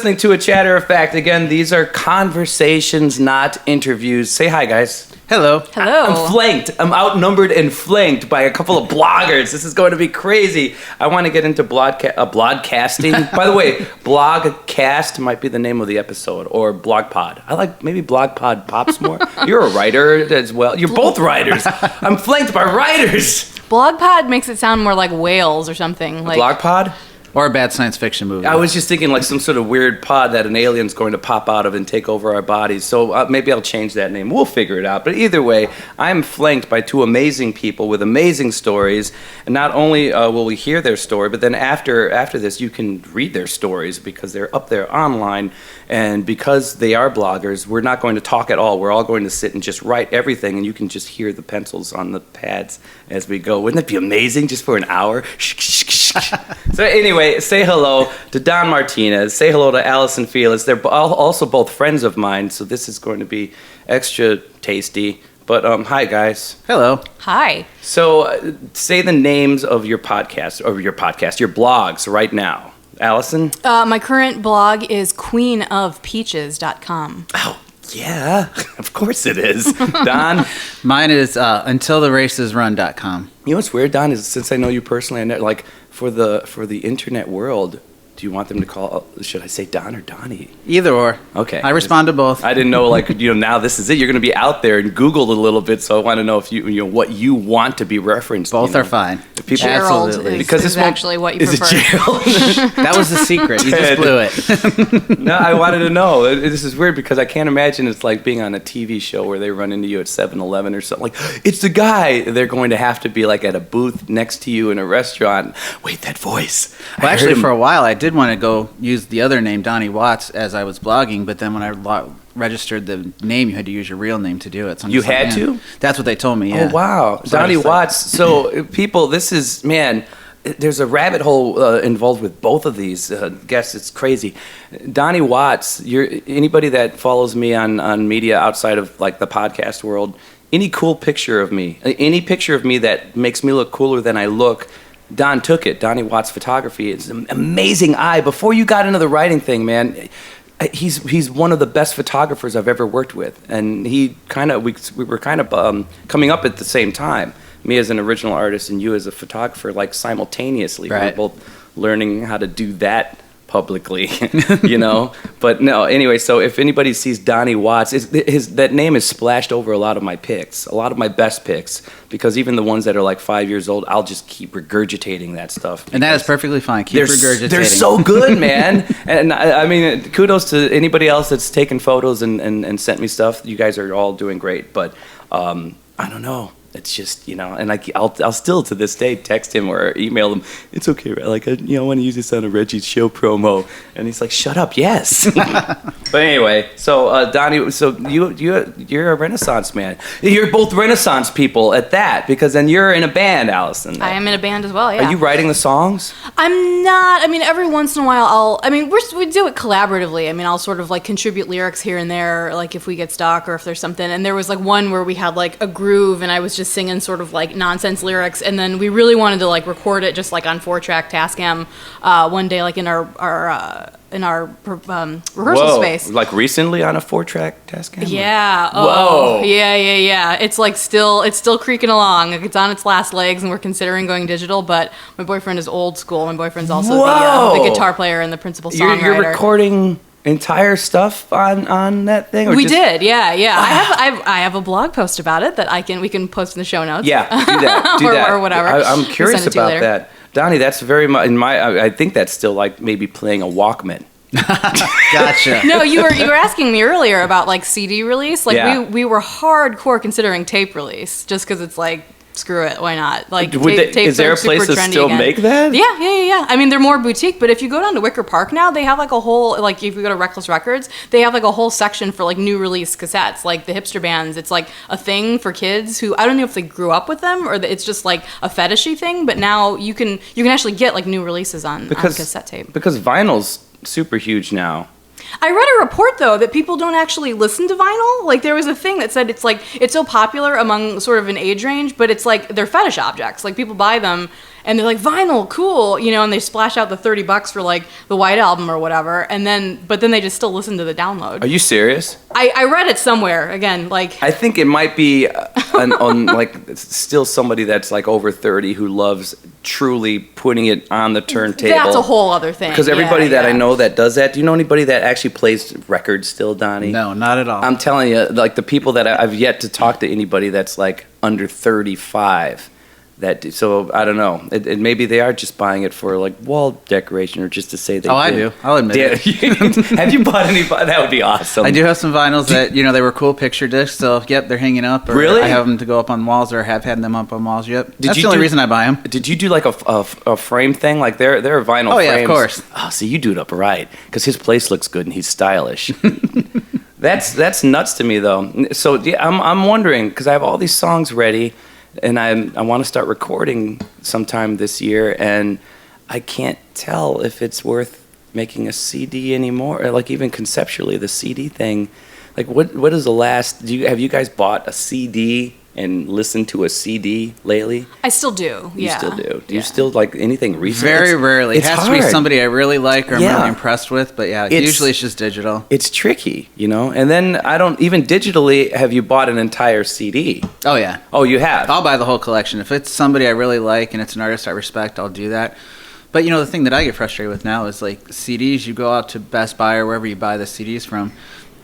listening to A Chatter of Fact. Again, these are conversations, not interviews. Say hi, guys. Hello. Hello. I'm flanked. I'm outnumbered and flanked by a couple of bloggers. This is going to be crazy. I want to get into blogcasting. By the way, blogcast might be the name of the episode, or blogpod. I like maybe blogpod pops more. You're a writer as well. You're both writers. I'm flanked by writers. Blogpod makes it sound more like whales or something. Like Blogpod? Or a bad science fiction movie. I was just thinking like some sort of weird pod that an alien's going to pop out of and take over our bodies. So maybe I'll change that name. We'll figure it out. But either way, I'm flanked by two amazing people with amazing stories. And not only will we hear their story, but then after this, you can read their stories because they're up there online. And because they are bloggers, we're not going to talk at all. We're all going to sit and just write everything, and you can just hear the pencils on the pads as we go. Wouldn't that be amazing just for an hour? So anyway, say hello to Don Martinez. Say hello to Allison Felus. They're also both friends of mine, so this is going to be extra tasty. But hi, guys. Hello. Hi. So say the names of your podcast, your blogs right now. Allison? My current blog is queenofpeaches.com. Oh, yeah. Of course it is. Don? Mine is untiltheracesrun.com. You know what's weird, Don, is since I know you personally, like for the internet world, do you want them to call, should I say Don or Donnie? Either or. Okay. I respond to both. I didn't know, now this is it. You're going to be out there and Googled a little bit, so I want to know if you what you want to be referenced. Both are fine. People, Gerald absolutely. because this is actually what you prefer. Is it Gerald? That was the secret. You just blew it. No, I wanted to know. This is weird because I can't imagine it's like being on a TV show where they run into you at 7-Eleven or something. Like, it's the guy. They're going to have to be like at a booth next to you in a restaurant. Wait, that voice. Well, actually, for a while, I did want to go use the other name, Donnie Watts, as I was blogging, but then when I registered the name, you had to use your real name to do it. So you had to? That's what they told me, yeah. Oh, wow. So Donnie Watts. So, people, this is, man, there's a rabbit hole involved with both of these guests. It's crazy. Donnie Watts, anybody that follows me on media outside of like the podcast world, any cool picture of me, any picture of me that makes me look cooler than I look, Don took it. Donnie Watts Photography. It's an amazing eye. Before you got into the writing thing, man, he's one of the best photographers I've ever worked with. And we were kind of coming up at the same time. Me as an original artist and you as a photographer, like simultaneously. Right. We were both learning how to do that publicly, But no, anyway, so if anybody sees Donnie Watts, that name is splashed over a lot of my pics, a lot of my best pics, because even the ones that are like 5 years old, I'll just keep regurgitating that stuff. And that is perfectly fine. Keep regurgitating. They're so good, man. And I mean, kudos to anybody else that's taken photos and sent me stuff. You guys are all doing great, but I don't know. It's just, and I'll still to this day text him or email him. It's okay, right? Like, I want to use this on a Reggie's show promo, and he's like, "Shut up, yes." But anyway, so Donnie, so you're a Renaissance man. You're both Renaissance people at that, because then you're in a band, Allison. I am in a band as well. Yeah. Are you writing the songs? I'm not. I mean, every once in a while, we do it collaboratively. I mean, I'll sort of like contribute lyrics here and there, like if we get stuck or if there's something. And there was like one where we had like a groove, and I was just singing sort of like nonsense lyrics, and then we really wanted to like record it just like on 4-track Tascam one day, like in our rehearsal space. Like recently on a 4-track Tascam? Yeah. Whoa. Oh, yeah. It's like still creaking along. Like it's on its last legs, and we're considering going digital. But my boyfriend is old school. My boyfriend's also the guitar player and the principal songwriter. You're recording entire stuff on that thing? Or we did, yeah. I have a blog post about it that we can post in the show notes. Yeah, do that, or whatever. I'm curious about that, Donnie. That's very much I think that's still like maybe playing a Walkman. Gotcha. No, you were asking me earlier about like CD release. Like we were hardcore considering tape release, just because it's like, screw it, why not? Like, is there a place to still make that? Yeah. I mean, they're more boutique, but if you go down to Wicker Park now, they have like a whole, like if you go to Reckless Records, they have like a whole section for like new release cassettes, like the hipster bands. It's like a thing for kids who, I don't know if they grew up with them or it's just like a fetishy thing, but now you can actually get like new releases on cassette tape. Because vinyl's super huge now. I read a report, though, that people don't actually listen to vinyl. Like, there was a thing that said it's so popular among sort of an age range, but it's like they're fetish objects. Like, people buy them, and they're like, vinyl, cool, you know, and they splash out the $30 for like the White Album or whatever, but then they just still listen to the download. Are you serious? I read it somewhere, again, like... I think it might be like still somebody that's like over 30 who loves truly putting it on the turntable. That's a whole other thing. Because everybody that I know that does that, do you know anybody that actually plays records still, Donnie? No, not at all. I'm telling you, like the people that I've yet to talk to anybody that's like under 35. So I don't know. It maybe they are just buying it for like wall decoration or just to say they. Oh, I do. I'll admit it. Have you bought any? That would be awesome. I do have some vinyls that they were cool picture discs. So yep, they're hanging up. Or really? I have them to go up on walls, or have had them up on walls. Yep. That's the only reason I buy them. Did you do like a frame thing? Like they're vinyl. Oh frames. yeah, of course. Oh, see, you do it up right because his place looks good and he's stylish. That's nuts to me though. So yeah, I'm wondering because I have all these songs ready. And I want to start recording sometime this year, and I can't tell if it's worth making a CD anymore. Or like even conceptually, the CD thing. Like what is the last? Have you guys bought a CD and listened to a CD lately? I still do. You Yeah. still do. Do you still like anything recent? Very rarely. It has to be hard. somebody I really like or I'm really impressed with. But yeah, usually it's just digital. It's tricky, And then I don't even digitally. Have you bought an entire CD? Oh yeah. Oh, you have. I'll buy the whole collection. If it's somebody I really like and it's an artist I respect, I'll do that. But the thing that I get frustrated with now is like CDs. You go out to Best Buy or wherever you buy the CDs from,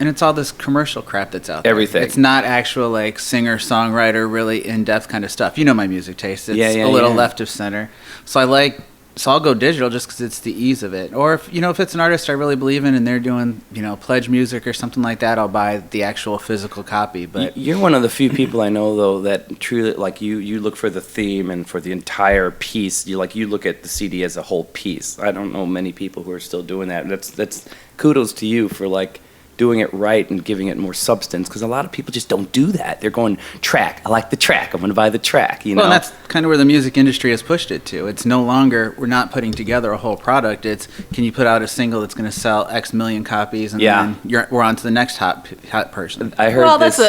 and it's all this commercial crap that's out there. Everything. It's not actual like singer songwriter, really in depth kind of stuff. You know my music taste. It's a little left of center. So I'll go digital just because it's the ease of it. Or if it's an artist I really believe in and they're doing pledge music or something like that, I'll buy the actual physical copy. But you're one of the few people I know though that truly like you look for the theme and for the entire piece. You look at the CD as a whole piece. I don't know many people who are still doing that. That's kudos to you for like doing it right and giving it more substance, because a lot of people just don't do that. They're going track. I like the track. I'm going to buy the track. Well, and that's kind of where the music industry has pushed it to. It's no longer we're not putting together a whole product. It's can you put out a single that's going to sell X million copies, and then we're on to the next hot person. I heard. Well, that's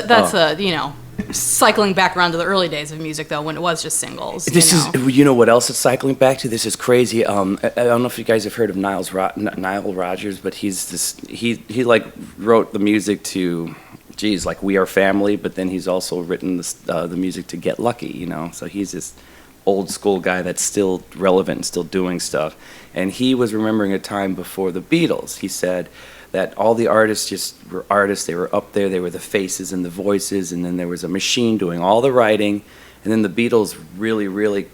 cycling back around to the early days of music though, when it was just singles. This is what else it's cycling back to. This is crazy. I don't know if you guys have heard of Nile Rodgers, but he like wrote the music to, like We Are Family, but then he's also written the music to Get Lucky. So he's this old school guy that's still relevant and still doing stuff. And he was remembering a time before the Beatles. He said that all the artists just were artists. They were up there. They were the faces and the voices, and then there was a machine doing all the writing. And then the Beatles really, really,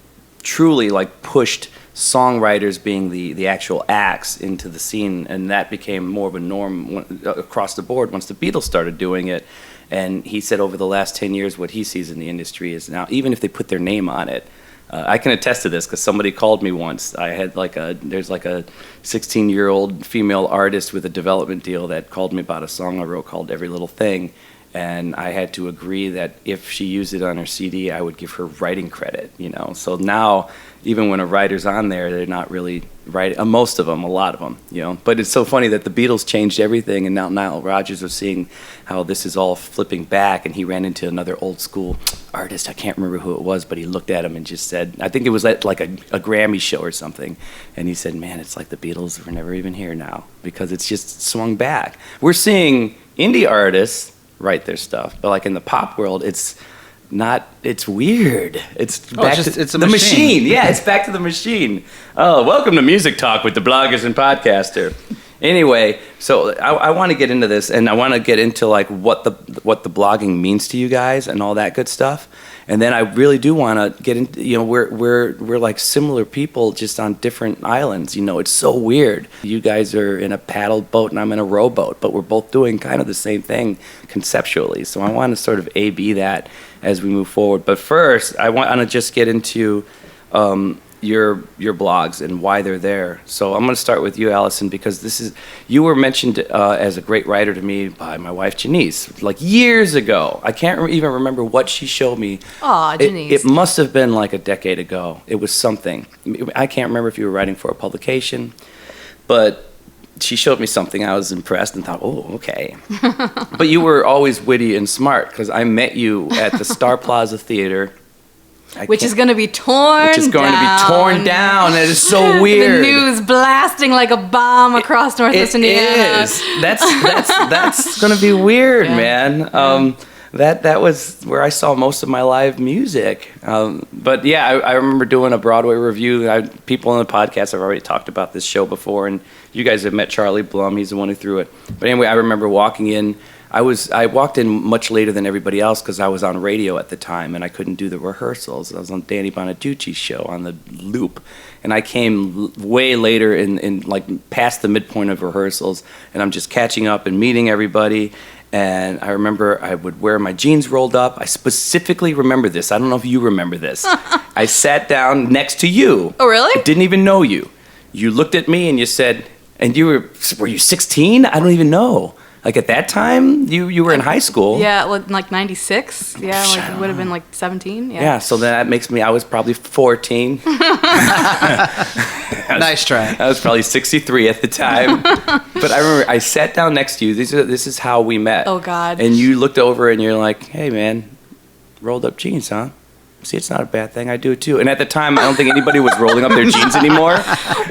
truly like pushed songwriters being the actual acts into the scene, and that became more of a norm across the board once the Beatles started doing it. And he said over the last 10 years, what he sees in the industry is now, even if they put their name on it, I can attest to this because somebody called me once. I had there's a 16-year-old female artist with a development deal that called me about a song I wrote called Every Little Thing, and I had to agree that if she used it on her CD, I would give her writing credit. So now even when a writer's on there, they're not really writing. Most of them, a lot of them. But it's so funny that the Beatles changed everything, and now Nile Rodgers was seeing how this is all flipping back, and he ran into another old school artist. I can't remember who it was, but he looked at him and just said, I think it was at like a Grammy show or something, and he said, man, it's like the Beatles were never even here now, because it's just swung back. We're seeing indie artists write their stuff, but like in the pop world, it's weird. It's back to it's a the machine. Yeah, it's back to the machine. Oh, welcome to Music Talk with the Bloggers and Podcaster. Anyway, so I want to get into this, and I want to get into like what the blogging means to you guys and all that good stuff. And then I really do want to get into, we're like similar people just on different islands. It's so weird. You guys are in a paddle boat and I'm in a rowboat, but we're both doing kind of the same thing conceptually. So I want to sort of A/B that as we move forward. But first, I want to just get into your blogs and why they're there. So I'm going to start with you, Allison, because you were mentioned as a great writer to me by my wife Janice, like years ago. I can't even remember what she showed me. Aw, Janice. It must have been like a decade ago. It was something. I can't remember if you were writing for a publication, but she showed me something. I was impressed and thought, oh, okay. But you were always witty and smart, because I met you at the Star Plaza Theater which is going to be torn down. That is so weird. The news blasting like a bomb across Northwest Indiana. It is. That's going to be weird, man. That was where I saw most of my live music. But yeah, I remember doing a Broadway review. People on the podcast have already talked about this show before, and you guys have met Charlie Blum. He's the one who threw it. But anyway, I remember walking in. I walked in much later than everybody else because I was on radio at the time and I couldn't do the rehearsals. I was on Danny Bonaducci's show on the loop, and I came way later in like past the midpoint of rehearsals, and I'm just catching up and meeting everybody. And I remember I would wear my jeans rolled up. I specifically remember this. I don't know if you remember this. I sat down next to you. Oh, really? I didn't even know you. You looked at me and you said, and were you 16? I don't even know. Like at that time, you were in high school. Yeah, like 96. Yeah, like it would have been like 17. Yeah, so that makes me, I was probably 14. Nice try. I was probably 63 at the time. But I remember I sat down next to you. This is how we met. Oh, God. And you looked over and you're like, hey, man, rolled up jeans, huh? See, it's not a bad thing. I do it too. And at the time, I don't think anybody was rolling up their jeans anymore.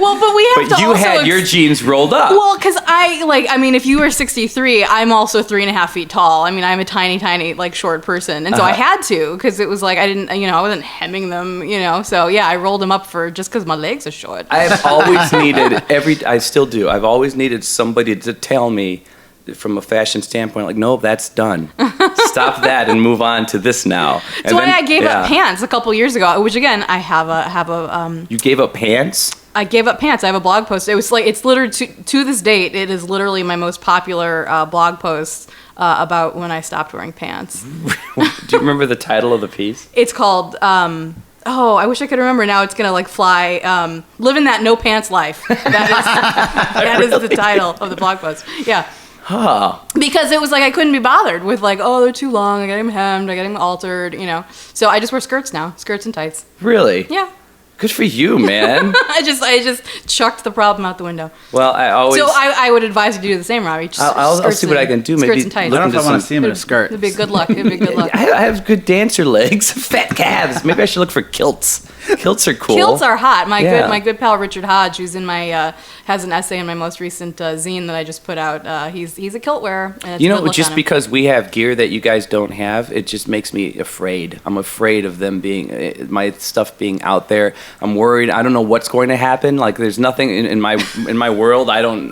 Well, but we have but to you also had your jeans rolled up. Well, because if you were 63, I'm also 3.5 feet tall. I mean, I'm a tiny, like, short person. And so I had to, because it was like, I wasn't hemming them, So, yeah, I rolled them up just because my legs are short. I have always needed, I still do, I've always needed somebody to tell me from a fashion standpoint, like, no, that's done. Stop that and move on to this now. That's why I gave up pants a couple years ago, which again, I have a You gave up pants? I gave up pants. I have a blog post. It was like, it's literally to this date, it is literally my most popular blog post about when I stopped wearing pants. Do you remember the title of the piece? It's called I wish I could remember. Now it's gonna like fly. Living that no pants life. That is the title of the blog post. Yeah. Huh. Because it was like I couldn't be bothered with like, oh, they're too long. I got them hemmed. I got them altered. So I just wear skirts now, skirts and tights. Really? Yeah. Good for you, man. I just chucked the problem out the window. Well, I would advise you to do the same, Robbie. I'll see what I can do. Maybe skirts and tights. I don't know if I want to see him in a skirt. It'd be good luck. I have good dancer legs, fat calves. Maybe I should look for kilts. Kilts are cool. Kilts are hot. My good pal Richard Hodge, who's in my has an essay in my most recent zine that I just put out. He's a kilt wearer. And just because we have gear that you guys don't have, it just makes me afraid. I'm afraid of them my stuff being out there. I'm worried. I don't know what's going to happen. Like there's nothing in my world. I don't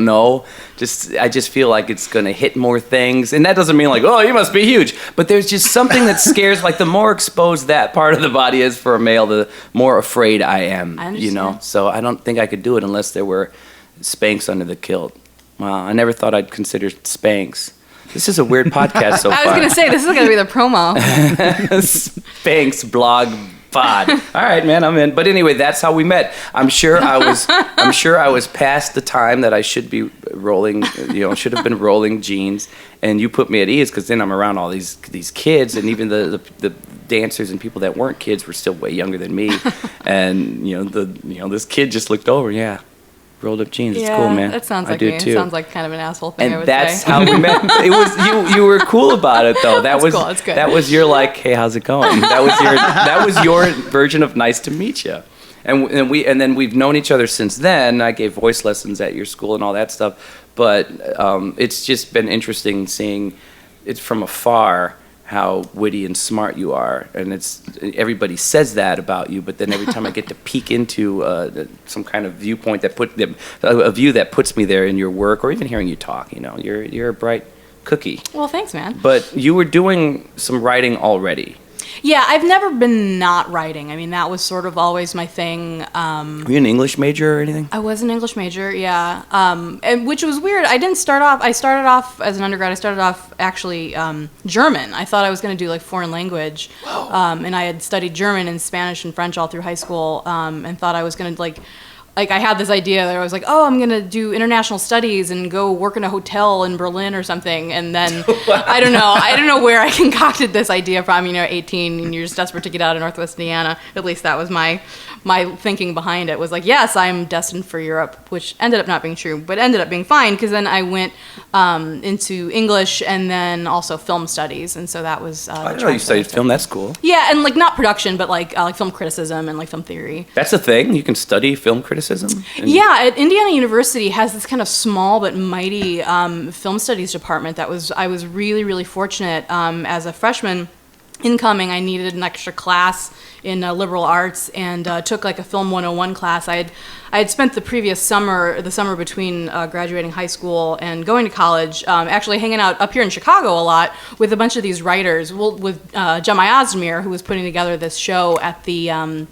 know. I just feel like it's going to hit more things, and that doesn't mean like, oh, you must be huge. But there's just something that scares. Like the more exposed that part of the body is for a male, the more afraid I am. I understand. So I don't think I could do it unless there were Spanx under the kilt. Wow, I never thought I'd consider Spanx. This is a weird podcast so far. I was going to say, this is going to be the promo. Spanx blog pod. All right, man, I'm in. But anyway, that's how we met. I'm sure I was past the time that I should be rolling, should have been rolling jeans. And you put me at ease because then I'm around all these kids, and even the dancers and people that weren't kids were still way younger than me. And this kid just looked over. Yeah. Rolled up jeans. It's cool, man. That sounds like me. It sounds like kind of an asshole thing. And I would that's say. how we met. It was you were cool about it though. That was cool. It's good. That was your like, hey, how's it going? That was your version of nice to meet you. And then we've known each other since then. I gave voice lessons at your school and all that stuff. But it's just been interesting seeing it from afar how witty and smart you are, and everybody says that about you, but then every time I get to peek into some kind of viewpoint a view that puts me there in your work, or even hearing you talk, you're a bright cookie. Well, thanks, man. But you were doing some writing already. Yeah, I've never been not writing. I mean, that was sort of always my thing. Were you an English major or anything? I was an English major, yeah. And which was weird. I started off as an undergrad, I started off actually German. I thought I was going to do like foreign language. And I had studied German and Spanish and French all through high school, and thought I was going to like I had this idea that I was like, oh, I'm gonna do international studies and go work in a hotel in Berlin or something, and then I don't know where I concocted this idea from. 18 and you're just desperate to get out of Northwest Indiana. At least that was my thinking behind it. Was like, yes, I'm destined for Europe, which ended up not being true, but ended up being fine because then I went into English and then also film studies, and so that was. I didn't know you studied film. That's cool. Yeah, and like not production, but like film criticism and like film theory. That's a thing. You can study film criticism. Yeah, at Indiana University has this kind of small but mighty film studies department. I was really, really fortunate as a freshman incoming. I needed an extra class in liberal arts and took like a film 101 class. I had spent the previous summer, the summer between graduating high school and going to college, actually hanging out up here in Chicago a lot with a bunch of these writers. With Jemai Ozdemir, who was putting together this show at the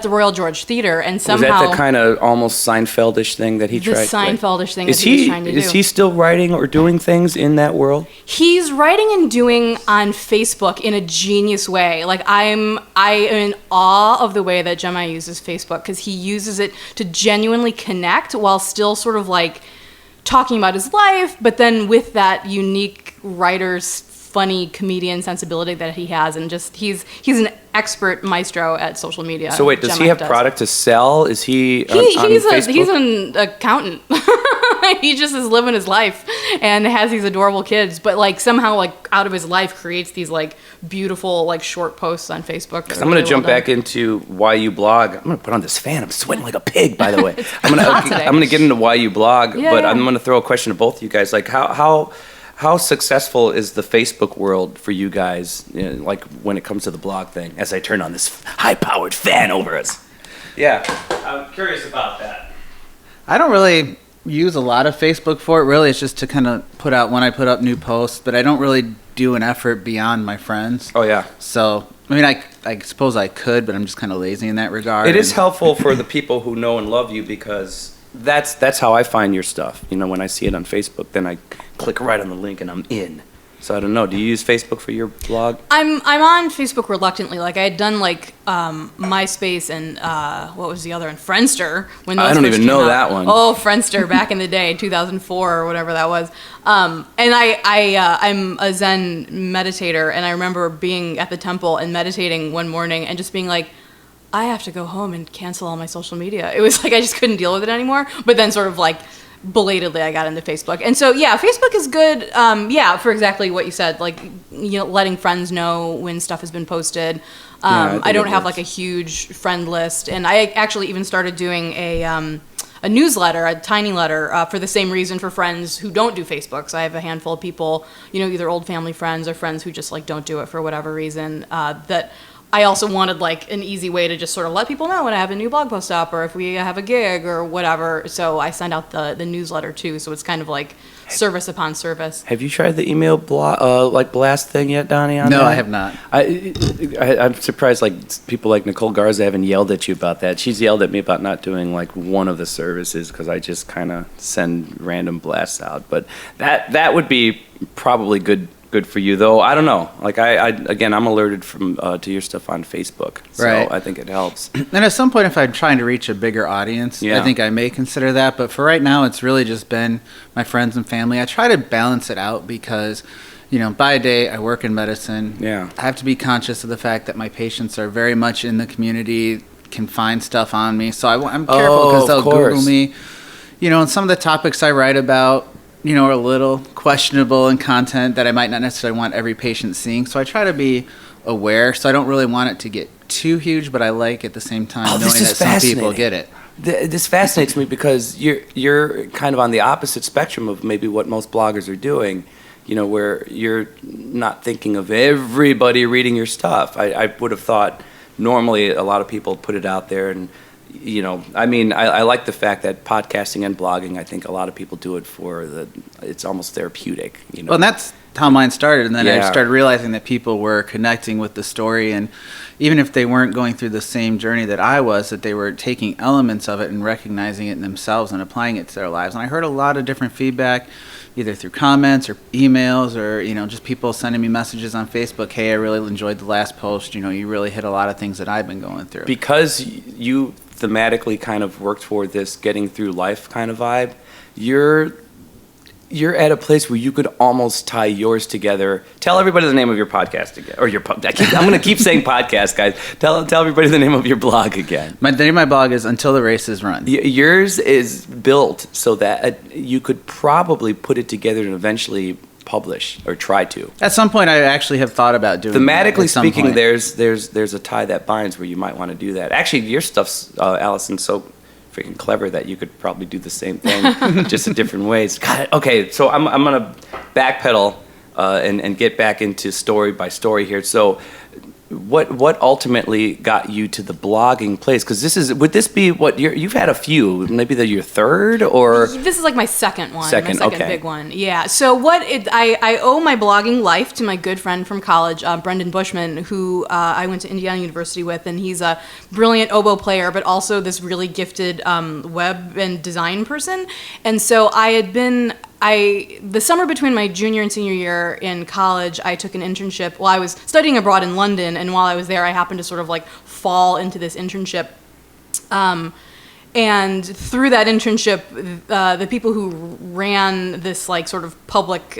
Royal George Theater, and somehow... Was that the kind of almost Seinfeldish thing that he tried? The Seinfeldish thing that he was trying to do. Is he still writing or doing things in that world? He's writing and doing on Facebook in a genius way. Like, I am in awe of the way that Jemai uses Facebook, because he uses it to genuinely connect while still sort of like talking about his life, but then with that unique writer's funny comedian sensibility that he has, and just he's an expert maestro at social media. So wait, does he have product to sell? Is he on Facebook? He's an accountant. He just is living his life and has these adorable kids, but like somehow like out of his life creates these like beautiful like short posts on Facebook. I'm going to jump back into why you blog. I'm going to put on this fan. I'm sweating like a pig, by the way. I'm going to get into why you blog, but I'm going to throw a question to both of you guys. Like how successful is the Facebook world for you guys, like when it comes to the blog thing, as I turn on this high-powered fan over us? Yeah, I'm curious about that. I don't really use a lot of Facebook for it. Really, it's just to kind of put out when I put up new posts, but I don't really do an effort beyond my friends. Oh, yeah. So, I mean, I suppose I could, but I'm just kind of lazy in that regard. It is helpful for the people who know and love you, because that's how I find your stuff. When I see it on Facebook, then I click right on the link and I'm in. So I don't know. Do you use Facebook for your blog? I'm on Facebook reluctantly. Like I had done like MySpace and what was the other one? Friendster. When those I don't even know that one. Oh, Friendster back in the day, 2004 or whatever that was. And I'm a Zen meditator, and I remember being at the temple and meditating one morning and just being like, I have to go home and cancel all my social media. It was like I just couldn't deal with it anymore. But then sort of like belatedly I got into Facebook. And so, yeah, Facebook is good, for exactly what you said, like, letting friends know when stuff has been posted. I don't have like a huge friend list. And I actually even started doing a newsletter, a tiny letter, for the same reason for friends who don't do Facebook. So I have a handful of people, either old family friends or friends who just like don't do it for whatever reason, that I also wanted like an easy way to just sort of let people know when I have a new blog post up or if we have a gig or whatever. So I send out the newsletter too. So it's kind of like service upon service. Have you tried the email blast thing yet, Donnie? No, I have not. I'm surprised like people like Nicole Garza haven't yelled at you about that. She's yelled at me about not doing like one of the services because I just kind of send random blasts out. But that would be probably good for you, though. I don't know. Like I'm alerted to your stuff on Facebook, so right. I think it helps. And at some point, if I'm trying to reach a bigger audience, I think I may consider that. But for right now, it's really just been my friends and family. I try to balance it out because, by day I work in medicine. Yeah, I have to be conscious of the fact that my patients are very much in the community, can find stuff on me. So I'm careful because they'll Google me. And some of the topics I write about, are a little questionable in content that I might not necessarily want every patient seeing. So I try to be aware. So I don't really want it to get too huge, but I like at the same time knowing that some people get it. This fascinates me because you're kind of on the opposite spectrum of maybe what most bloggers are doing, where you're not thinking of everybody reading your stuff. I would have thought normally a lot of people put it out there and I like the fact that podcasting and blogging, I think a lot of people do it it's almost therapeutic, Well, and that's how mine started. And then I started realizing that people were connecting with the story. And even if they weren't going through the same journey that I was, that they were taking elements of it and recognizing it in themselves and applying it to their lives. And I heard a lot of different feedback. either through comments or emails or, just people sending me messages on Facebook. Hey, I really enjoyed the last post. You really hit a lot of things that I've been going through. Because you thematically kind of worked toward this getting through life kind of vibe, you're at a place where you could almost tie yours together. Tell everybody the name of your podcast again, or I'm going to keep saying podcast, guys. Tell everybody the name of your blog again. The name of my blog is Until the Races Run. Yours is built so that you could probably put it together and eventually publish or try to. At some point, I actually have thought about doing. Thematically speaking, there's a tie that binds where you might want to do that. Actually, your stuff's Allison so freaking clever that you could probably do the same thing, just in different ways. God, okay, so I'm gonna backpedal and get back into story by story here. So, what ultimately got you to the blogging place? Because would this be what you've had a few? Maybe your third, or this is like my second one. Second, my second okay. big one. Yeah. So I owe my blogging life to my good friend from college, Brendan Bushman, who I went to Indiana University with, and he's a brilliant oboe player, but also this really gifted web and design person. And so the summer between my junior and senior year in college, I took an internship. Well, I was studying abroad in London, and while I was there, I happened to sort of like fall into this internship. And through that internship, the people who ran this like sort of public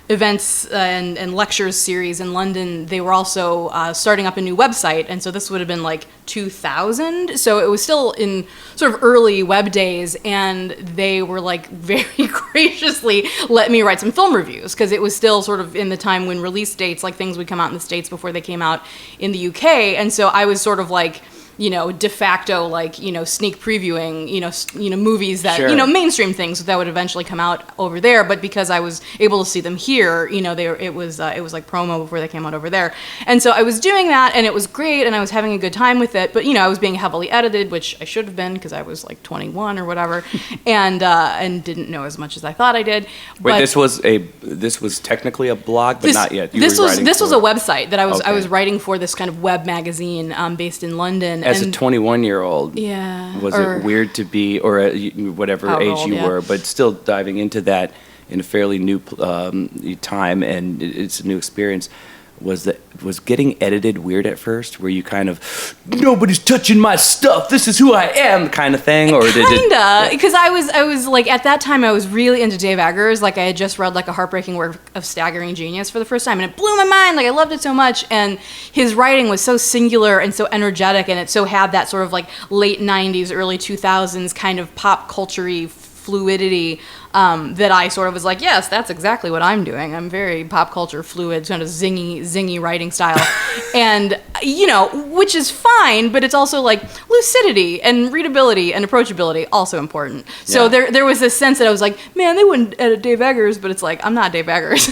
events and lectures series in London, they were also starting up a new website, and so this would have been like 2000, so it was still in sort of early web days, and they were like very graciously let me write some film reviews, because it was still sort of in the time when release dates, like things would come out in the States before they came out in the UK, and so I was sort of like de facto, like, sneak previewing, movies that, Sure. Mainstream things that would eventually come out over there. But because I was able to see them here, it was like promo before they came out over there. And so I was doing that, and it was great, and I was having a good time with it. But, I was being heavily edited, which I should have been because I was like 21 or whatever, and didn't know as much as I thought I did. Wait, but this was technically a blog, but not yet. This was a website that I Okay. was writing for, this kind of web magazine based in London. As a 21-year-old, yeah, was it weird to be, or whatever age old, you yeah. were, but still diving into that in a fairly new time, and it's a new experience? Was getting edited weird at first? Were you kind of, nobody's touching my stuff, this is who I am kind of thing? Or kinda, because I was like, at that time I was really into Dave Eggers. Like I had just read like A Heartbreaking Work of Staggering Genius for the first time, and it blew my mind. Like I loved it so much, and his writing was so singular and so energetic, and it so had that sort of like late 90s, early 2000s kind of pop culture-y fluidity that I sort of was like, yes, that's exactly what I'm doing. I'm very pop culture fluid, kind of zingy writing style. And, which is fine, but it's also like lucidity and readability and approachability, also important. So Yeah. there was this sense that I was like, man, they wouldn't edit Dave Eggers, but it's like, I'm not Dave Eggers,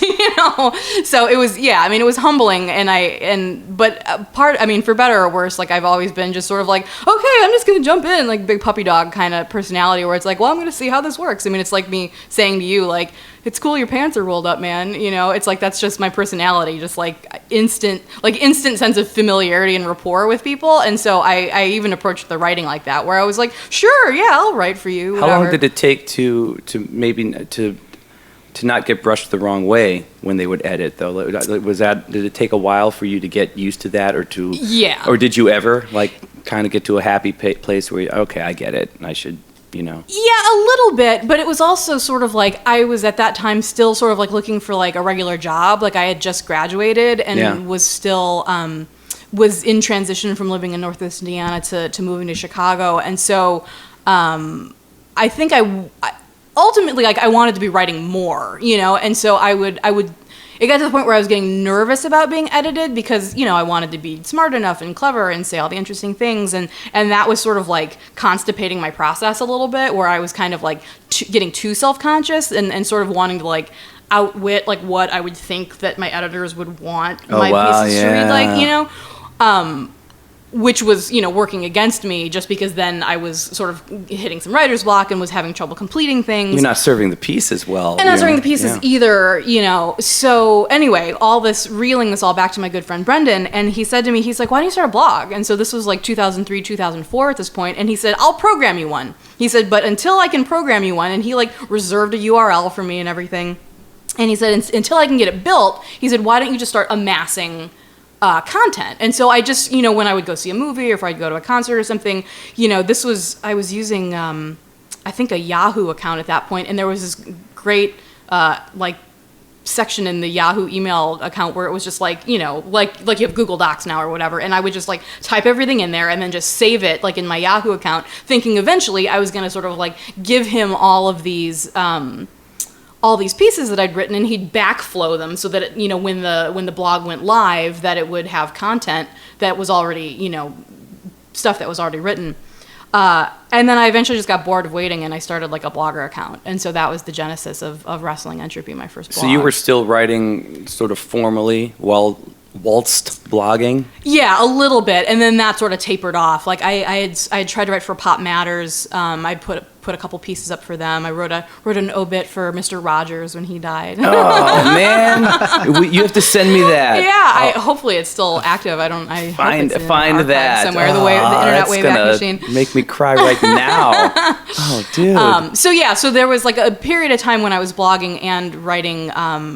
So it was, it was humbling, for better or worse, like I've always been just sort of like, okay, I'm just going to jump in, like big puppy dog kind of personality, where it's like, well, I'm going to see how this works. I mean, it's like me saying to you, like, it's cool your pants are rolled up, man. It's like, that's just my personality, just like instant sense of familiarity and rapport with people. And so I even approached the writing like that, where I was like, sure, yeah, I'll write for you. How long did it take to not get brushed the wrong way when they would edit, though? Did it take a while for you to get used to that, or did you ever like kind of get to a happy place where okay, I get it, I should, Yeah, a little bit, but it was also sort of like I was at that time still sort of like looking for like a regular job. Like I had just graduated and was still was in transition from living in Northwest Indiana to moving to Chicago, and so I think I ultimately, like, I wanted to be writing more, and so I would. It got to the point where I was getting nervous about being edited because, I wanted to be smart enough and clever and say all the interesting things. And that was sort of like constipating my process a little bit, where I was kind of like getting too self-conscious and sort of wanting to like outwit like what I would think that my editors would want my pieces to read like, which was, working against me just because then I was sort of hitting some writer's block and was having trouble completing things. You're not serving the piece as well. And not serving the pieces either, So anyway, reeling this all back to my good friend Brendan, and he said to me, he's like, why don't you start a blog? And so this was like 2003, 2004 at this point, and he said, I'll program you one. He said, but until I can program you one, and he reserved a URL for me and everything. And he said, until I can get it built, he said, why don't you just start amassing content? And so I just, when I would go see a movie or if I'd go to a concert or something, I was using, I think a Yahoo account at that point, and there was this great, section in the Yahoo email account where it was just like you have Google Docs now or whatever, and I would just type everything in there and then just save it in my Yahoo account, thinking eventually I was going to sort of give him all these pieces that I'd written, and he'd backflow them so that it, when the blog went live, that it would have content that was already, stuff that was already written. And then I eventually just got bored of waiting, and I started a blogger account, and so that was the genesis of Wrestling Entropy, my first blog. So you were still writing sort of formally while waltzed blogging? Yeah, a little bit, and then that sort of tapered off. I had tried to write for Pop Matters. I put a couple pieces up for them. I wrote an obit for Mr. Rogers when he died. Oh man, you have to send me that. Yeah, hopefully it's still active. I find hope it's that somewhere. The internet Wayback Machine. Make me cry right now. Oh, dude. So there was a period of time when I was blogging and writing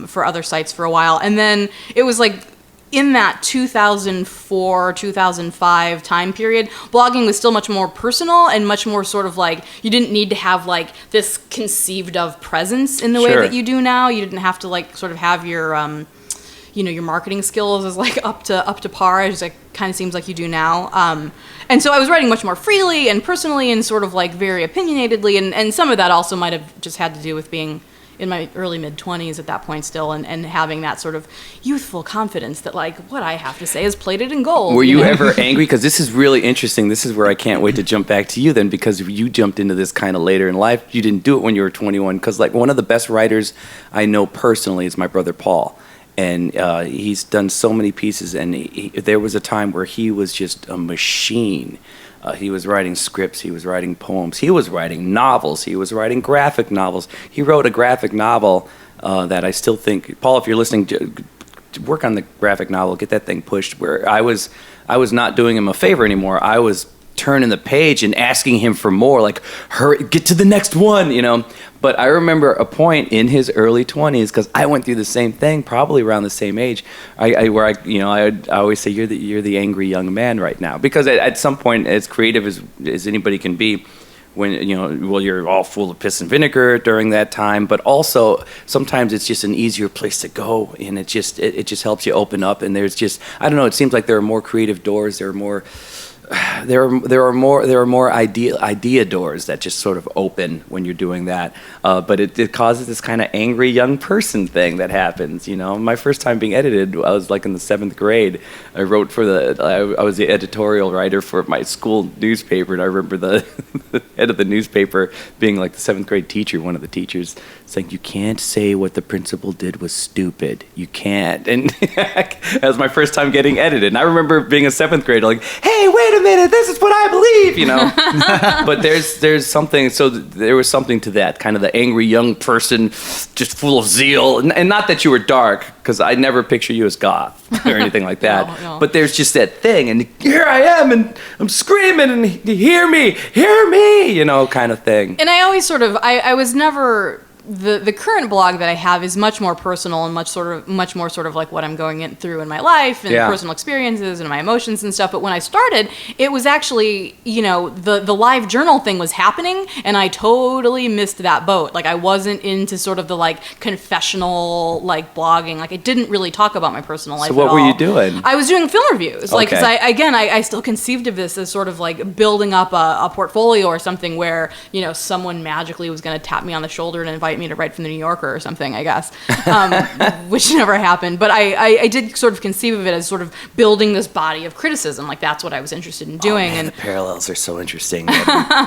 for other sites for a while, and then it was in that 2004, 2005 time period, blogging was still much more personal and much more sort of you didn't need to have this conceived of presence in the way that you do now. You didn't have to sort of have your your marketing skills as up to par, as it kind of seems like you do now. And so I was writing much more freely and personally and sort of very opinionatedly, and some of that also might have just had to do with being in my early mid-20s at that point still, and having that sort of youthful confidence that what I have to say is plated in gold. Were you ever angry? Because this is really interesting. This is where I can't wait to jump back to you then, because you jumped into this kind of later in life. You didn't do it when you were 21, because one of the best writers I know personally is my brother Paul. And he's done so many pieces, and there was a time where he was just a machine. He was writing scripts, he was writing poems, he was writing novels, he was writing graphic novels. He wrote a graphic novel that I still think, Paul, if you're listening, work on the graphic novel, get that thing pushed, where I was not doing him a favor anymore. I was turning the page and asking him for more, hurry, get to the next one, But I remember a point in his early 20s, because I went through the same thing, probably around the same age, I always say you're the angry young man right now, because at some point, as creative as anybody can be, when you're all full of piss and vinegar during that time, but also sometimes it's just an easier place to go, and it just helps you open up, and there's just, I don't know, it seems like there are more creative doors, there are more idea doors that just sort of open when you're doing that, but it causes this kind of angry young person thing that happens. My first time being edited, I was in the 7th grade. I wrote I was the editorial writer for my school newspaper, and I remember the head of the newspaper being the 7th grade teacher, one of the teachers, saying, "You can't say what the principal did was stupid. You can't." And that was my first time getting edited. And I remember being a 7th grader, "Hey, wait a minute, this is what I believe," But there's something. So there was something to that, kind of the angry young person, just full of zeal, and not that you were dark, because I never picture you as goth or anything like that. No. But there's just that thing, and here I am, and I'm screaming, and hear me, kind of thing. And I always sort of, I was never. The current blog that I have is much more personal and much more sort of what I'm going through in my life and personal experiences and my emotions and stuff. But when I started, it was actually, the live journal thing was happening, and I totally missed that boat. I wasn't into sort of the confessional blogging. I didn't really talk about my personal life. So what at were all. you doing? I was doing film reviews. Okay. Because I still conceived of this as sort of building up a portfolio or something where someone magically was going to tap me on the shoulder and invite me to write for the New Yorker or something, I guess, which never happened. But I did sort of conceive of it as sort of building this body of criticism. Like that's what I was interested in doing. And the parallels are so interesting.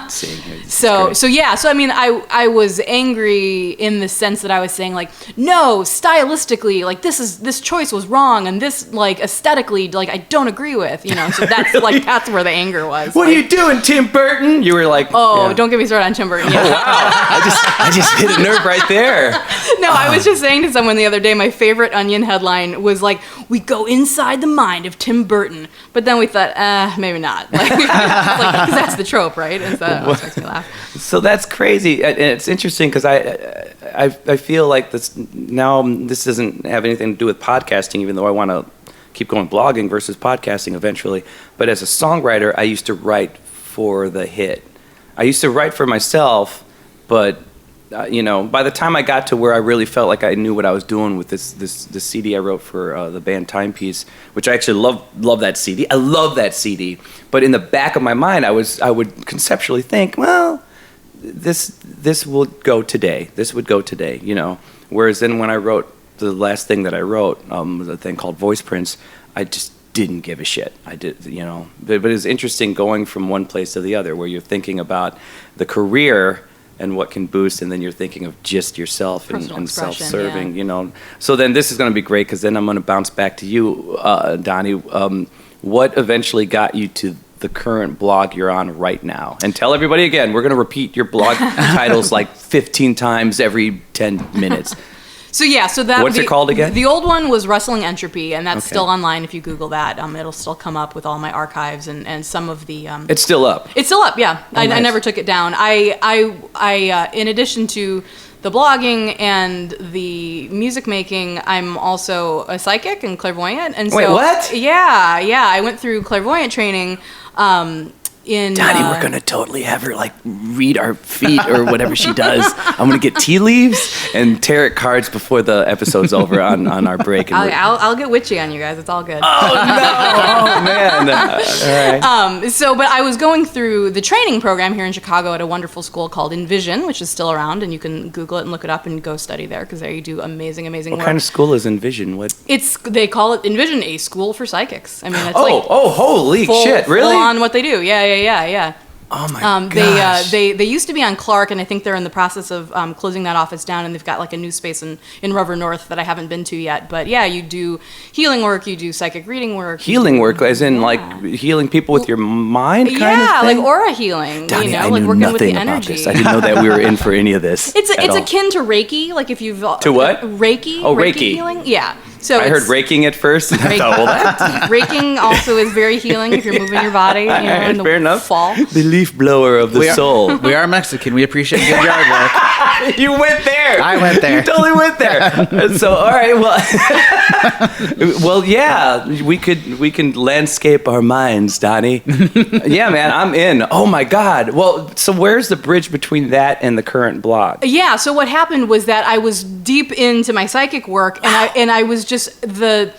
Seeing here. So I mean, I was angry in the sense that I was saying like, no, stylistically, like this choice was wrong, and this like aesthetically, like I don't agree with, you know. So that's like that's where the anger was. What are you doing, Tim Burton? You were like, don't get me started on Tim Burton. Yeah. Oh, wow. I just hit a nerve right there. No, I was just saying to someone the other day, my favorite Onion headline was like, "We go inside the mind of Tim Burton," but then we thought, maybe not, like, because that's the trope, right? And so that always makes me laugh. So that's crazy, and it's interesting because I feel like this now. This doesn't have anything to do with podcasting, even though I want to keep going blogging versus podcasting eventually. But as a songwriter, I used to write for the hit. I used to write for myself, but by the time I got to where I really felt like I knew what I was doing with this CD I wrote for the band Timepiece, which I actually love that CD. I love that CD. But in the back of my mind, I would conceptually think, well, this will go today. This would go today, Whereas then when I wrote the last thing that I wrote, the thing called Voice Prints, I just didn't give a shit. I did, But it's interesting going from one place to the other, where you're thinking about the career and what can boost, and then you're thinking of just yourself and self-serving, So then this is going to be great, because then I'm going to bounce back to you, Donnie. What eventually got you to the current blog you're on right now? And tell everybody again, we're going to repeat your blog titles like 15 times every 10 minutes. So what's it called again? The old one was Wrestling Entropy, and that's still online. If you Google that, it'll still come up with all my archives and some of the. It's still up. It's still up, yeah. Oh, nice. I never took it down. I in addition to the blogging and the music making, I'm also a psychic and clairvoyant. And so, wait, what? Yeah. I went through clairvoyant training. Donnie, we're gonna totally have her like read our feet or whatever she does. I'm gonna get tea leaves and tarot cards before the episode's over on our break. And I'll get witchy on you guys. It's all good. Oh no! Oh man! All right. But I was going through the training program here in Chicago at a wonderful school called Envision, which is still around, and you can Google it and look it up and go study there, because there you do amazing work. What kind of school is Envision? They call it Envision, a school for psychics. I mean, it's holy shit! Really? Full on what they do. Yeah. Oh my gosh. They used to be on Clark, and I think they're in the process of closing that office down, and they've got like a new space in River North that I haven't been to yet. But yeah, you do healing work, you do psychic reading work. Healing work, as in like healing people with your mind, kind of thing? Yeah, like aura healing. Donnie, I like knew working nothing with the about energy. this. I didn't know that we were in for any of this. It's akin to Reiki, like if you've to what? Reiki. Oh, Reiki healing. Yeah. So I heard raking at first. And I thought, well, that. Raking also is very healing if you're moving your body. In the fair enough. Fall. The leaf blower of the soul. We are Mexican. We appreciate good yard work. You went there. I went there. You totally went there. So, all right, well, yeah, we can landscape our minds, Donnie. Yeah, man, I'm in. Oh my God. Well, so where's the bridge between that and the current blog? Yeah. So what happened was that I was deep into my psychic work, and I was just that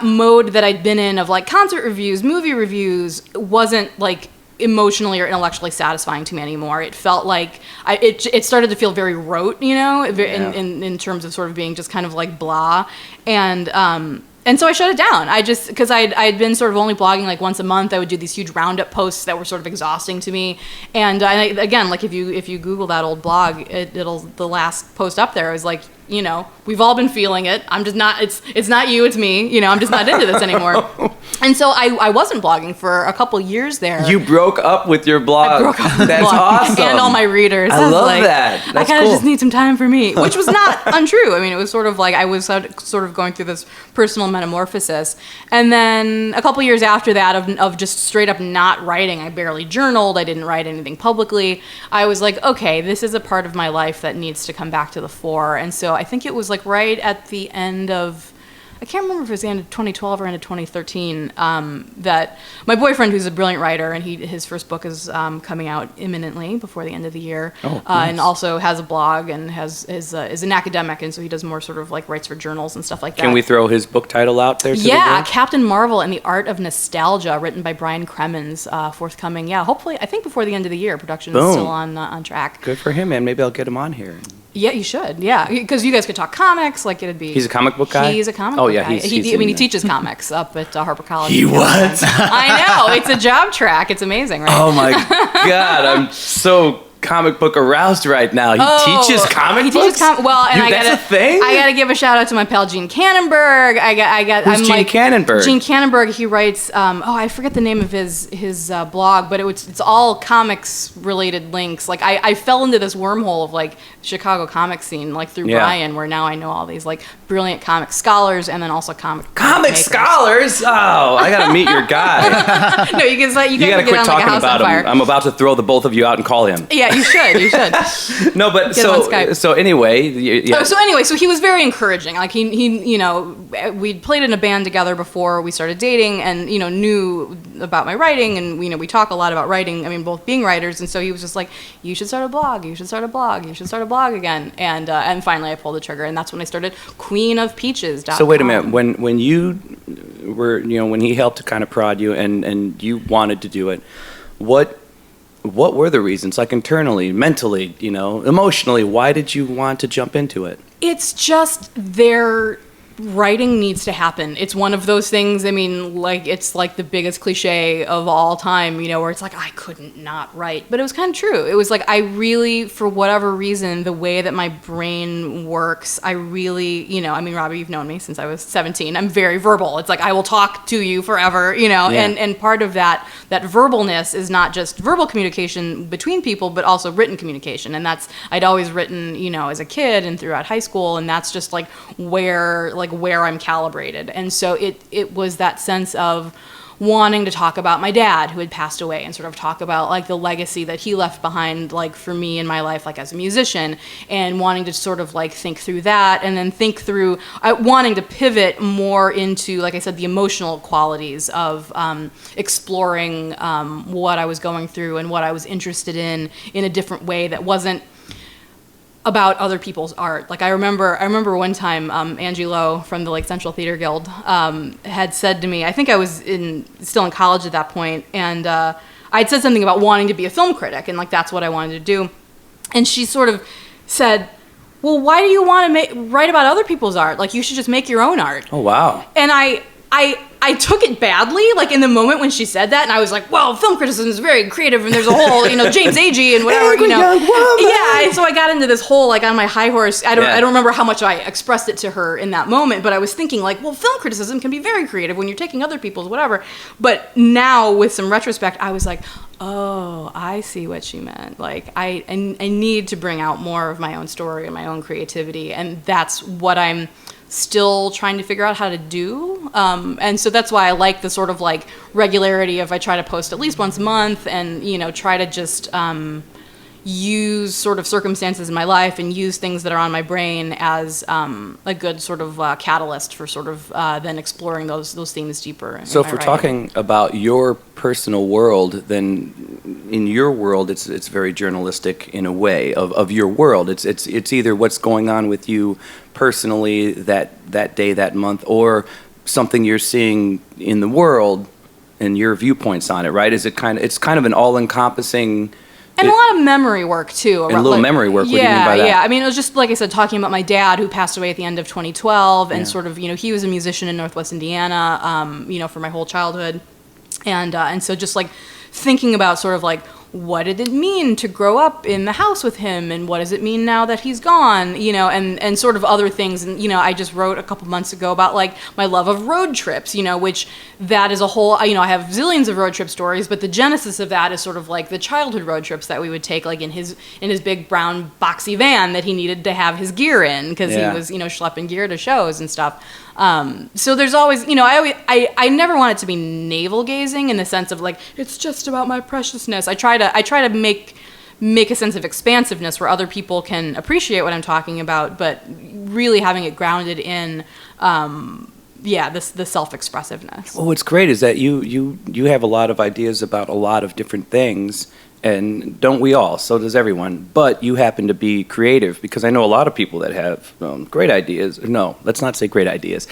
mode that I'd been in of like concert reviews, movie reviews, wasn't like emotionally or intellectually satisfying to me anymore. It felt like it started to feel very rote, in terms of sort of being just kind of like blah, and so I shut it down. Because I'd been sort of only blogging like once a month. I would do these huge roundup posts that were sort of exhausting to me. And again, like if you Google that old blog, the last post up there was like, we've all been feeling it. I'm just not. It's not you. It's me. I'm just not into this anymore. And so I wasn't blogging for a couple years there. You broke up with your blog. I broke up with That's blog awesome. and all my readers. I love that. That's I kind of cool. just need some time for me, which was not untrue. I mean, it was sort of like I was sort of going through this personal metamorphosis. And then a couple years after that of just straight up not writing, I barely journaled. I didn't write anything publicly. I was like, okay, this is a part of my life that needs to come back to the fore. And so I think it was like right at the end of I can't remember if it was the end of 2012 or end of 2013, that my boyfriend, who's a brilliant writer, and his first book is coming out imminently before the end of the year, and also has a blog and is an academic, and so he does more sort of like writes for journals and stuff like that. Can we throw his book title out there? Yeah, Captain Marvel and the Art of Nostalgia, written by Brian Cremens, forthcoming. Yeah, hopefully, I think before the end of the year. Production is still on track. Good for him, man. Maybe I'll get him on here. Yeah, you should. Yeah, because you guys could talk comics. Like it'd be. He's a comic book guy. He's a comic book guy. He teaches comics up at Harper College. He what? I know. It's a job track. It's amazing, right? Oh my God! I'm so comic book aroused right now. He teaches comic books. Well, and that's a thing. I gotta give a shout out to my pal Gene Cannonberg. Who's Gene Cannonberg? Gene Cannonberg. He writes. I forget the name of his blog, but it's all comics related links. Like I fell into this wormhole of like Chicago comic scene, like through Brian, where now I know all these like brilliant comic scholars and then also comic scholars. Oh, I gotta meet your guy. No, you gotta quit talking about him. I'm about to throw the both of you out and call him. Yeah. You should. No, but so anyway. So he was very encouraging. Like he we'd played in a band together before we started dating, and knew about my writing, and we talk a lot about writing. I mean, both being writers, and so he was just like, you should start a blog. You should start a blog. You should start a blog again. And finally, I pulled the trigger, and that's when I started queenofpeaches.com. So wait a minute. When you were when he helped to kind of prod you, and you wanted to do it, what were the reasons, like internally, mentally, emotionally? Why did you want to jump into it? It's just their writing needs to happen. It's one of those things, I mean, like, it's like the biggest cliche of all time, where it's like, I couldn't not write. But it was kind of true. It was like, I really, for whatever reason, the way that my brain works, I really, I mean, Robby, you've known me since I was 17. I'm very verbal. It's like, I will talk to you forever, and part of that verbalness is not just verbal communication between people, but also written communication. And I'd always written, as a kid and throughout high school, and that's just like where I'm calibrated. And so it was that sense of wanting to talk about my dad who had passed away and sort of talk about like the legacy that he left behind, like for me in my life, like as a musician, and wanting to sort of like think through that, and then think through wanting to pivot more into, like I said, the emotional qualities of exploring what I was going through and what I was interested in a different way that wasn't about other people's art. Like I remember one time Angie Lowe from the Lake Central Theater Guild had said to me, I think I was still in college at that point, and I'd said something about wanting to be a film critic, and like that's what I wanted to do. And she sort of said, well, why do you want to write about other people's art? Like you should just make your own art. Oh, wow. And I took it badly, like in the moment when she said that, and I was like, well, film criticism is very creative, and there's a whole, James Agee and whatever, Yeah, and so I got into this whole, like, on my high horse. I don't remember how much I expressed it to her in that moment, but I was thinking, like, well, film criticism can be very creative when you're taking other people's whatever. But now, with some retrospect, I was like, oh, I see what she meant. Like, I need to bring out more of my own story and my own creativity, and that's what I'm still trying to figure out how to do. And so that's why I like the sort of like regularity of I try to post at least once a month and, try to just use sort of circumstances in my life and use things that are on my brain as a good sort of catalyst for sort of then exploring those themes deeper. So if we're talking about your personal world, then in your world, it's very journalistic in a way of your world. It's either what's going on with you personally that day, that month, or something you're seeing in the world and your viewpoints on it, right? It's kind of an all-encompassing. And a lot of memory work, too. And a little memory work, what do you mean by that? Yeah, I mean, it was just, like I said, talking about my dad who passed away at the end of 2012, and sort of, he was a musician in Northwest Indiana, for my whole childhood. And so just, like, thinking about sort of, like, what did it mean to grow up in the house with him, and what does it mean now that he's gone, and sort of other things. And, I just wrote a couple months ago about, like, my love of road trips, which that is a whole, I have zillions of road trip stories, but the genesis of that is sort of like the childhood road trips that we would take, like in his big brown boxy van that he needed to have his gear in, because he was, schlepping gear to shows and stuff. So there's always, I never want it to be navel gazing in the sense of like, it's just about my preciousness. I try to make a sense of expansiveness where other people can appreciate what I'm talking about, but really having it grounded in, the self-expressiveness. Well, what's great is that you have a lot of ideas about a lot of different things, and don't we all? So does everyone. But you happen to be creative, because I know a lot of people that have great ideas. No, let's not say great ideas.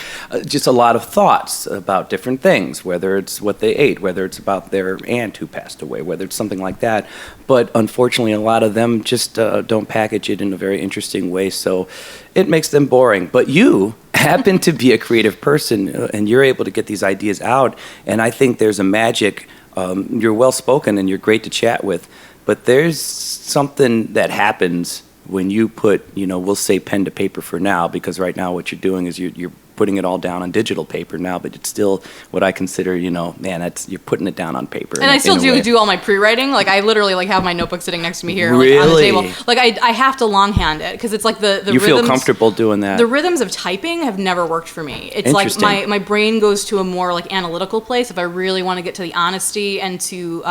Just a lot of thoughts about different things, whether it's what they ate, whether it's about their aunt who passed away, whether it's something like that. But unfortunately, a lot of them just don't package it in a very interesting way, so it makes them boring. But you happen to be a creative person, and you're able to get these ideas out, and I think there's a magic. You're well-spoken and you're great to chat with, but there's something that happens when you put, we'll say pen to paper for now, because right now what you're doing is you're putting it all down on digital paper now, but it's still what I consider, you're putting it down on paper. And I still do all my pre-writing. Like, I literally have my notebook sitting next to me here, really? On the table. Like, I have to longhand it, because it's like the you rhythms, feel comfortable doing that. The rhythms of typing have never worked for me. It's like my brain goes to a more like analytical place if I really want to get to the honesty and to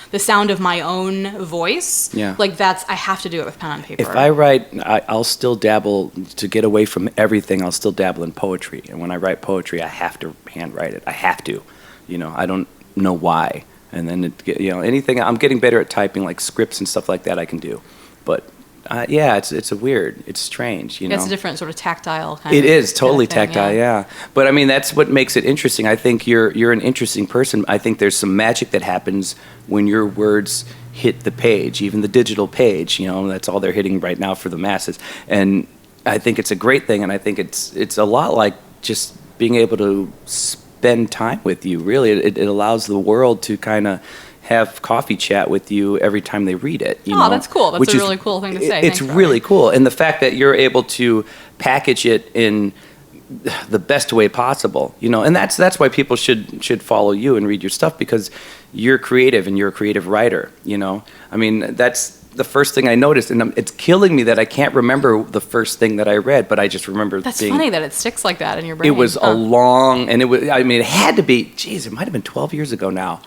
the sound of my own voice. Yeah. Like, I have to do it with pen on paper. If I write, I'll still dabble, to get away from everything, I'll still dabble in poetry. And when I write poetry, I have to handwrite it. I have to. I don't know why. And then, anything, I'm getting better at typing, like scripts and stuff like that I can do. But, it's strange, It's a different sort of tactile kind It of is totally kind of thing, tactile, yeah. But I mean, that's what makes it interesting. I think you're an interesting person. I think there's some magic that happens when your words hit the page, even the digital page, that's all they're hitting right now for the masses. And I think it's a great thing, and I think it's a lot like just being able to spend time with you. Really, it allows the world to kind of have coffee chat with you every time they read it. That's cool. That's a really cool thing to say. It's really cool, and the fact that you're able to package it in the best way possible, and that's why people should follow you and read your stuff, because you're creative and you're a creative writer. I mean, that's the first thing I noticed, and it's killing me that I can't remember the first thing that I read, but I just remember. That's funny that it sticks like that in your brain. It was a long, and it had to be. Geez, it might have been 12 years ago now.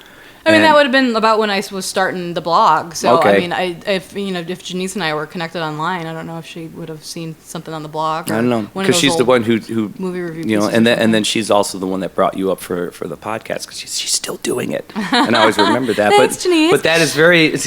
I mean, that would have been about when I was starting the blog. So, okay. I mean, if Janice and I were connected online, I don't know if she would have seen something on the blog. I don't know, because she's the one who movie review. And then she's also the one that brought you up for the podcast, because she's still doing it, and I always remember that. Thanks, Janice. But that is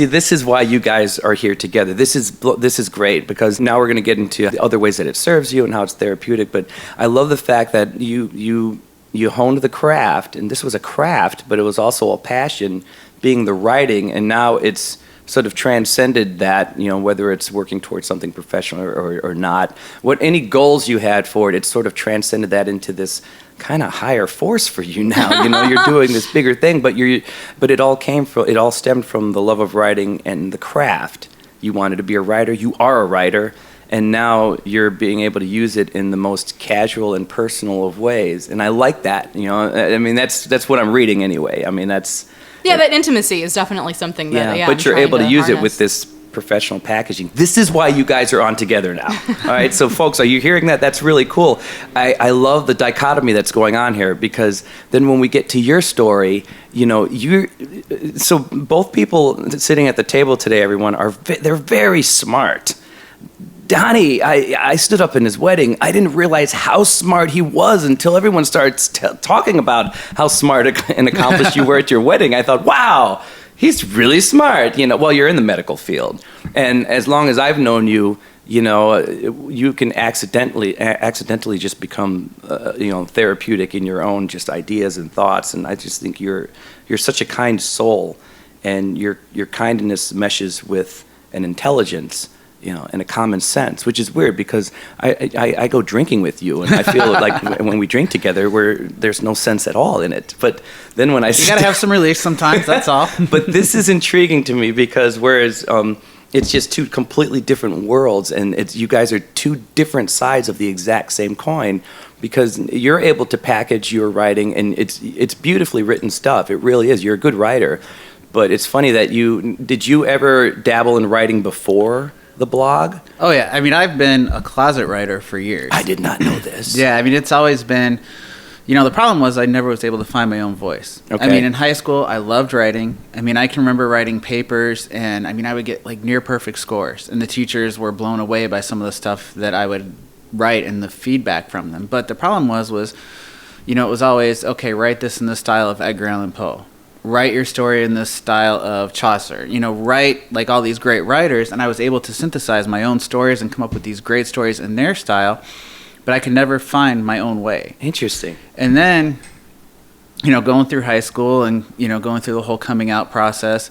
this is why you guys are here together. This is great, because now we're going to get into the other ways that it serves you and how it's therapeutic. But I love the fact that you honed the craft, and this was a craft, but it was also a passion, being the writing, and now it's sort of transcended that, whether it's working towards something professional or not. What any goals you had for it, it's sort of transcended that into this kind of higher force for you now. You're doing this bigger thing, but it all stemmed from the love of writing and the craft. You wanted to be a writer, you are a writer, and now you're being able to use it in the most casual and personal of ways. And I like that, I mean, that's what I'm reading anyway. I mean, that's... Yeah, that intimacy is definitely something that, but you're able to use it with this professional packaging. This is why you guys are on together now. All right, so folks, are you hearing that? That's really cool. I love the dichotomy that's going on here, because then when we get to your story, so both people sitting at the table today, everyone, they're very smart. Donnie, I stood up in his wedding. I didn't realize how smart he was until everyone starts talking about how smart and accomplished you were at your wedding. I thought, wow, he's really smart. Well, you're in the medical field. And as long as I've known you, you can accidentally just become, therapeutic in your own just ideas and thoughts. And I just think you're such a kind soul, and your kindness meshes with an intelligence, and a common sense, which is weird, because I go drinking with you, and I feel like when we drink together, there's no sense at all in it. But then when you gotta have some relief sometimes. That's all. But this is intriguing to me, because whereas it's just two completely different worlds, and you guys are two different sides of the exact same coin, because you're able to package your writing, and it's beautifully written stuff. It really is. You're a good writer. But it's funny that did you ever dabble in writing before the blog? Oh yeah, I mean, I've been a closet writer for years. I did not know this. Yeah, I mean, it's always been, the problem was I never was able to find my own voice. Okay. I mean, in high school, I loved writing. I mean, I can remember writing papers, and I mean, I would get like near perfect scores, and the teachers were blown away by some of the stuff that I would write and the feedback from them. But the problem was it was always, okay, write this in the style of Edgar Allan Poe. Write your story in the style of Chaucer. Write like all these great writers, and I was able to synthesize my own stories and come up with these great stories in their style, but I could never find my own way. Interesting. And then, going through high school and, going through the whole coming out process,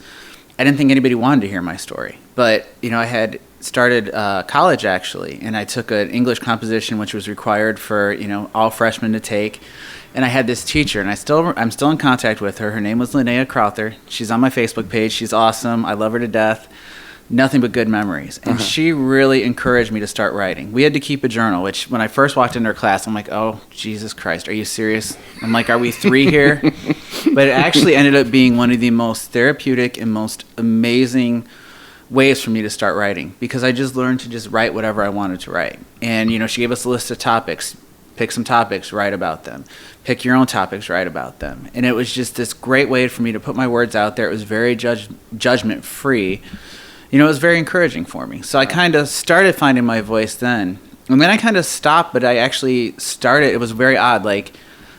I didn't think anybody wanted to hear my story. But, I had started college, actually, and I took an English composition, which was required for, all freshmen to take. And I had this teacher, and I'm still in contact with her. Her name was Linnea Crowther. She's on my Facebook page. She's awesome. I love her to death. Nothing but good memories. And she really encouraged me to start writing. We had to keep a journal, which when I first walked into her class, I'm like, oh, Jesus Christ, are you serious? I'm like, are we 3 here? But it actually ended up being one of the most therapeutic and most amazing ways for me to start writing, because I just learned to just write whatever I wanted to write. And, she gave us a list of topics. Pick some topics, write about them. Pick your own topics, write about them. And it was just this great way for me to put my words out there. It was very judgment-free. It was very encouraging for me. So I kind of started finding my voice then. And then I kind of stopped, but I actually started. It was very odd. Like,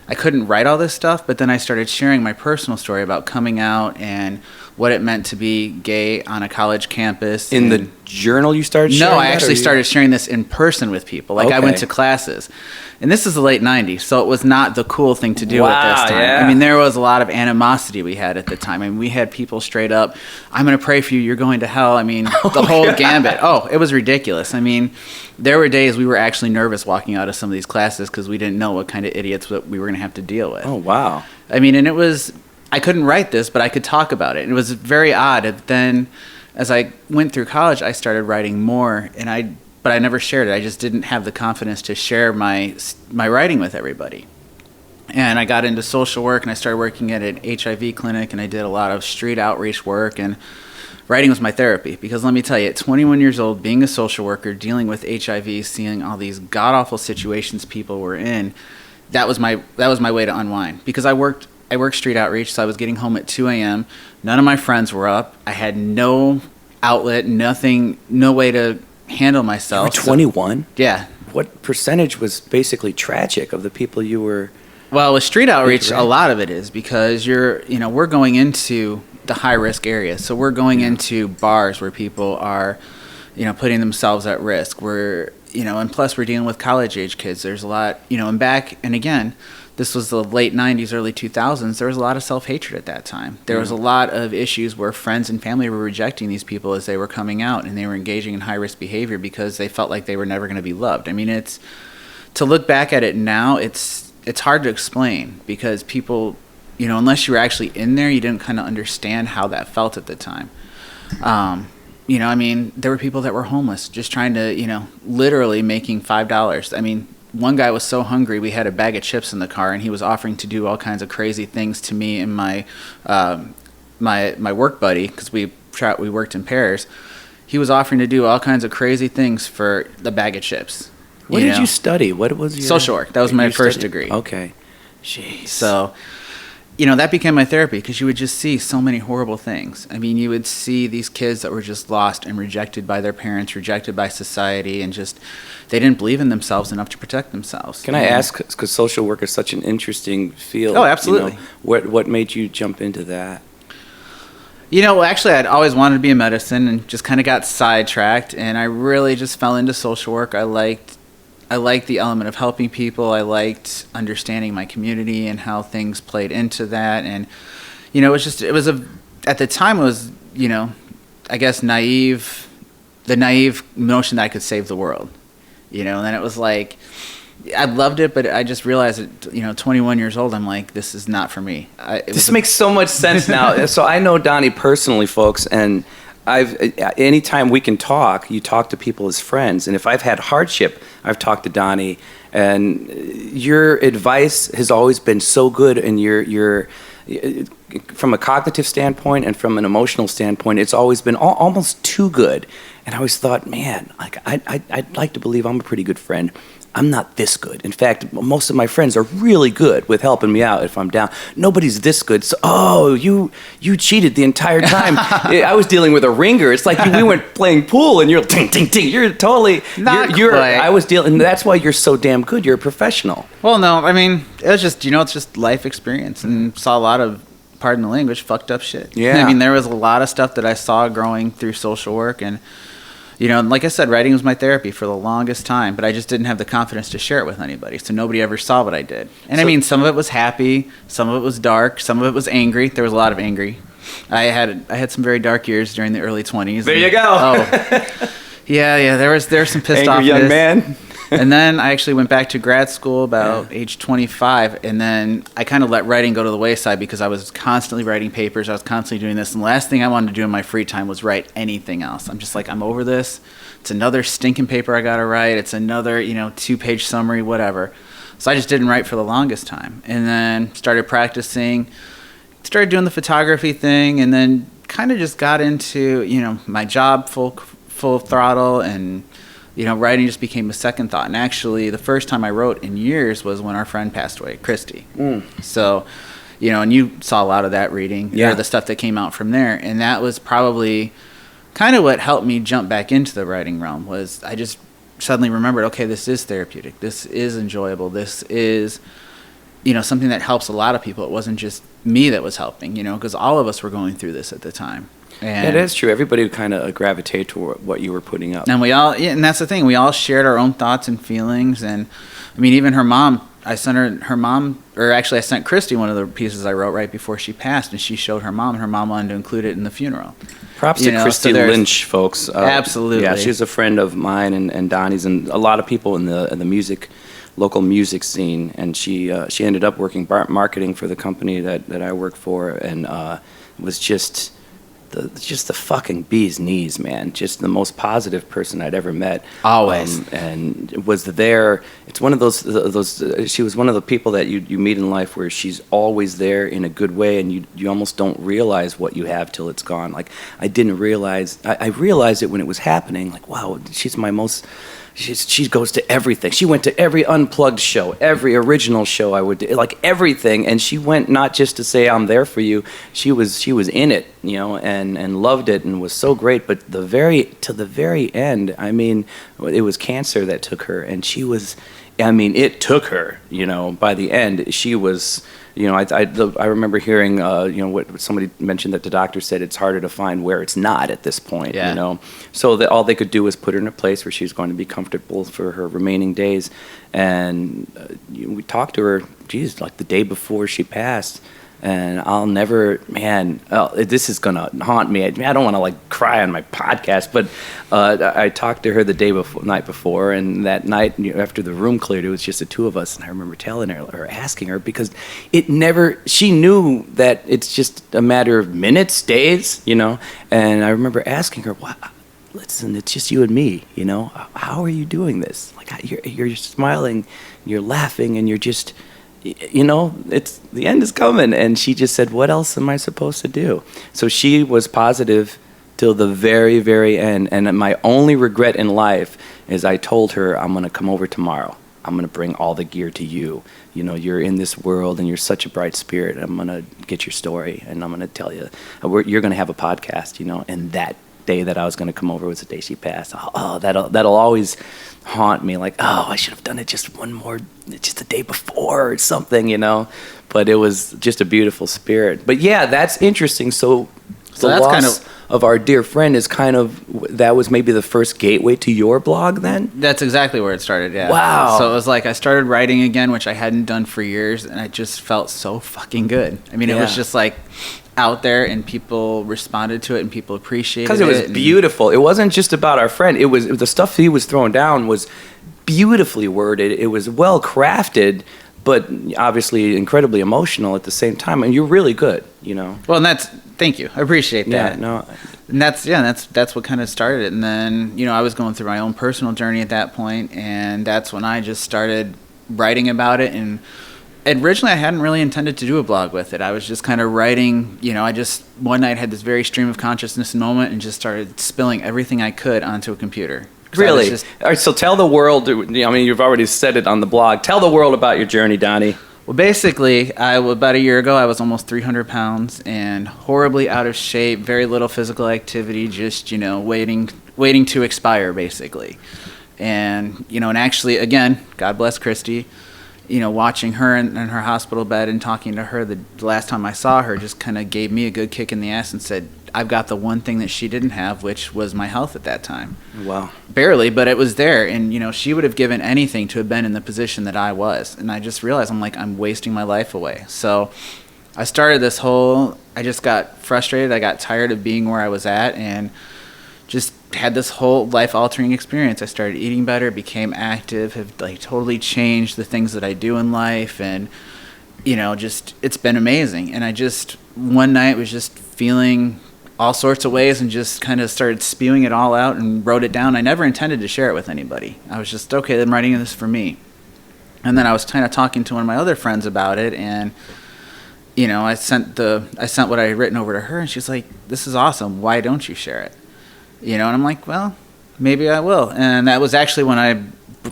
I couldn't write all this stuff, but then I started sharing my personal story about coming out and what it meant to be gay on a college campus. In the journal you started sharing? No, I actually started sharing this in person with people. Like, I went to classes. And this is the late 90s, so it was not the cool thing to do at this time. Yeah. I mean, there was a lot of animosity we had at the time. I mean, we had people straight up, I'm going to pray for you, you're going to hell. I mean, the whole gambit. Oh, it was ridiculous. I mean, there were days we were actually nervous walking out of some of these classes because we didn't know what kind of idiots we were going to have to deal with. Oh, wow. I mean, and it was, I couldn't write this, but I could talk about it. And it was very odd. And then as I went through college, I started writing more, but I never shared it. I just didn't have the confidence to share my writing with everybody. And I got into social work, and I started working at an HIV clinic, and I did a lot of street outreach work, and writing was my therapy. Because let me tell you, at 21 years old, being a social worker, dealing with HIV, seeing all these god-awful situations people were in, that was my way to unwind. Because I worked street outreach, so I was getting home at 2 a.m. None of my friends were up. I had no outlet, nothing, no way to handle myself. You were 21? Yeah. What percentage was basically tragic of the people you were... Well, with street outreach, a lot of it is because we're going into the high-risk areas. So we're going into bars where people are, putting themselves at risk. And plus we're dealing with college-age kids. There's a lot, and again, this was the late 90s, early 2000s. There was a lot of self-hatred at that time. There was a lot of issues where friends and family were rejecting these people as they were coming out, and they were engaging in high-risk behavior because they felt like they were never going to be loved. I mean, to look back at it now, it's hard to explain because people, unless you were actually in there, you didn't kind of understand how that felt at the time. There were people that were homeless, just trying to, literally making $5. I mean, one guy was so hungry, we had a bag of chips in the car, and he was offering to do all kinds of crazy things to me and my work buddy, because we worked in pairs. He was offering to do all kinds of crazy things for the bag of chips. What did you study? What was your... Social work. That was my first degree. Okay. Jeez. So, that became my therapy because you would just see so many horrible things. I mean, you would see these kids that were just lost and rejected by their parents, rejected by society, and just they didn't believe in themselves enough to protect themselves. Can I ask, because social work is such an interesting field. Oh, absolutely. What made you jump into that? Actually, I'd always wanted to be in medicine and just kind of got sidetracked, and I really just fell into social work. I liked the element of helping people. I liked understanding my community and how things played into that. And, at the time it was, I guess the naive notion that I could save the world, and then it was like, I loved it, but I just realized at 21 years old, I'm like, this is not for me. This makes so much sense now. So I know Donnie personally, folks, and anytime we can talk, you talk to people as friends. And if I've had hardship, I've talked to Donnie, and your advice has always been so good, and your from a cognitive standpoint and from an emotional standpoint, it's always been almost too good. And I always thought, man, like I'd like to believe I'm a pretty good friend. I'm not this good. In fact, most of my friends are really good with helping me out if I'm down. Nobody's this good. So, you cheated the entire time. I was dealing with a ringer. It's like we went playing pool and you're ting, ting, ting. You're totally, I was dealing, and that's why you're so damn good. You're a professional. Well, no, I mean, it was just, it's just life experience, and saw a lot of, pardon the language, fucked up shit. Yeah. I mean, there was a lot of stuff that I saw growing through social work, and, like I said, writing was my therapy for the longest time, but I just didn't have the confidence to share it with anybody, so nobody ever saw what I did. And I mean, some of it was happy, some of it was dark, some of it was angry. There was a lot of angry. I had some very dark years during the early 20s. There you go. Oh, yeah, there was some pissed off young man. And then I actually went back to grad school about age 25, and then I kind of let writing go to the wayside because I was constantly writing papers. I was constantly doing this, and the last thing I wanted to do in my free time was write anything else. I'm just like, I'm over this. It's another stinking paper I got to write. It's another, 2-page summary, whatever. So I just didn't write for the longest time, and then started practicing, started doing the photography thing, and then kind of just got into, my job full throttle, and writing just became a second thought. And actually, the first time I wrote in years was when our friend passed away, Christy. So, and you saw a lot of that reading, or the stuff that came out from there. And that was probably kind of what helped me jump back into the writing realm. Was I just suddenly remembered, okay, this is therapeutic. This is enjoyable. This is, something that helps a lot of people. It wasn't just me that was helping, because all of us were going through this at the time. And it is true. Everybody would kind of gravitate to what you were putting up. And and that's the thing. We all shared our own thoughts and feelings. And I mean, even her mom, I sent Christy one of the pieces I wrote right before she passed, and she showed her mom, and her mom wanted to include it in the funeral. Props to Christy Lynch, folks. Absolutely. Yeah, she's a friend of mine and Donnie's, and a lot of people in the local music scene. And she ended up working marketing for the company that I work for, and was just the fucking bee's knees, man. Just the most positive person I'd ever met. Always. And was there. It's one of those. She was one of the people that you meet in life where she's always there in a good way, and you almost don't realize what you have till it's gone. Like I didn't realize. I realized it when it was happening. Like wow, she's my most. She goes to everything. She went to every unplugged show, every original show I would do, like everything. And she went not just to say I'm there for you. She was in it, and loved it and was so great. But to the very end, I mean, it was cancer that took her, and she was. I mean, it took her. By the end, she was. I remember hearing, what somebody mentioned that the doctor said it's harder to find where it's not at this point, So all they could do was put her in a place where she was going to be comfortable for her remaining days. And we talked to her, like the day before she passed. And I'll never, this is going to haunt me. I don't want to cry on my podcast, but I talked to her the night before, and that night after the room cleared, it was just the two of us. And I remember telling her or asking her, because she knew that it's just a matter of minutes, days, And I remember asking her, listen, it's just you and me, How are you doing this? Like you're smiling, you're laughing, and you're just... it's the end is coming. And she just said, what else am I supposed to do? So she was positive till the very, very end. And my only regret in life is I told her, I'm going to come over tomorrow. I'm going to bring all the gear to you. You're in this world and you're such a bright spirit. I'm going to get your story and I'm going to tell you, you're going to have a podcast, and that day that I was going to come over was the day she passed. Oh, that'll always haunt me. Like, I should have done it just the day before or something, But it was just a beautiful spirit. But yeah, that's interesting. So the that's loss kind of our dear friend is that was maybe the first gateway to your blog then? That's exactly where it started, yeah. Wow. So it was like I started writing again, which I hadn't done for years, and I just felt so fucking good. I mean, it was just like out there, and people responded to it, and people appreciated it. Because it was beautiful. It wasn't just about our friend. It was the stuff he was throwing down was beautifully worded. It was well crafted, but obviously incredibly emotional at the same time. And you're really good, Well, and thank you. I appreciate that. Yeah, no. And that's what kind of started it. And then, I was going through my own personal journey at that point, and that's when I just started writing about it. And originally I hadn't really intended to do a blog with it. I was just kind of writing, I just one night had this very stream of consciousness moment and just started spilling everything I could onto a computer. Really? All right, so tell the world, I mean, you've already said it on the blog. Tell the world about your journey, Donnie. Well, basically, about a year ago, I was almost 300 pounds and horribly out of shape, very little physical activity, just, waiting to expire, basically. And, and actually, again, God bless Christy, watching her in her hospital bed and talking to her the last time I saw her just kind of gave me a good kick in the ass and said, I've got the one thing that she didn't have, which was my health at that time. Wow. Barely, but it was there. And, she would have given anything to have been in the position that I was. And I just realized, I'm wasting my life away. So I started I just got frustrated. I got tired of being where I was at and just had this whole life-altering experience. I started eating better, became active, have totally changed the things that I do in life. And, it's been amazing. And I just, one night was just feeling all sorts of ways and just kind of started spewing it all out and wrote it down. I never intended to share it with anybody. I was just, okay, I'm writing this for me. And then I was kind of talking to one of my other friends about it, and I sent what I had written over to her, and she's like, this is awesome, why don't you share it? And I'm like, well, maybe I will. And that was actually when I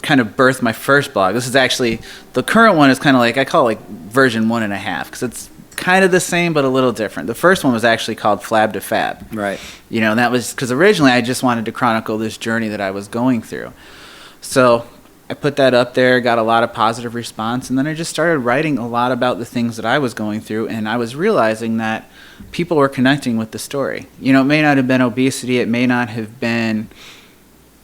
kind of birthed my first blog. This is actually, the current one is kind of I call it version 1.5, because it's kind of the same but a little different. The first one was actually called Flab to Fab. Right. And that was because originally I just wanted to chronicle this journey that I was going through. So I put that up there, got a lot of positive response, and then I just started writing a lot about the things that I was going through, and I was realizing that people were connecting with the story. It may not have been obesity, it may not have been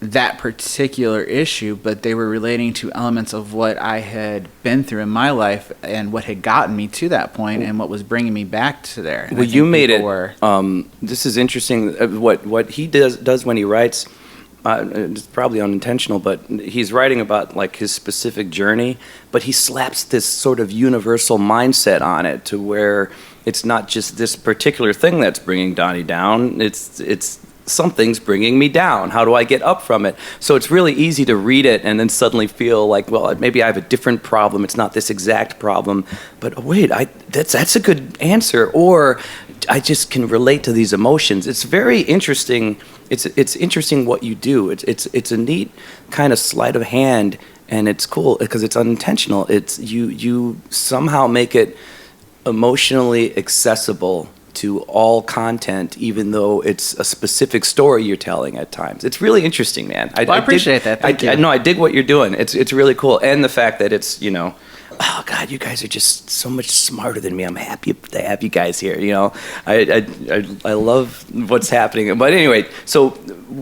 that particular issue, but they were relating to elements of what I had been through in my life and what had gotten me to that point and what was bringing me back to there. And well, you made it. This is interesting. What he does when he writes, it's probably unintentional, but he's writing about his specific journey, but he slaps this sort of universal mindset on it to where it's not just this particular thing that's bringing Donnie down. It's something's bringing me down. How do I get up from it? So it's really easy to read it and then suddenly feel like, well, maybe I have a different problem. It's not this exact problem, but oh, wait, that's a good answer. Or I just can relate to these emotions. It's very interesting. It's interesting what you do. It's a neat kind of sleight of hand, and it's cool because it's unintentional. It's you somehow make it emotionally accessible to all content, even though it's a specific story you're telling at times. It's really interesting, man. I appreciate that. Thank you. I dig what you're doing. It's really cool. And the fact that it's, oh God, you guys are just so much smarter than me. I'm happy to have you guys here. I love what's happening. But anyway, so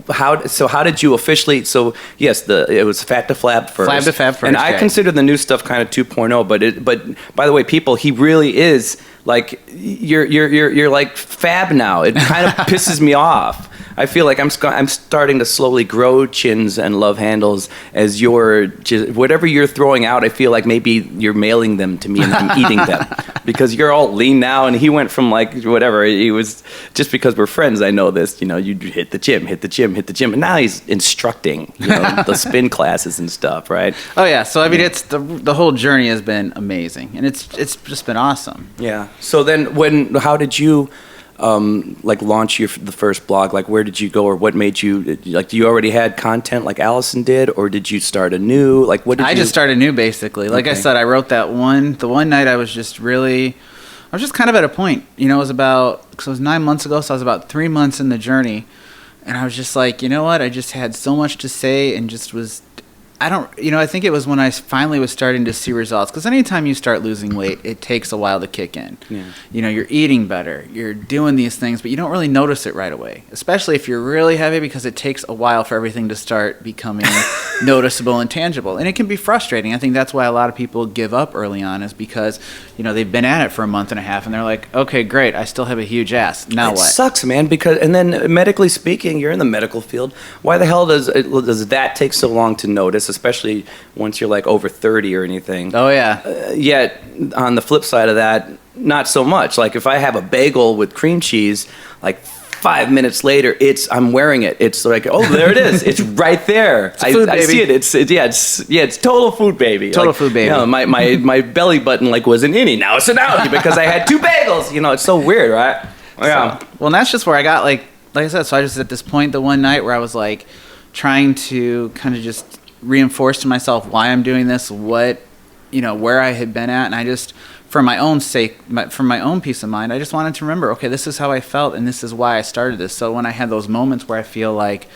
how did you officially? So yes, it was Fat to Flab first. Flab to Fab first. And I consider the new stuff kind of 2.0. But by the way, people, he really is you're like fab now. It kind of pisses me off. I feel like I'm starting to slowly grow chins and love handles as whatever you're throwing out. I feel like maybe you're mailing them to me and I'm eating them because you're all lean now. And he went from whatever he was, just because we're friends. I know this. You hit the gym, and now he's instructing the spin classes and stuff, right? Oh yeah. So I mean, it's the whole journey has been amazing, and it's just been awesome. Yeah. So then, how did you? Launch the first blog? Where did you go, or what made you do you already had content like Allison did, or did you start anew? I just started anew, basically. Like I said, I wrote the one night I was just kind of at a point, it was because it was 9 months ago, so I was about 3 months in the journey, and I was just like, you know what, I just had so much to say and just was, I think it was when I finally was starting to see results. Because anytime you start losing weight, it takes a while to kick in. Yeah. You're eating better, you're doing these things, but you don't really notice it right away. Especially if you're really heavy, because it takes a while for everything to start becoming noticeable and tangible. And it can be frustrating. I think that's why a lot of people give up early on, is because, they've been at it for a month and a half, and they're like, okay, great, I still have a huge ass. Now what? It sucks, man, and then medically speaking, you're in the medical field. Why the hell does that take so long to notice? Especially once you're over 30 or anything. Oh yeah. Yet on the flip side of that, not so much. If I have a bagel with cream cheese, 5 minutes later, I'm wearing it. It's oh, there it is. It's right there. It's food, baby. I see it. It's total food baby. Total food baby. My belly button was an innie. Now it's an outie because I had 2 bagels. It's so weird, right? Yeah. Well, and that's just where I got like I said. So I just at this point, the one night where I was trying to kind of just reinforce to myself why I'm doing this, what, where I had been at. And I just, for my own sake, for my own peace of mind, I just wanted to remember, okay, this is how I felt and this is why I started this. So when I had those moments where I feel like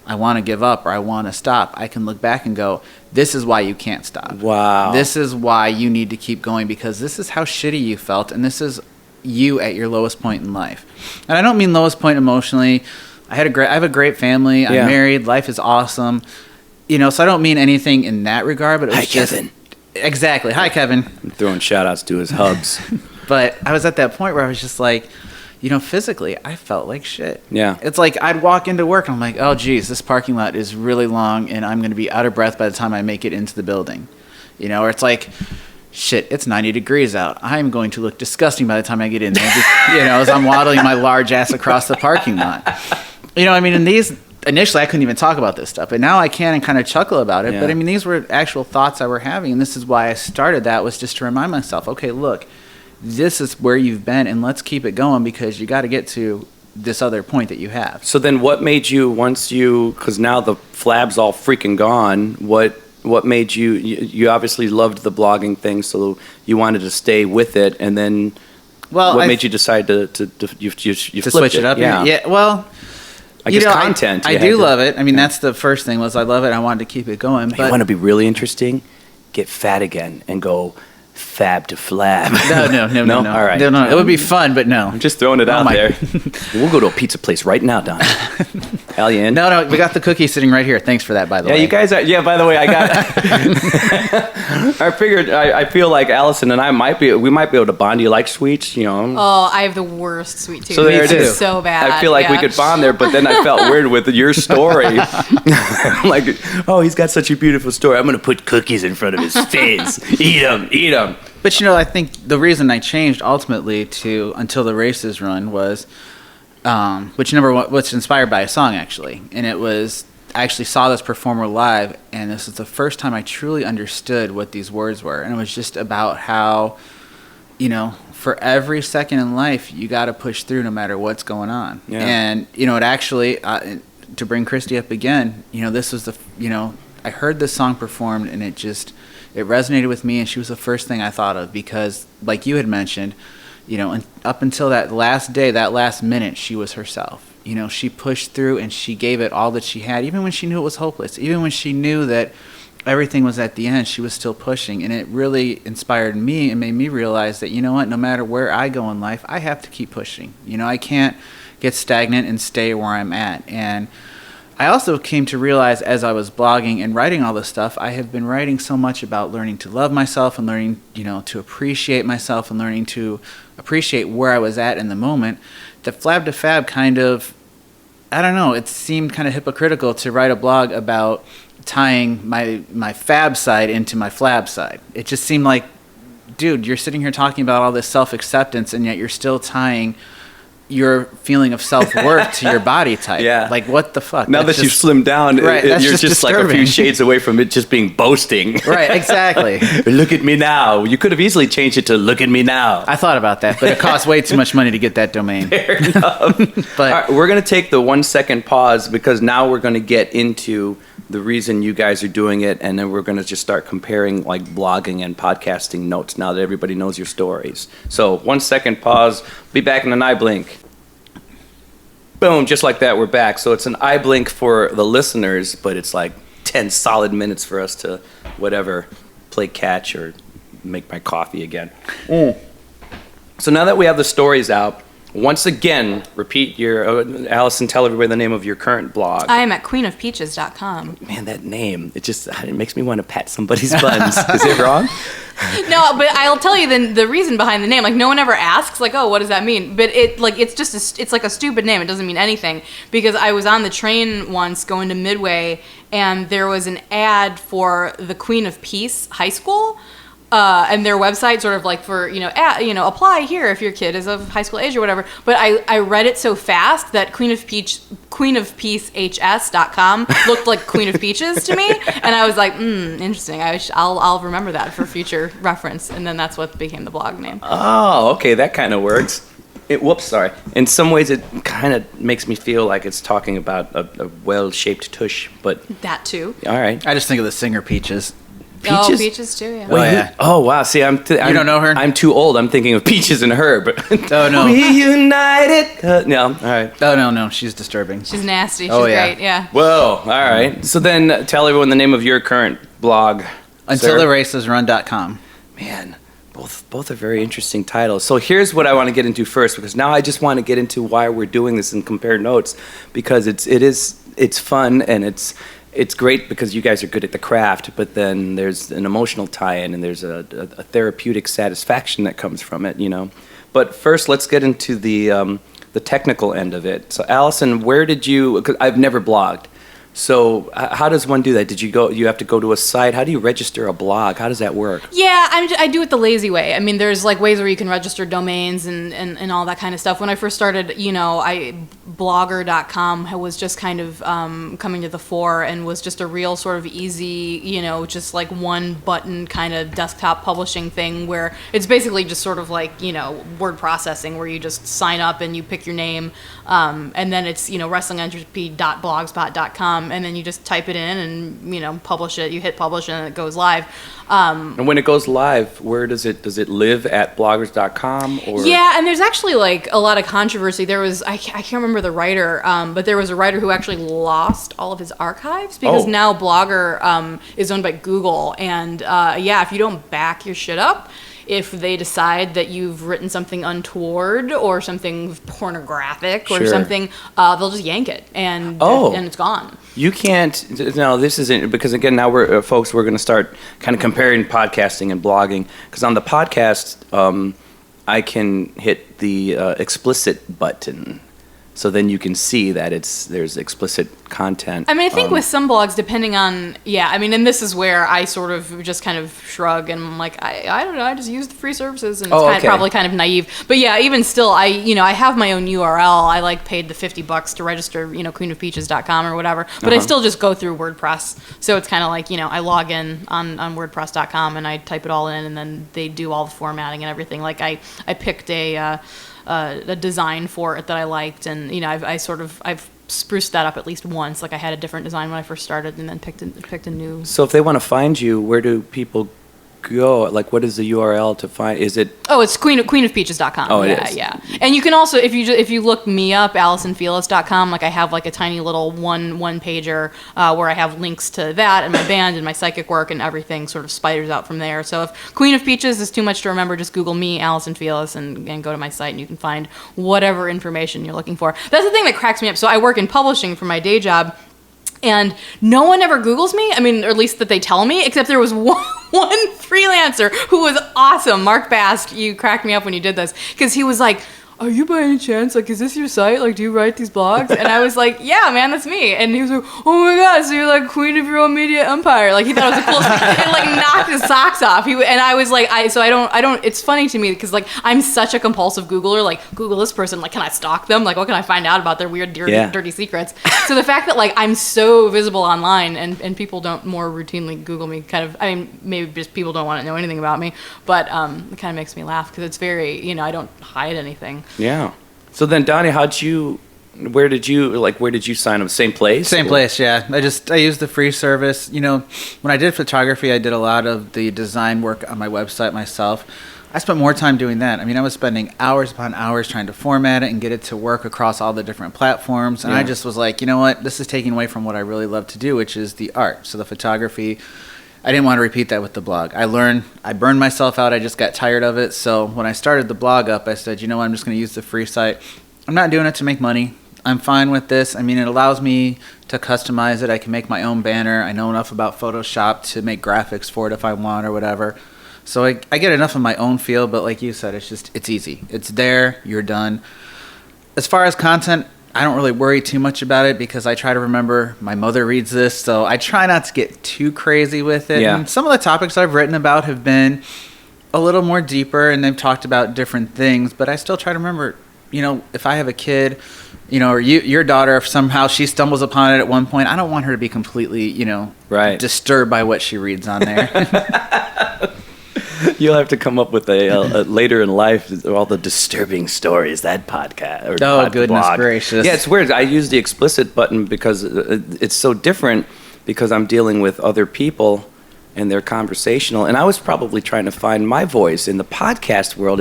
I want to give up or I want to stop, I can look back and go, this is why you can't stop. Wow. This is why you need to keep going, because this is how shitty you felt, and this is you at your lowest point in life. And I don't mean lowest point emotionally. I have a great family. I'm married. Life is awesome. So I don't mean anything in that regard, but it was Kevin. Exactly. Hi, Kevin. I'm throwing shout outs to his hubs. But I was at that point where I was just like, physically, I felt like shit. Yeah. It's like I'd walk into work and I'm like, oh, geez, this parking lot is really long and I'm going to be out of breath by the time I make it into the building. Or it's like, shit, it's 90 degrees out. I'm going to look disgusting by the time I get in there, as I'm waddling my large ass across the parking lot. And these, initially I couldn't even talk about this stuff, but now I can and kind of chuckle about it. Yeah. But these were actual thoughts I were having, and this is why I started that, was just to remind myself, okay, look, this is where you've been, and let's keep it going, because you got to get to this other point that you have. So then what made you, because now the flab's all freaking gone, what made you obviously loved the blogging thing, so you wanted to stay with it, and then what made you decide to switch it up? Yeah. Well, I guess content. I do love it. That's the first thing, was I love it. I wanted to keep it going. But you want to be really interesting? Get fat again and go fab to flab. No. All right. No. It would be fun, but no. I'm just throwing it out there. We'll go to a pizza place right now, Don. Hell yeah. No, we got the cookie sitting right here. Thanks for that, by the way. Yeah, you guys are, by the way, I got, I feel like Allison and I we might be able to bond. You like sweets, Oh, I have the worst sweet tooth. So there it is. So bad. I feel like we could bond there, but then I felt weird with your story. I'm like, oh, he's got such a beautiful story. I'm going to put cookies in front of his face. Eat them. But I think the reason I changed ultimately to Until the Races Run was, which inspired by a song actually, and it was, I actually saw this performer live, and this is the first time I truly understood what these words were, and it was just about how, for every second in life you got to push through no matter what's going on. Yeah. And it actually, to bring Christy up again, this was I heard this song performed, and it resonated with me, and she was the first thing I thought of, because like you had mentioned, and up until that last day, that last minute, she was herself. She pushed through and she gave it all that she had, even when she knew it was hopeless, even when she knew that everything was at the end, she was still pushing. And it really inspired me and made me realize that, no matter where I go in life, I have to keep pushing. I can't get stagnant and stay where I'm at. And I also came to realize, as I was blogging and writing all this stuff, I have been writing so much about learning to love myself and learning, to appreciate myself and learning to appreciate where I was at in the moment, that Flab to Fab kind of, I don't know, it seemed kind of hypocritical to write a blog about tying my fab side into my flab side. It just seemed like, dude, you're sitting here talking about all this self-acceptance, and yet you're still tying your feeling of self-worth to your body type. Yeah. Like, what the fuck? Now that you've slimmed down, right, you're just like a few shades away from it just being boasting. Right, exactly. Look at me now. You could have easily changed it to look at me now. I thought about that, but it costs way too much money to get that domain. Fair enough. But all right, we're going to take the 1 second pause, because now we're going to get into the reason you guys are doing it, and then we're going to just start comparing like blogging and podcasting notes now that everybody knows your stories. So 1 second pause. Be back in an eye blink. Boom, just like that, we're back. So it's an eye blink for the listeners, but it's like 10 solid minutes for us to whatever, play catch or make my coffee again. So now that we have the stories out, once again, repeat your, Allison, tell everybody the name of your current blog. I am at queenofpeaches.com. Man, that name, it makes me want to pat somebody's buns. Is it wrong? No, but I'll tell you the reason behind the name. Like, no one ever asks, like, oh, what does that mean? But it's like a stupid name. It doesn't mean anything. Because I was on the train once going to Midway, and there was an ad for the Queen of Peace High School. And their website sort of like for, apply here if your kid is of high school age or whatever. But I read it so fast that queenofpeachhs.com looked like Queen of Peaches to me. And I was like, interesting. I'll remember that for future reference. And then that's what became the blog name. Oh, okay. That kind of works. Sorry. In some ways, it kind of makes me feel like it's talking about a well-shaped tush, but... That too. All right. I just think of the singer Peaches. Peaches? Oh, Peaches too, yeah. Wait, yeah. Oh, wow. See, you don't know her? I'm too old. I'm thinking of Peaches and Herb. Oh, no. Reunited. No, all right. Oh, no. She's disturbing. She's nasty. She's yeah. great, yeah. Whoa, all right. So then tell everyone the name of your current blog. UntilTheRacesRun.com. Man, both are very interesting titles. So here's what I want to get into first, because now I just want to get into why we're doing this and compare notes, because it's fun and it's great because you guys are good at the craft, but then there's an emotional tie-in and there's a therapeutic satisfaction that comes from it, you know. But first, let's get into the technical end of it. So Allison, where did you? Because I've never blogged. So how does one do that? You have to go to a site? How do you register a blog? How does that work? Yeah, I do it the lazy way. I mean, there's like ways where you can register domains and all that kind of stuff. When I first started, blogger.com was just kind of coming to the fore and was just a real sort of easy, just like one button kind of desktop publishing thing where it's basically just sort of like, word processing where you just sign up and you pick your name and then it's, wrestlingentropy.blogspot.com. And then you just type it in and, publish it. You hit publish and it goes live. And when it goes live, where does it live at bloggers.com? Or? Yeah, and there's actually like a lot of controversy. There was, I can't remember the writer, but there was a writer who actually lost all of his archives because now Blogger is owned by Google. And if you don't back your shit up, if they decide that you've written something untoward or something pornographic or something, they'll just yank it and it's gone. You can't. No, this isn't, because again, now we're going to start kind of comparing podcasting and blogging, because on the podcast, I can hit the explicit button. So then you can see that there's explicit content. I mean, I think with some blogs, depending on, and this is where I sort of just kind of shrug and I'm like, I don't know, I just use the free services and it's probably kind of naive. But yeah, even still, I have my own URL. I paid the $50 to register, queenofpeaches.com or whatever. But I still just go through WordPress. So it's kind of like, I log in on WordPress.com and I type it all in and then they do all the formatting and everything. Like I picked a design for it that I liked, and I've spruced that up at least once. Like I had a different design when I first started, and then picked a new. So if they want to find you, where do people go? Like, what is the URL to find? Is it? Oh, it's queenofpeaches.com. Oh, it is. Yeah. And you can also, if you look me up, AllisonFelus.com. Like I have like a tiny little one pager where I have links to that and my band and my psychic work and everything sort of spiders out from there. So if Queen of Peaches is too much to remember, just Google me, Allison Felus, and go to my site and you can find whatever information you're looking for. That's the thing that cracks me up. So I work in publishing for my day job. And no one ever Googles me. I mean, or at least that they tell me, except there was one freelancer who was awesome. Mark Bast, you cracked me up when you did this, because he was like, are you by any chance, like, is this your site? Like, do you write these blogs? And I was like, yeah, man, that's me. And he was like, oh my God, so you're like queen of your own media empire. Like, he thought it was the coolest thing. It like knocked his socks off. And I was like, I don't, it's funny to me because like, I'm such a compulsive Googler. Like, Google this person, like, can I stalk them? Like, what can I find out about their weird, dirty secrets? So the fact that like, I'm so visible online and people don't more routinely Google me kind of, I mean, maybe just people don't want to know anything about me, but it kind of makes me laugh because it's very, I don't hide anything. Yeah. So then, Donnie, where did you sign up? Same place? Same place, yeah. I used the free service. When I did photography, I did a lot of the design work on my website myself. I spent more time doing that. I mean, I was spending hours upon hours trying to format it and get it to work across all the different platforms. And I just was like, you know what? This is taking away from what I really love to do, which is the art. So the photography, I didn't want to repeat that with the blog. I burned myself out. I just got tired of it. So when I started the blog up, I said, you know what, I'm just going to use the free site. I'm not doing it to make money. I'm fine with this. I mean, it allows me to customize it. I can make my own banner. I know enough about Photoshop to make graphics for it if I want or whatever. So I get enough of my own feel, but like you said, it's easy. It's there. You're done. As far as content, I don't really worry too much about it because I try to remember my mother reads this, so I try not to get too crazy with it. Yeah. And some of the topics I've written about have been a little more deeper, and they've talked about different things, but I still try to remember, if I have a kid, or your daughter, if somehow she stumbles upon it at one point, I don't want her to be completely, disturbed by what she reads on there. You'll have to come up with a later in life, all the disturbing stories, that podcast. Or goodness blog. gracious. Yeah, it's weird. I use the explicit button because it's so different, because I'm dealing with other people and they're conversational. And I was probably trying to find my voice in the podcast world.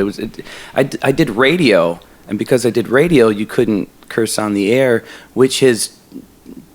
I did radio, and because I did radio, you couldn't curse on the air, which has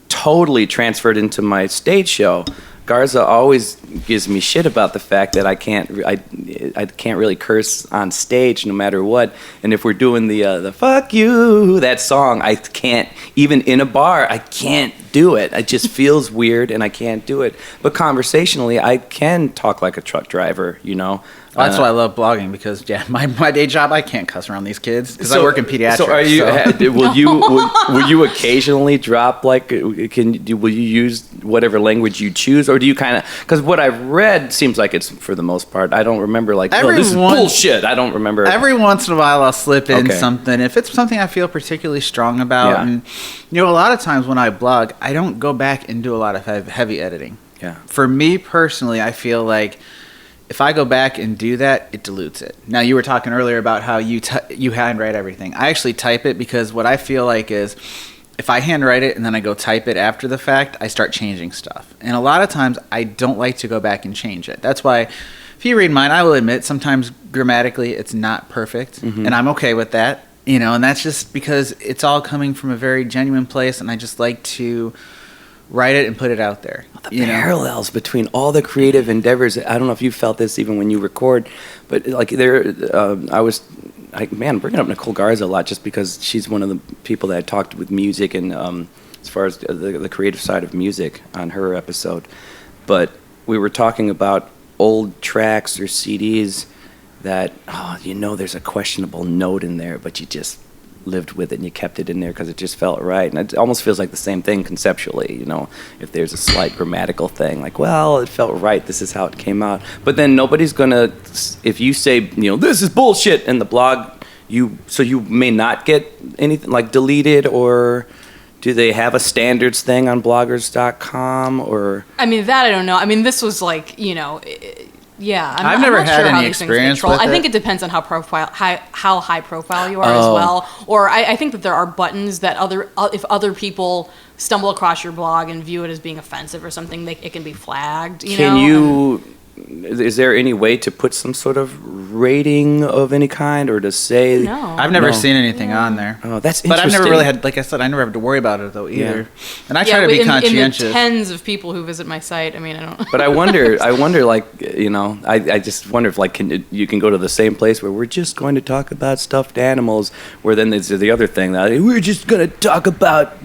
totally transferred into my stage show. Garza always gives me shit about the fact that I can't really curse on stage no matter what. And if we're doing the fuck you, that song, I can't, even in a bar, I can't do it. It just feels weird and I can't do it. But conversationally, I can talk like a truck driver, you know. That's why I love blogging, because my day job, I can't cuss around these kids because I work in pediatrics. So are you? Will you occasionally drop, like, will you use whatever language you choose, or do you kind of? Because what I've read seems like it's, for the most part, I don't remember, like, this is bullshit. I don't remember. Every once in a while, I'll slip in something if it's something I feel particularly strong about. Yeah. And a lot of times when I blog, I don't go back and do a lot of heavy editing. Yeah. For me personally, I feel like if I go back and do that, it dilutes it. Now, you were talking earlier about how you handwrite everything. I actually type it because what I feel like is if I handwrite it and then I go type it after the fact, I start changing stuff. And a lot of times, I don't like to go back and change it. That's why, if you read mine, I will admit sometimes grammatically it's not perfect, and I'm okay with that. And that's just because it's all coming from a very genuine place, and I just like to write it and put it out there. The parallels between all the creative endeavors. I don't know if you felt this even when you record, but like I'm bringing up Nicole Garza a lot just because she's one of the people that I talked with music and as far as the creative side of music on her episode. But we were talking about old tracks or CDs that, there's a questionable note in there, but you just lived with it and you kept it in there because it just felt right. And it almost feels like the same thing conceptually, if there's a slight grammatical thing, like, well, it felt right, this is how it came out. But then nobody's gonna, if you say, this is bullshit in the blog, you may not get anything like deleted, or do they have a standards thing on bloggers.com, or? I mean, that I don't know. I mean, this was like, yeah, I've never had any experience with it. I think it depends on how high profile you are as well. Or I think that there are buttons that if other people stumble across your blog and view it as being offensive or something, it can be flagged. Is there any way to put some sort of rating of any kind, or to say? No, I've never seen anything on there. Oh, that's interesting. But I've never really had, like I said, I never have to worry about it though either. Yeah. And I try to be conscientious. In the tens of people who visit my site, I mean, I don't. But I wonder, like, I just wonder if, like, you can go to the same place where we're just going to talk about stuffed animals, where then there's the other thing that we're just going to talk about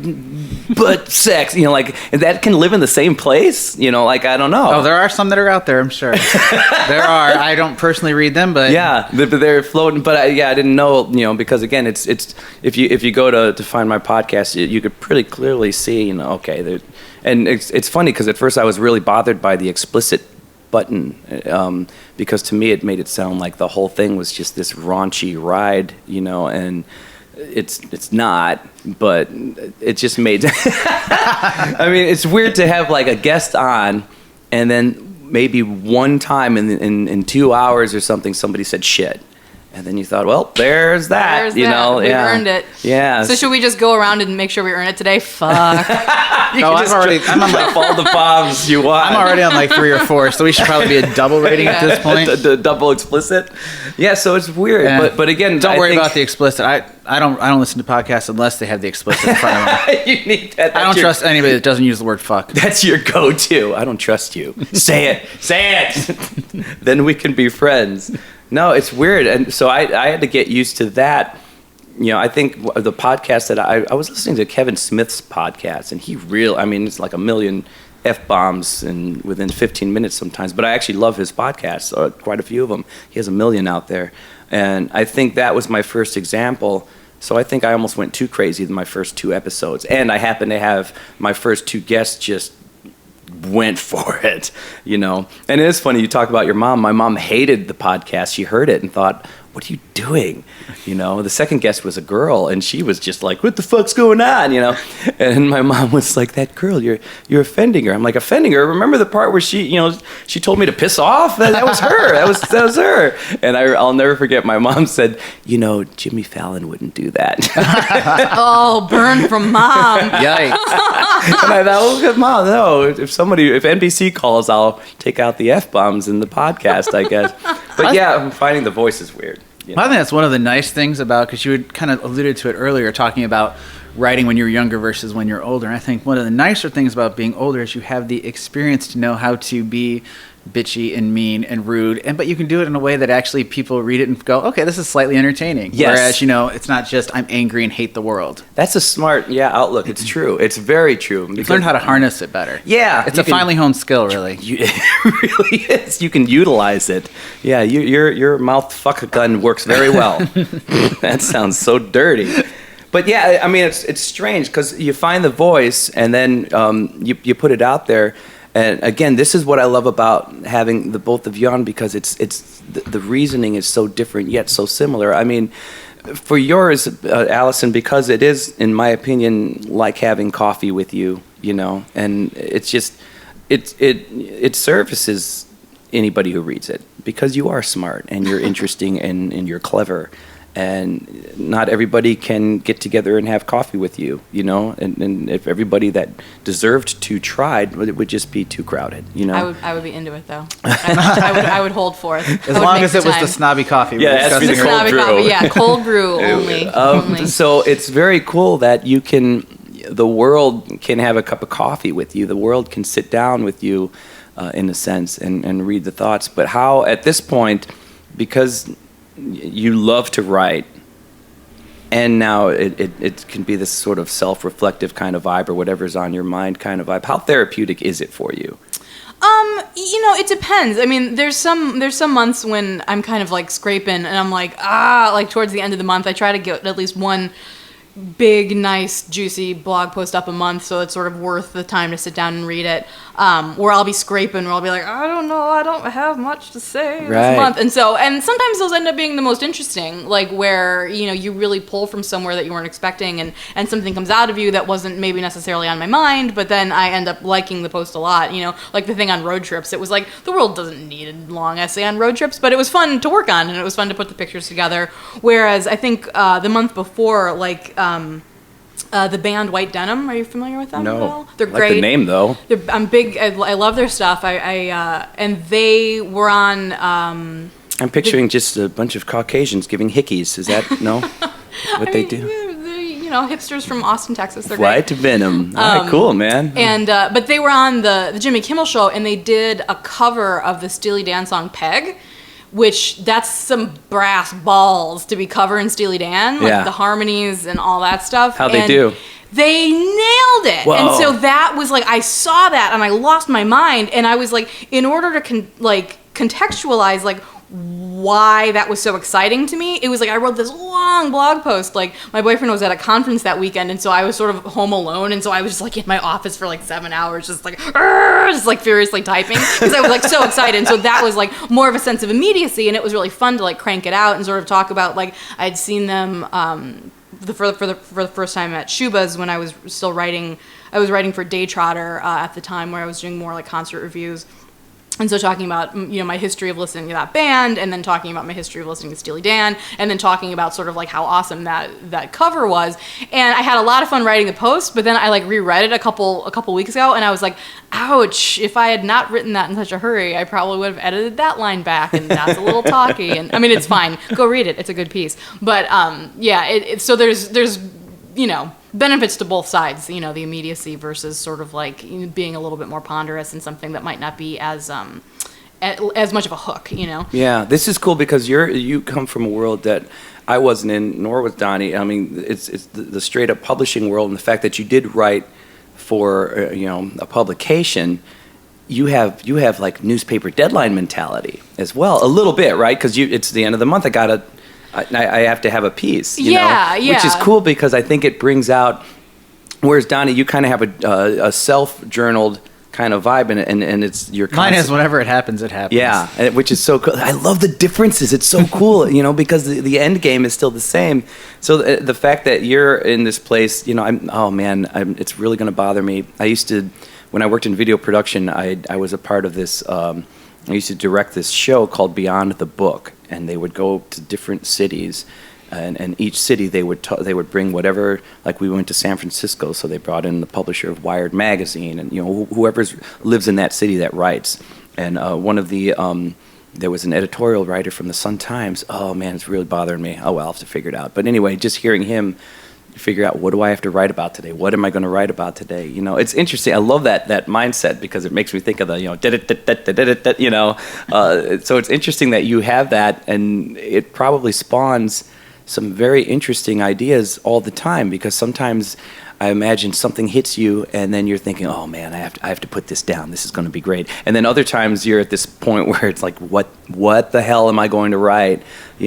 butt sex, like, that can live in the same place, like, I don't know. Oh, there are some that are out there, I'm sure. There are. I don't personally read them, but yeah, they're floating. But I didn't know, because again, it's if you go to find my podcast, you could pretty clearly see, okay, and it's funny because at first I was really bothered by the explicit button, because to me it made it sound like the whole thing was just this raunchy ride, and it's not, but it just made. I mean, it's weird to have like a guest on, and then maybe one time in 2 hours or something, somebody said shit. And then you thought, well, there's that. We earned it. Yeah. So should we just go around and make sure we earn it today? Fuck. I'm on like all the bombs you want. I'm already on like 3 or 4, so we should probably be a double rating at this point. The double explicit. Yeah, so it's weird. Yeah. But again, don't worry about the explicit. I don't listen to podcasts unless they have the explicit in front of them. You need that. I don't trust anybody that doesn't use the word fuck. That's your go-to. I don't trust you. Say it. Then we can be friends. No, it's weird. And so I had to get used to that. I think the podcast that I was listening to Kevin Smith's podcast, and it's like a million F-bombs within 15 minutes sometimes, but I actually love his podcasts, quite a few of them. He has a million out there. And I think that was my first example. So I think I almost went too crazy in my first 2 episodes. And I happened to have my first 2 guests just went for it, And it is funny, you talk about your mom. My mom hated the podcast. She heard it and thought, what are you doing? The second guest was a girl, and she was just like, what the fuck's going on? And my mom was like, that girl, you're offending her. I'm like, offending her? Remember the part where she told me to piss off? That was her. That was her. And I'll never forget, my mom said, Jimmy Fallon wouldn't do that. Oh, burn from mom. Yikes. And I thought, well, Mom, no. If NBC calls, I'll take out the F-bombs in the podcast, I guess. But yeah, I'm finding the voice is weird. I think that's one of the nice things about, because you had kind of alluded to it earlier, talking about writing when you're younger versus when you're older. And I think one of the nicer things about being older is you have the experience to know how to be bitchy and mean and rude, but you can do it in a way that actually people read it and go, okay, this is slightly entertaining. Yes. Whereas, it's not just I'm angry and hate the world. That's a smart, outlook. It's true. It's very true. You've learned how to harness it better. Yeah. It's a finely honed skill, really. It really is. You can utilize it. Yeah, your mouth fuck gun works very well. That sounds so dirty. But yeah, I mean, it's strange because you find the voice and then you put it out there. And again, this is what I love about having the both of you on, because the reasoning is so different yet so similar. I mean, for yours, Allison, because it is, in my opinion, like having coffee with you, and it's just it services anybody who reads it, because you are smart and you're interesting and you're clever. And not everybody can get together and have coffee with you, and if everybody that deserved to tried, it would just be too crowded, I would be into it, though. I would hold forth. As long as it was the snobby coffee. Yeah, it has to be the cold brew. Coffee, yeah, cold brew only. So it's very cool that the world can have a cup of coffee with you. The world can sit down with you, in a sense, and read the thoughts. But how, at this point, because you love to write, and now it can be this sort of self-reflective kind of vibe, or whatever's on your mind kind of vibe. How therapeutic is it for you? It depends. I mean, there's some months when I'm kind of like scraping, and I'm like towards the end of the month, I try to get at least one big, nice, juicy blog post up a month, so it's sort of worth the time to sit down and read it. Where I'll be scraping, where I'll be like, I don't know, I don't have much to say this month. And sometimes those end up being the most interesting, like where, you really pull from somewhere that you weren't expecting, and something comes out of you that wasn't maybe necessarily on my mind, but then I end up liking the post a lot, like the thing on road trips. It was like, the world doesn't need a long essay on road trips, but it was fun to work on, and it was fun to put the pictures together. Whereas I think the month before, the band White Denim, are you familiar with them? No. At all? They're like great. The name, though. I'm big. I love their stuff. And they were on. I'm picturing just a bunch of Caucasians giving hickeys. Is that what they do? Hipsters from Austin, Texas. They're White great. Venom. All right, cool, man. And but they were on the Jimmy Kimmel Show, and they did a cover of the Steely Dan song "Peg." Which, that's some brass balls to be covering Steely Dan, like the harmonies and all that stuff. How'd they do? They nailed it. Whoa. And so that was like, I saw that and I lost my mind, and I was like, in order to contextualize like why that was so exciting to me, it was like I wrote this long blog post. Like, my boyfriend was at a conference that weekend, and so I was sort of home alone, and so I was just like in my office for like 7 hours, just like furiously typing, because I was like so excited. And so that was like more of a sense of immediacy, and it was really fun to like crank it out and sort of talk about, like, I'd seen them for the first time at Shuba's when I was still writing. I was writing for Daytrotter at the time, where I was doing more like concert reviews. And so talking about, my history of listening to that band, and then talking about my history of listening to Steely Dan, and then talking about sort of like how awesome that cover was. And I had a lot of fun writing the post, but then I like reread it a couple weeks ago, and I was like, ouch, if I had not written that in such a hurry, I probably would have edited that line back, and that's a little talky. And I mean, it's fine. Go read it. It's a good piece. But so there's benefits to both sides, the immediacy versus sort of like being a little bit more ponderous and something that might not be as much of a hook, Yeah, this is cool because you come from a world that I wasn't in, nor was Donnie. I mean, it's the straight up publishing world, and the fact that you did write for a publication. You have like newspaper deadline mentality as well, a little bit, right? Because it's the end of the month. I have to have a piece, yeah. Which is cool because I think it brings out. Whereas Donnie, you kind of have a self-journaled kind of vibe, and it's your mine is whenever it happens, it happens. Yeah, which is so cool. I love the differences. It's so cool, because the end game is still the same. So the fact that you're in this place, it's really going to bother me. I used to, when I worked in video production, I was a part of this. I used to direct this show called Beyond the Book, and they would go to different cities. And each city they would bring whatever, like we went to San Francisco, so they brought in the publisher of Wired magazine, and whoever lives in that city that writes. And one of the there was an editorial writer from the Sun Times. Oh man, it's really bothering me. Oh well, I'll have to figure it out. But anyway, just hearing him figure out, what do I have to write about today? What am I going to write about today? It's interesting. I love that mindset, because it makes me think of the so it's interesting that you have that, and it probably spawns some very interesting ideas all the time, because sometimes I imagine something hits you and then you're thinking, oh man, I have to put this down. This is going to be great. And then other times you're at this point where it's like, what the hell am I going to write?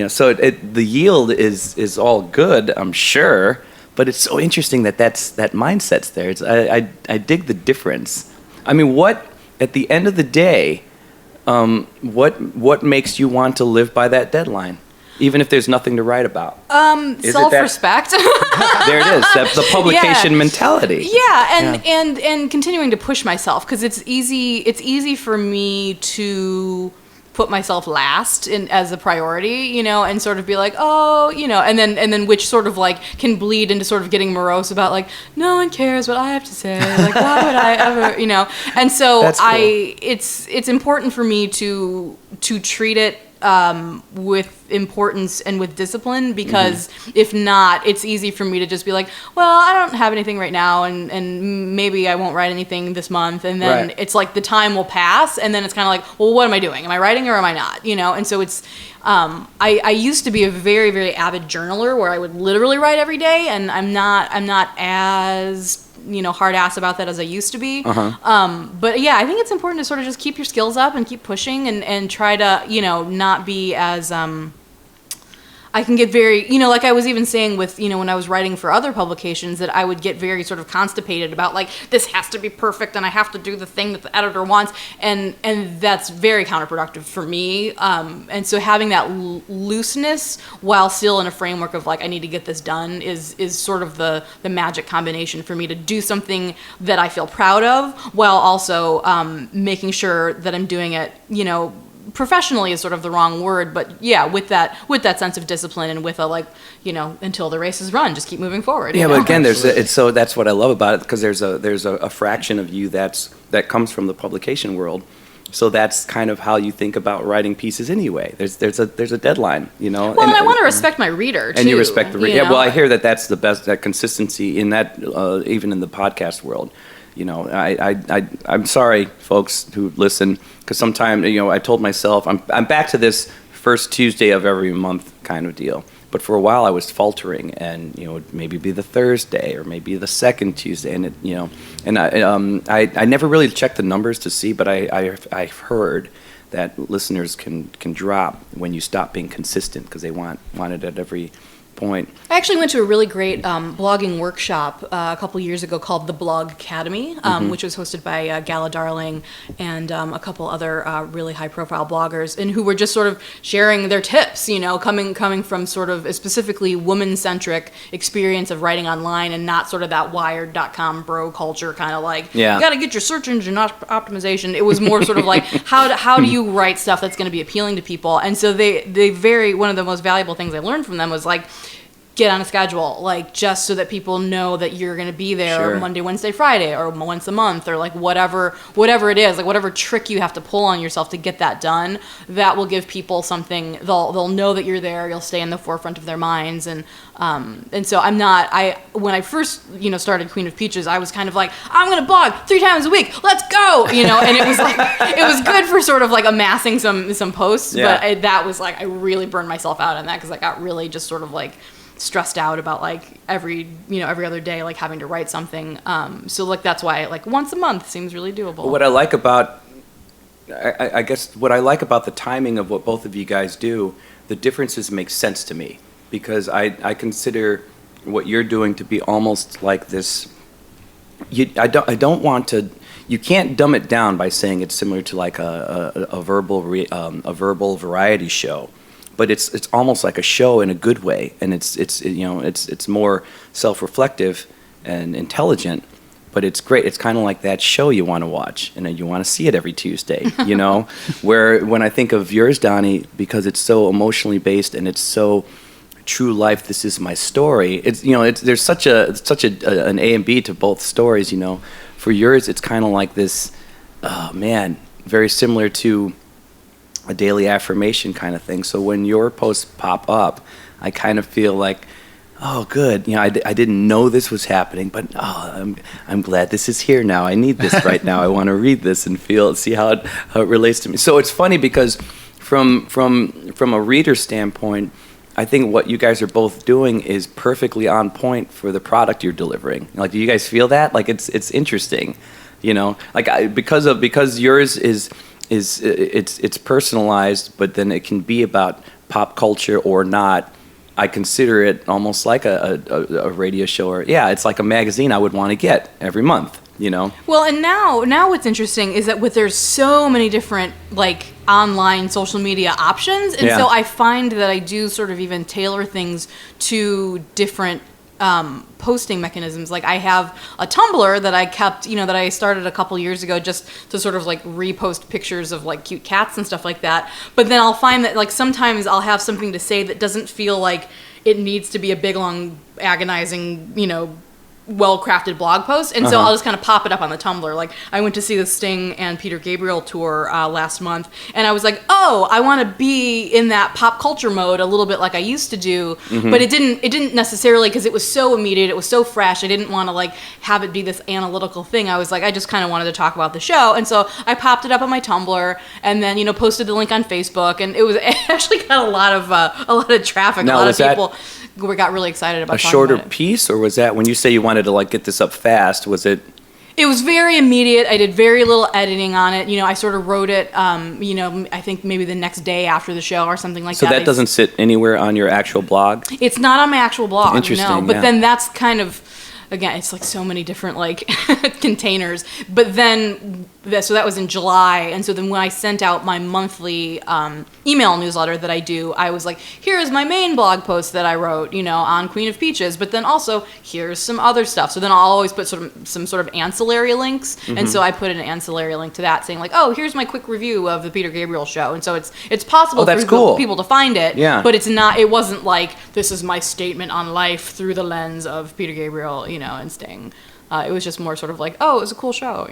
So the yield is all good, I'm sure, but it's so interesting that mindset's there. I dig the difference. I mean, what at the end of the day, what makes you want to live by that deadline? Even if there's nothing to write about. Self-respect. There it is. That's the publication mentality. Yeah, and continuing to push myself, because it's easy for me to put myself last as a priority, and sort of be like, and then which sort of like can bleed into sort of getting morose about like, no one cares what I have to say. Like, why would I ever, And so That's cool. it's important for me to treat it with importance and with discipline, because if not, it's easy for me to just be like, well, I don't have anything right now, and maybe I won't write anything this month, and then it's like the time will pass, and then it's kind of like, well, what am I doing? Am I writing or am I not? And so it's I used to be a very, very avid journaler where I would literally write every day, and I'm not as hard ass about that as I used to be. But yeah, I think it's important to sort of just keep your skills up and keep pushing, and try to, not be as, I can get very, like I was even saying with, when I was writing for other publications, that I would get very sort of constipated about like, this has to be perfect and I have to do the thing that the editor wants. And that's very counterproductive for me. And so having that looseness while still in a framework of like, I need to get this done is sort of the magic combination for me to do something that I feel proud of, while also making sure that I'm doing it, professionally is sort of the wrong word, but yeah, with that sense of discipline, and with a like, until the race is run, just keep moving forward. Yeah, but again, so that's what I love about it, because there's a fraction of you that comes from the publication world. So that's kind of how you think about writing pieces anyway. There's a deadline, Well, and I want to respect my reader too. And you respect the reader. Yeah, well, I hear that's the best, that consistency in that, even in the podcast world. I'm sorry, folks who listen, because sometimes, I told myself, I'm back to this first Tuesday of every month kind of deal. But for a while I was faltering, and, maybe be the Thursday or maybe the second Tuesday. And, and I never really checked the numbers to see, but I've heard that listeners can drop when you stop being consistent, because they want it at every point. I actually went to a really great blogging workshop a couple years ago called the Blog Academy, which was hosted by Gala Darling and a couple other really high-profile bloggers, and who were just sort of sharing their tips, coming from sort of a specifically woman-centric experience of writing online, and not sort of that Wired.com bro culture kind of like, you got to get your search engine optimization. It was more sort of like, how do you write stuff that's going to be appealing to people? And so one of the most valuable things I learned from them was like, get on a schedule, like just so that people know that you're going to be there Monday, Wednesday, Friday, or once a month, or like whatever it is, like whatever trick you have to pull on yourself to get that done, that will give people something. They'll know that you're there. You'll stay in the forefront of their minds. And so when I first, started Queen of Peaches, I was kind of like, I'm going to blog 3 times a week. Let's go. And it was like, it was good for sort of like amassing some posts, but that was like, I really burned myself out on that, because I got really just sort of like stressed out about like every other day, like having to write something. So like, that's why like once a month seems really doable. What I like about, I guess what I like about the timing of what both of you guys do, the differences make sense to me, because I consider what you're doing to be almost like this. I don't want to, you can't dumb it down by saying it's similar to like a verbal variety show, but it's almost like a show in a good way, and it's more self-reflective and intelligent. But it's great. It's kind of like that show you want to watch, and you want to see it every Tuesday, Where when I think of yours, Donnie, because it's so emotionally based and it's so true life, this is my story. There's such an A and B to both stories, For yours, it's kind of like this, very similar to a daily affirmation kind of thing. So when your posts pop up, I kind of feel like, oh, good. I didn't know this was happening, but I'm glad this is here now. I need this right now. I want to read this and see how it relates to me. So it's funny because from a reader standpoint, I think what you guys are both doing is perfectly on point for the product you're delivering. Like, do you guys feel that? Like, it's interesting, Like because yours is it's personalized, but then it can be about pop culture or not. I consider it almost like a radio show, or it's like a magazine I would want to get every month, Well, and now what's interesting is that there's so many different like online social media options, and so I find that I do sort of even tailor things to different posting mechanisms. Like I have a Tumblr that I kept, that I started a couple years ago just to sort of like repost pictures of like cute cats and stuff like that. But then I'll find that like sometimes I'll have something to say that doesn't feel like it needs to be a big, long, agonizing, well-crafted blog post, and so I'll just kind of pop it up on the Tumblr. Like I went to see the Sting and Peter Gabriel tour last month, and I was like, oh, I want to be in that pop culture mode a little bit like I used to do, but it didn't necessarily, because it was so immediate, it was so fresh. I didn't want to like have it be this analytical thing. I was like, I just kind of wanted to talk about the show, and so I popped it up on my Tumblr, and then posted the link on Facebook, and it was actually got a lot of traffic. Now, a lot of people got really excited about a shorter piece, or was that when you say you wanted to like get this up fast? Was it? It was very immediate. I did very little editing on it. I sort of wrote it. I think maybe the next day after the show or something like that. So that doesn't sit anywhere on your actual blog? It's not on my actual blog. Interesting. No, but then that's kind of. Again, it's like so many different like containers. But then, so that was in July, and so then when I sent out my monthly email newsletter that I do, I was like, here's my main blog post that I wrote, on Queen of Peaches, but then also here's some other stuff. So then I'll always put some sort of ancillary links, and so I put an ancillary link to that, saying like, oh, here's my quick review of the Peter Gabriel show, and so it's possible for people to find it, but it wasn't like this is my statement on life through the lens of Peter Gabriel, and Sting. It was just more sort of like, oh, it was a cool show,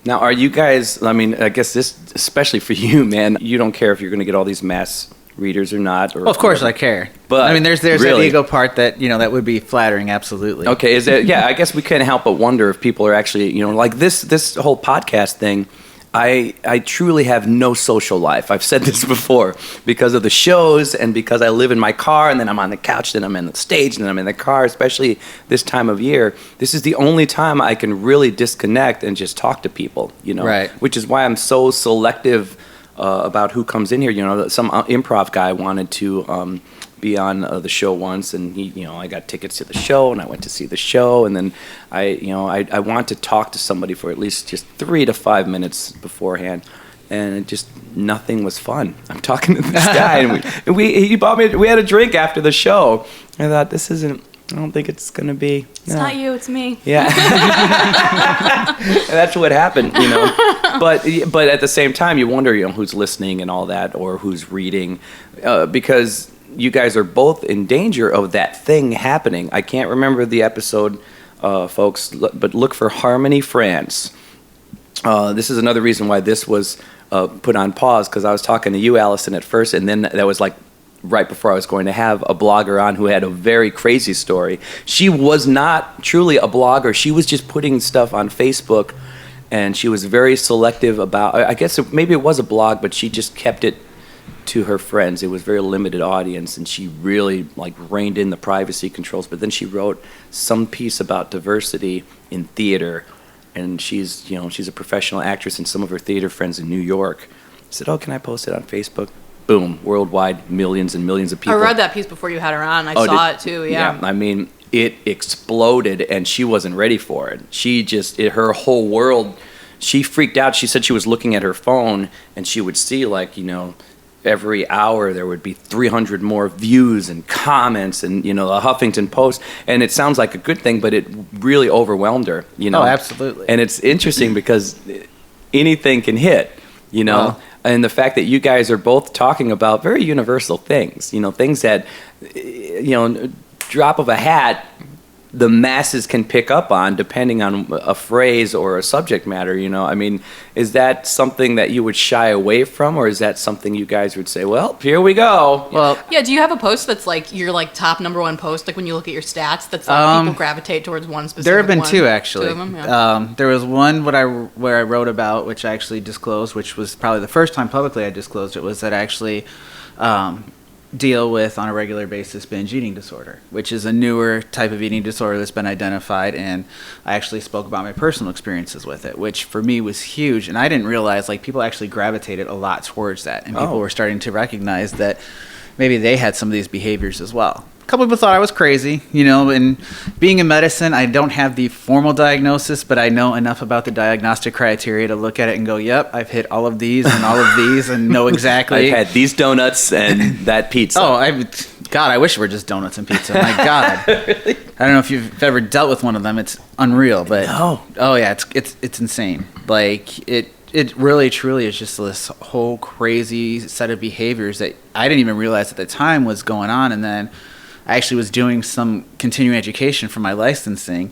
Now, are you guys, I mean, I guess this, especially for you, man, you don't care if you're going to get all these mass readers or not? Or well, of course I care. But I mean, there's really, that ego part that, that would be flattering, absolutely. Okay, I guess we can't help but wonder if people are actually, like this whole podcast thing, I truly have no social life. I've said this before because of the shows and because I live in my car and then I'm on the couch, then I'm on the stage, and then I'm in the car, especially this time of year. This is the only time I can really disconnect and just talk to people, Right. Which is why I'm so selective about who comes in here. Some improv guy wanted to be on the show once, and he, I got tickets to the show, and I went to see the show, and then I want to talk to somebody for at least just 3 to 5 minutes beforehand, and it just nothing was fun. I'm talking to this guy, and he bought me. We had a drink after the show. I thought this isn't. I don't think it's gonna be. It's not you, it's me. Yeah, that's what happened, But at the same time, you wonder, who's listening and all that, or who's reading, because you guys are both in danger of that thing happening. I can't remember the episode, folks, but look for Harmony France. This is another reason why this was put on pause, because I was talking to you, Allison, at first, and then that was like right before I was going to have a blogger on who had a very crazy story. She was not truly a blogger. She was just putting stuff on Facebook, and she was very selective about, I guess maybe it was a blog, but she just kept it to her friends. It was very limited audience, and she really like reined in the privacy controls. But then she wrote some piece about diversity in theater, and she's a professional actress, and some of her theater friends in New York said, oh, can I post it on Facebook? Boom, worldwide, millions and millions of people. I read that piece before you had her on. I saw it too, yeah. I mean, it exploded, and she wasn't ready for it. She just, her whole world she freaked out. She said she was looking at her phone and she would see, like, every hour there would be 300 more views and comments and, the Huffington Post. And it sounds like a good thing, but it really overwhelmed her, Oh, absolutely. And it's interesting because anything can hit, Well, and the fact that you guys are both talking about very universal things, things that, drop of a hat, the masses can pick up on depending on a phrase or a subject matter, I mean, is that something that you would shy away from, or is that something you guys would say, well, here we go? Well, yeah, do you have a post that's like your like top number one post, like when you look at your stats, that's like people gravitate towards one specific there have been one? two, actually. Two of them, yeah. There was one where I wrote about, which I actually disclosed, which was probably the first time publicly I disclosed it, was that I actually deal with on a regular basis binge eating disorder, which is a newer type of eating disorder that's been identified, and I actually spoke about my personal experiences with it, which for me was huge, and I didn't realize like people actually gravitated a lot towards that, and people were starting to recognize that maybe they had some of these behaviors as well. A couple people thought I was crazy, and being in medicine, I don't have the formal diagnosis, but I know enough about the diagnostic criteria to look at it and go, yep, I've hit all of these and all of these and know exactly. I've had these donuts and that pizza. God, I wish it were just donuts and pizza. My God. Really? I don't know if you've ever dealt with one of them. It's unreal, but No. Oh yeah, it's insane. Like it really truly is just this whole crazy set of behaviors that I didn't even realize at the time was going on, and then I actually was doing some continuing education for my licensing,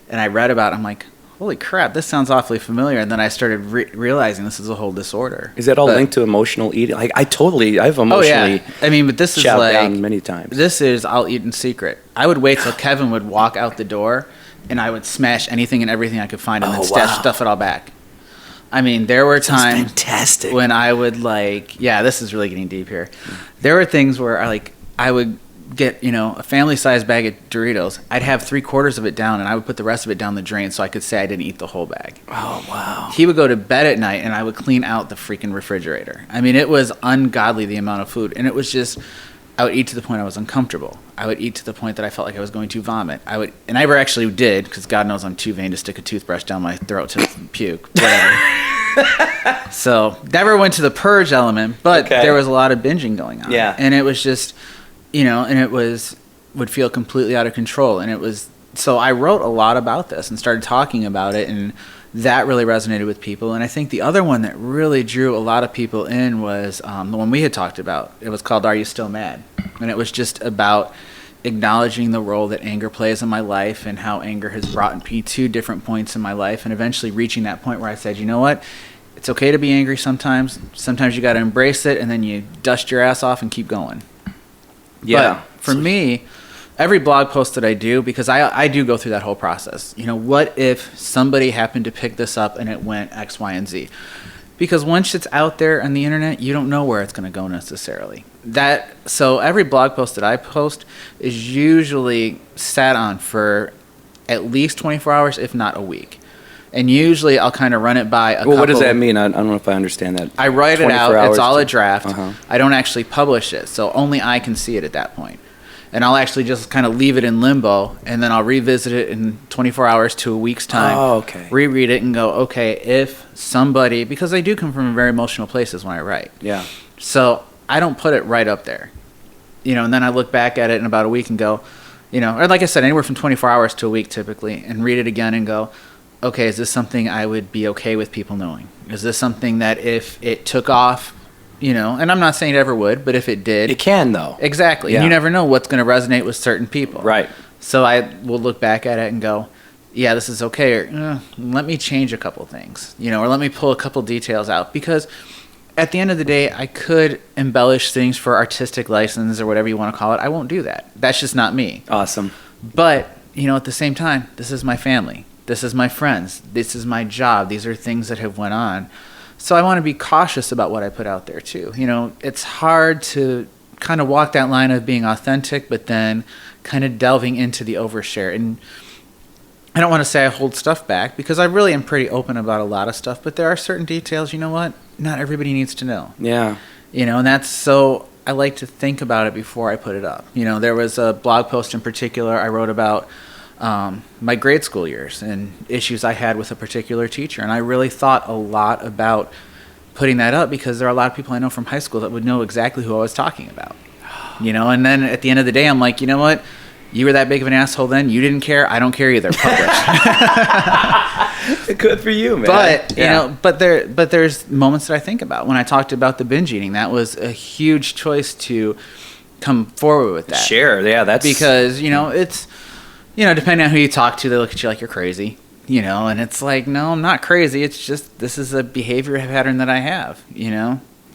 and I read about it. I'm like, holy crap, this sounds awfully familiar. And then I started realizing this is a whole disorder. Is that all linked to emotional eating? Like, I've emotionally Oh, yeah. I mean, but this is chowed like, down many times. This is, I'll eat in secret. I would wait till Kevin would walk out the door, and I would smash anything and everything I could find and then stuff it all back. I mean, there were times fantastic. when I would this is really getting deep here. There were things where I would get, a family-sized bag of Doritos. I'd have 3/4 of it down, and I would put the rest of it down the drain so I could say I didn't eat the whole bag. Oh, wow. He would go to bed at night, and I would clean out the freaking refrigerator. I mean, it was ungodly, the amount of food, and it was just, I would eat to the point I was uncomfortable. I would eat to the point that I felt like I was going to vomit. And I never actually did, because God knows I'm too vain to stick a toothbrush down my throat to puke, whatever. So, never went to the purge element, but there was a lot of binging going on. Yeah. And it was just, and it would feel completely out of control. And it was, so I wrote a lot about this and started talking about it, and that really resonated with people. And I think the other one that really drew a lot of people in was the one we had talked about. It was called Are You Still Mad? And it was just about acknowledging the role that anger plays in my life and how anger has brought me to different points in my life, and eventually reaching that point where I said, you know what? It's okay to be angry sometimes. Sometimes you got to embrace it, and then you dust your ass off and keep going. Yeah. But for me, every blog post that I do, because I do go through that whole process. What if somebody happened to pick this up and it went X, Y, and Z? Because once it's out there on the internet, you don't know where it's going to go necessarily. So every blog post that I post is usually sat on for at least 24 hours, if not a week. And usually I'll kind of run it by a couple. What does that mean? I don't know if I understand that. I write it out. It's all a draft. Uh-huh. I don't actually publish it, so only I can see it at that point. And I'll actually just kind of leave it in limbo, and then I'll revisit it in 24 hours to a week's time. Oh, okay. Reread it and go, okay, if somebody, because I do come from very emotional places when I write. Yeah. So I don't put it right up there. And then I look back at it in about a week and go, or like I said, anywhere from 24 hours to a week typically, and read it again and go, okay, is this something I would be okay with people knowing? Is this something that if it took off, and I'm not saying it ever would, but if it did. It can, though. Exactly. Yeah. And you never know what's going to resonate with certain people. Right. So I will look back at it and go, yeah, this is okay, or let me change a couple things, or let me pull a couple details out. Because at the end of the day, I could embellish things for artistic license or whatever you want to call it. I won't do that. That's just not me. Awesome. But, at the same time, this is my family. This is my friends. This is my job. These are things that have went on. So I want to be cautious about what I put out there too. It's hard to kind of walk that line of being authentic, but then kind of delving into the overshare. And I don't want to say I hold stuff back, because I really am pretty open about a lot of stuff, but there are certain details, not everybody needs to know. Yeah. And that's, so I like to think about it before I put it up. There was a blog post in particular I wrote about my grade school years and issues I had with a particular teacher. And I really thought a lot about putting that up because there are a lot of people I know from high school that would know exactly who I was talking about. And then at the end of the day, I'm like, you know what? You were that big of an asshole then. You didn't care. I don't care either. Publish. Good for you, man. But but there's moments that I think about when I talked about the binge eating. That was a huge choice to come forward with that. Sure, yeah, that's because it's depending on who you talk to, they look at you like you're crazy. And it's like, no, I'm not crazy. It's just this is a behavior pattern that I have.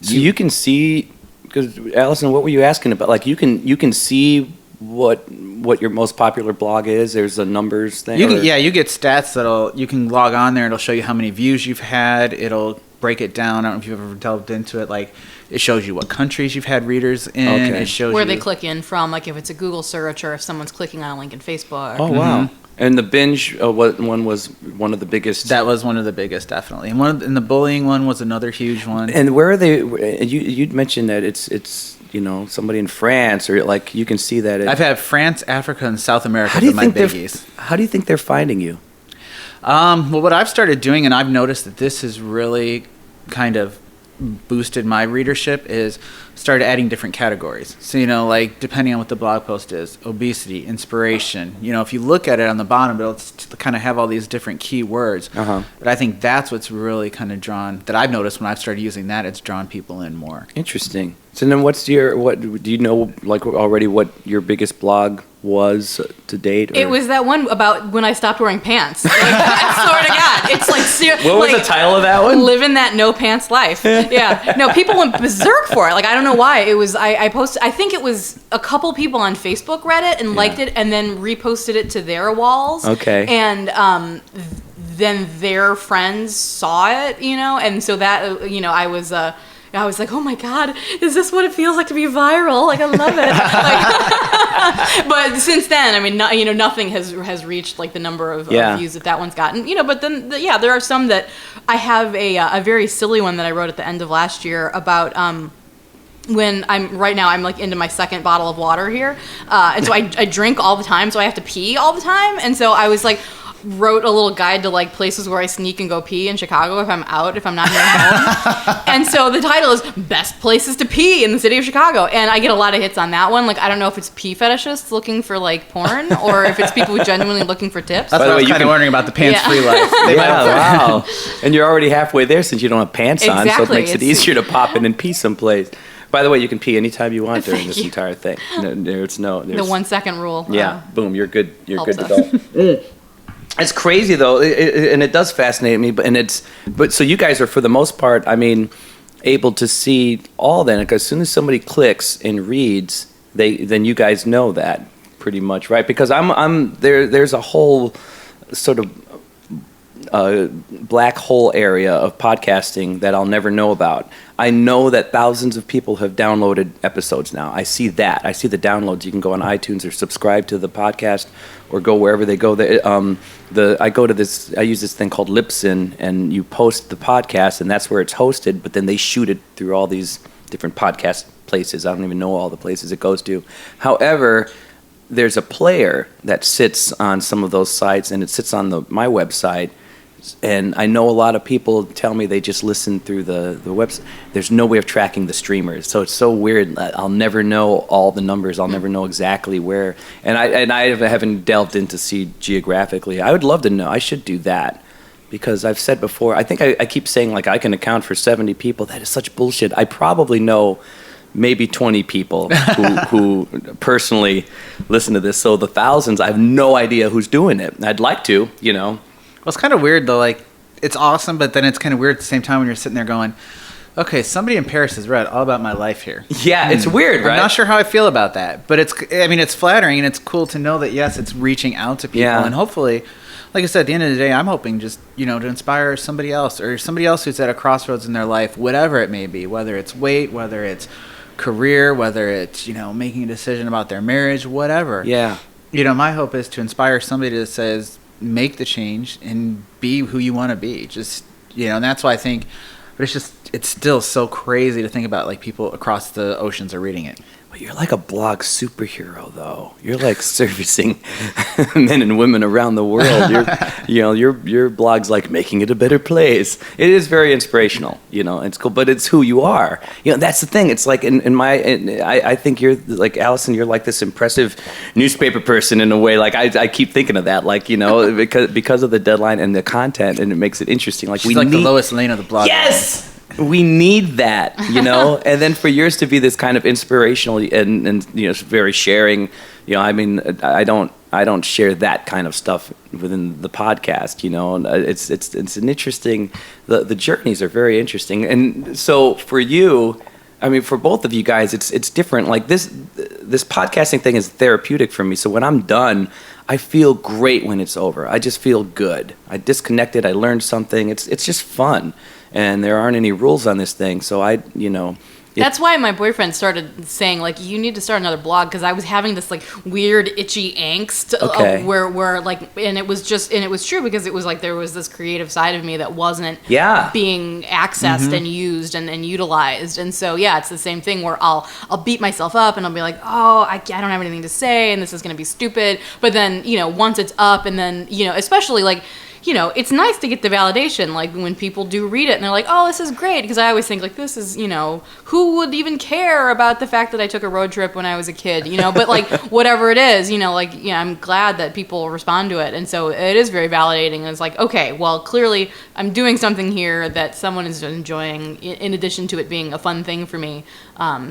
So you can see, because Allison, what were you asking about? Like you can see what your most popular blog is. There's a numbers thing. You get stats you can log on there. It'll show you how many views you've had. It'll break it down. I don't know if you've ever delved into it. Like it shows you what countries you've had readers in. Okay. It shows where you they click in from, like if it's a Google search or if someone's clicking on a link in Facebook. Oh wow. Mm-hmm. And the binge one was one of the biggest. That was one of the biggest, definitely. And the bullying one was another huge one. And where are they? You'd mentioned that it's somebody in France, or like you can see that. I've had France, Africa, and South America as my biggies. How do you think they're finding you? Well, what I've started doing, and I've noticed that this has really kind of boosted my readership, is started adding different categories. So, like depending on what the blog post is, obesity, inspiration. If you look at it on the bottom, it'll kind of have all these different keywords. But I think that's what's really kind of that I've noticed when I've started using that, it's drawn people in more. Interesting. So then what do you know, like already what your biggest blog was to date? Or? It was that one about when I stopped wearing pants. Like, I swear to God. It's like what was the title of that one? Living that no pants life. Yeah. No, people went berserk for it. Like, I don't know why. It was, I posted, I think it was a couple people on Facebook read it and liked it and then reposted it to their walls. Okay. And then their friends saw it, and so that, I was like, oh my God, is this what it feels like to be viral? Like, I love it. But since then, I mean, nothing has reached like the number of views that one's gotten. But then, there are some that I have a very silly one that I wrote at the end of last year about when I'm like into my second bottle of water here, and so I drink all the time, so I have to pee all the time, and so I was like. Wrote a little guide to like places where I sneak and go pee in Chicago if I'm not here home. And so the title is Best Places to Pee in the City of Chicago. And I get a lot of hits on that one. Like, I don't know if it's pee fetishists looking for like porn or if it's people genuinely looking for tips. That's what I was kind of wondering about the pants-free life. Wow. And you're already halfway there since you don't have pants on, so it makes it easier to pop in and pee someplace. By the way, you can pee anytime you want during this entire thing. There's the 1 second rule. Yeah, boom, you're good. You're good to go. It's crazy though, and it does fascinate me. But so you guys are, for the most part, I mean, able to see all that. Because as soon as somebody clicks and reads, then you guys know that pretty much, right? Because I'm there. There's a whole sort of black hole area of podcasting that I'll never know about. I know that thousands of people have downloaded episodes now. I see that. I see the downloads. You can go on iTunes or subscribe to the podcast or go wherever they go. I use this thing called Libsyn, and you post the podcast, and that's where it's hosted, but then they shoot it through all these different podcast places. I don't even know all the places it goes to. However, there's a player that sits on some of those sites, and it sits on my website. And I know a lot of people tell me they just listen through the website. There's no way of tracking the streamers, so it's so weird. I'll never know all the numbers. I'll never know exactly where. And I haven't delved into see geographically. I would love to know. I should do that, because I've said before. I think I keep saying like I can account for 70 people. That is such bullshit. I probably know maybe 20 people who personally listen to this. So the thousands, I have no idea who's doing it. I'd like to, Well, it's kind of weird, though. Like, it's awesome, but then it's kind of weird at the same time when you're sitting there going, okay, somebody in Paris has read all about my life here. Yeah, it's weird, right? I'm not sure how I feel about that, but it's flattering, and it's cool to know that, yes, it's reaching out to people. Yeah. And hopefully, like I said, at the end of the day, I'm hoping just, to inspire somebody else, or somebody else who's at a crossroads in their life, whatever it may be, whether it's weight, whether it's career, whether it's, making a decision about their marriage, whatever. Yeah. My hope is to inspire somebody that says, make the change and be who you want to be. Just, and that's why I think, but it's still so crazy to think about, like, people across the oceans are reading it. But you're like a blog superhero, though. You're like servicing men and women around the world. Your blog's like making it a better place. It is very inspirational, It's cool, but it's who you are. That's the thing. It's like I think you're like Allison. You're like this impressive newspaper person in a way. Like I keep thinking of that. Like because of the deadline and the content, and it makes it interesting. Like she's like the Lois Lane of the blog. Yes. We need that, and then for yours to be this kind of inspirational and very sharing, I don't share that kind of stuff within the podcast, and it's an interesting, the journeys are very interesting. And so for you, for both of you guys, it's different. Like this podcasting thing is therapeutic for me. So when I'm done, I feel great when it's over. I just feel good. I disconnected. I learned something. It's just fun. And there aren't any rules on this thing, so that's why my boyfriend started saying, like, you need to start another blog, because I was having this, like, weird, itchy angst where like, and it was true, because it was like there was this creative side of me that wasn't being accessed and used and utilized. And so, it's the same thing where I'll beat myself up and I'll be like, oh, I don't have anything to say and this is going to be stupid. But then, once it's up, and then, especially, like, it's nice to get the validation, like when people do read it and they're like, oh, this is great. Because I always think, like, this is, who would even care about the fact that I took a road trip when I was a kid, but like whatever it is, I'm glad that people respond to it. And so it is very validating. And it's like, okay, well, clearly I'm doing something here that someone is enjoying, in addition to it being a fun thing for me.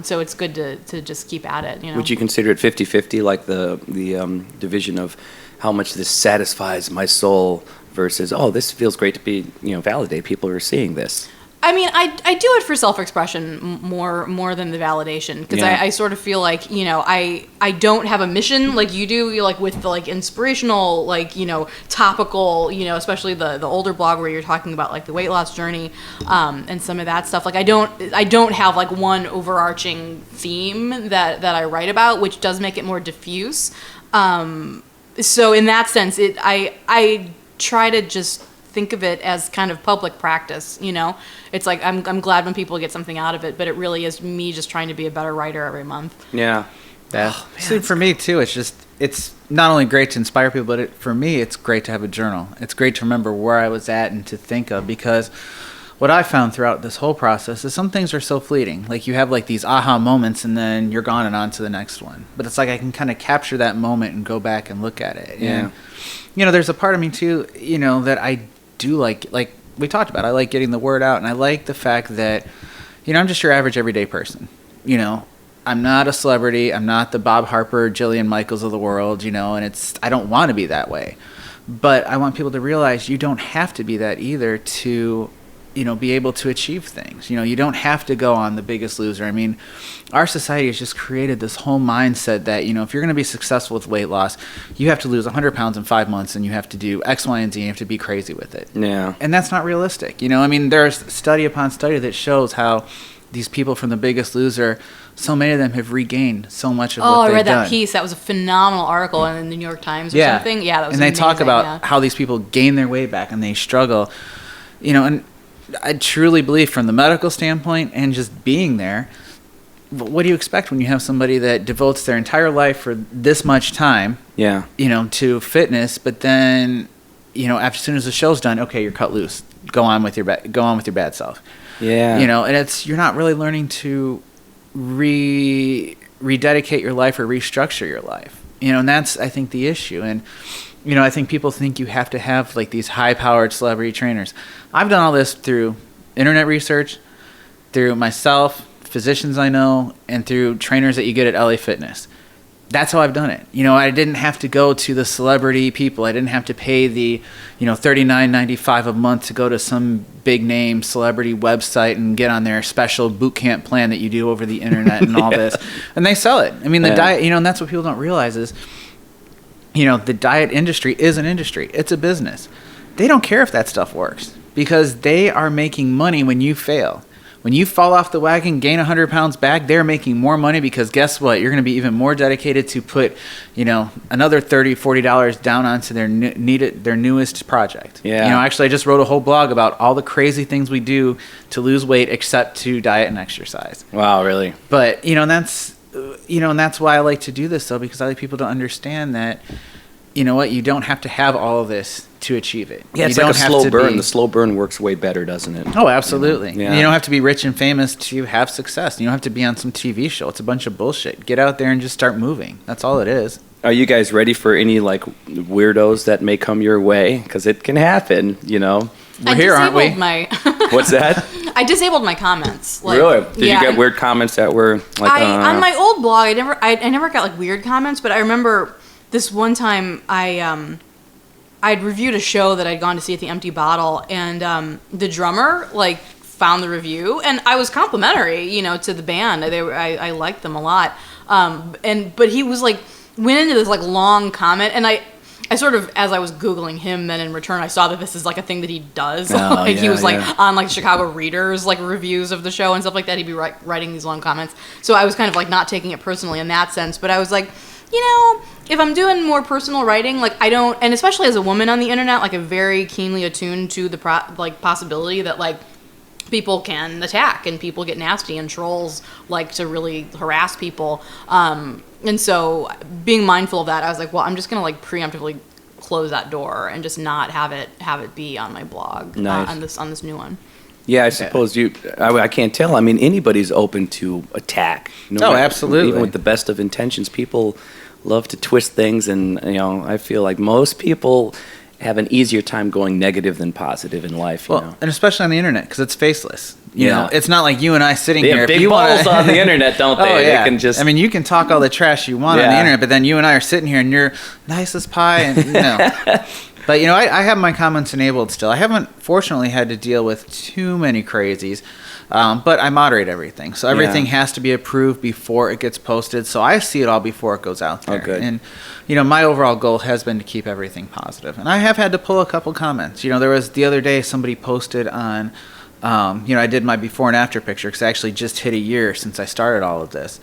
So it's good to just keep at it, Would you consider it 50-50, like the division of how much this satisfies my soul versus, oh, this feels great to be, validate people who are seeing this? I do it for self-expression more than the validation, because I sort of feel like, I don't have a mission like you do, like with the like inspirational, like, topical, especially the older blog where you're talking about like the weight loss journey, and some of that stuff. Like I don't have like one overarching theme that I write about, which does make it more diffuse. So in that sense, I try to just think of it as kind of public practice, It's like I'm glad when people get something out of it, but it really is me just trying to be a better writer every month. Yeah. See, for me too, it's not only great to inspire people, but for me, it's great to have a journal. It's great to remember where I was at and to think of, because what I found throughout this whole process is some things are so fleeting. Like you have like these aha moments and then you're gone and on to the next one. But it's like I can kind of capture that moment and go back and look at it. Yeah. And, there's a part of me too, that I do like we talked about. I like getting the word out, and I like the fact that, I'm just your average everyday person. I'm not a celebrity. I'm not the Bob Harper, Jillian Michaels of the world, and I don't want to be that way. But I want people to realize you don't have to be that either to be able to achieve things. You don't have to go on The Biggest Loser. Our society has just created this whole mindset that, if you're going to be successful with weight loss, you have to lose 100 pounds in 5 months and you have to do X, Y, and Z and you have to be crazy with it. Yeah. And that's not realistic. There's study upon study that shows how these people from The Biggest Loser, so many of them have regained so much of what they've done. Oh, I read that piece. That was a phenomenal article in the New York Times or something. Yeah, that was amazing. And they talk about how these people gain their way back and they struggle, and I truly believe from the medical standpoint and just being there, what do you expect when you have somebody that devotes their entire life for this much time, to fitness, but then, as soon as the show's done, okay, you're cut loose. Go on with your bad self. Yeah. And you're not really learning to rededicate your life or restructure your life. And that's, I think, the issue. And I think people think you have to have like these high-powered celebrity trainers. I've done all this through internet research, through myself, physicians I know, and through trainers that you get at LA Fitness. That's how I've done it. I didn't have to go to the celebrity people. I didn't have to pay the, $39.95 a month to go to some big name celebrity website and get on their special boot camp plan that you do over the internet and all this. And they sell it. The diet, and that's what people don't realize is, the diet industry is an industry. It's a business. They don't care if that stuff works because they are making money when you fail. When you fall off the wagon, gain 100 pounds back, they're making more money because guess what? You're going to be even more dedicated to put, another $30, $40 down onto their newest project. Yeah. Actually, I just wrote a whole blog about all the crazy things we do to lose weight except to diet and exercise. Wow, really? But, that's... and that's why I like to do this, though, because I like people to understand that, you know what, you don't have to have all of this to achieve it. Yeah, it's you like don't a slow burn. The slow burn works way better, doesn't it? Oh, absolutely. Yeah. You don't have to be rich and famous to have success. You don't have to be on some TV show. It's a bunch of bullshit. Get out there and just start moving. That's all it is. Are you guys ready for any like weirdos that may come your way? Because it can happen, We're here, aren't we? What's that? I disabled my comments. Really? Did you get weird comments that were like? On my old blog, I never got like weird comments, but I remember this one time I'd reviewed a show that I'd gone to see at the Empty Bottle, and the drummer like found the review, and I was complimentary, to the band. I liked them a lot, but he was like went into this like long comment, and I sort of, as I was Googling him, then in return, I saw that this is like a thing that he does. He was like on like Chicago Readers, like reviews of the show and stuff like that. He'd be writing these long comments. So I was kind of like not taking it personally in that sense, but I was like, if I'm doing more personal writing, like I don't, and especially as a woman on the internet, like I'm very keenly attuned to the possibility that like people can attack and people get nasty and trolls like to really harass people. And so being mindful of that, I was like, well, I'm just going to like preemptively close that door and just not have it be on my blog. Nice. On this new one. Yeah, I suppose I can't tell. I mean, anybody's open to attack. Absolutely. Even with the best of intentions, people love to twist things, and I feel like most people have an easier time going negative than positive in life. And especially on the internet, because it's faceless. You know, it's not like you and I sitting they here. Have big balls on the internet, don't they? Oh, yeah. They can just. I mean, you can talk all the trash you want on the internet, but then you and I are sitting here, and you're nice as pie, and But I have my comments enabled still. I haven't, fortunately, had to deal with too many crazies, but I moderate everything, so everything has to be approved before it gets posted. So I see it all before it goes out there. Oh, good. And my overall goal has been to keep everything positive. And I have had to pull a couple comments. There was the other day somebody posted on. I did my before and after picture because I actually just hit a year since I started all of this.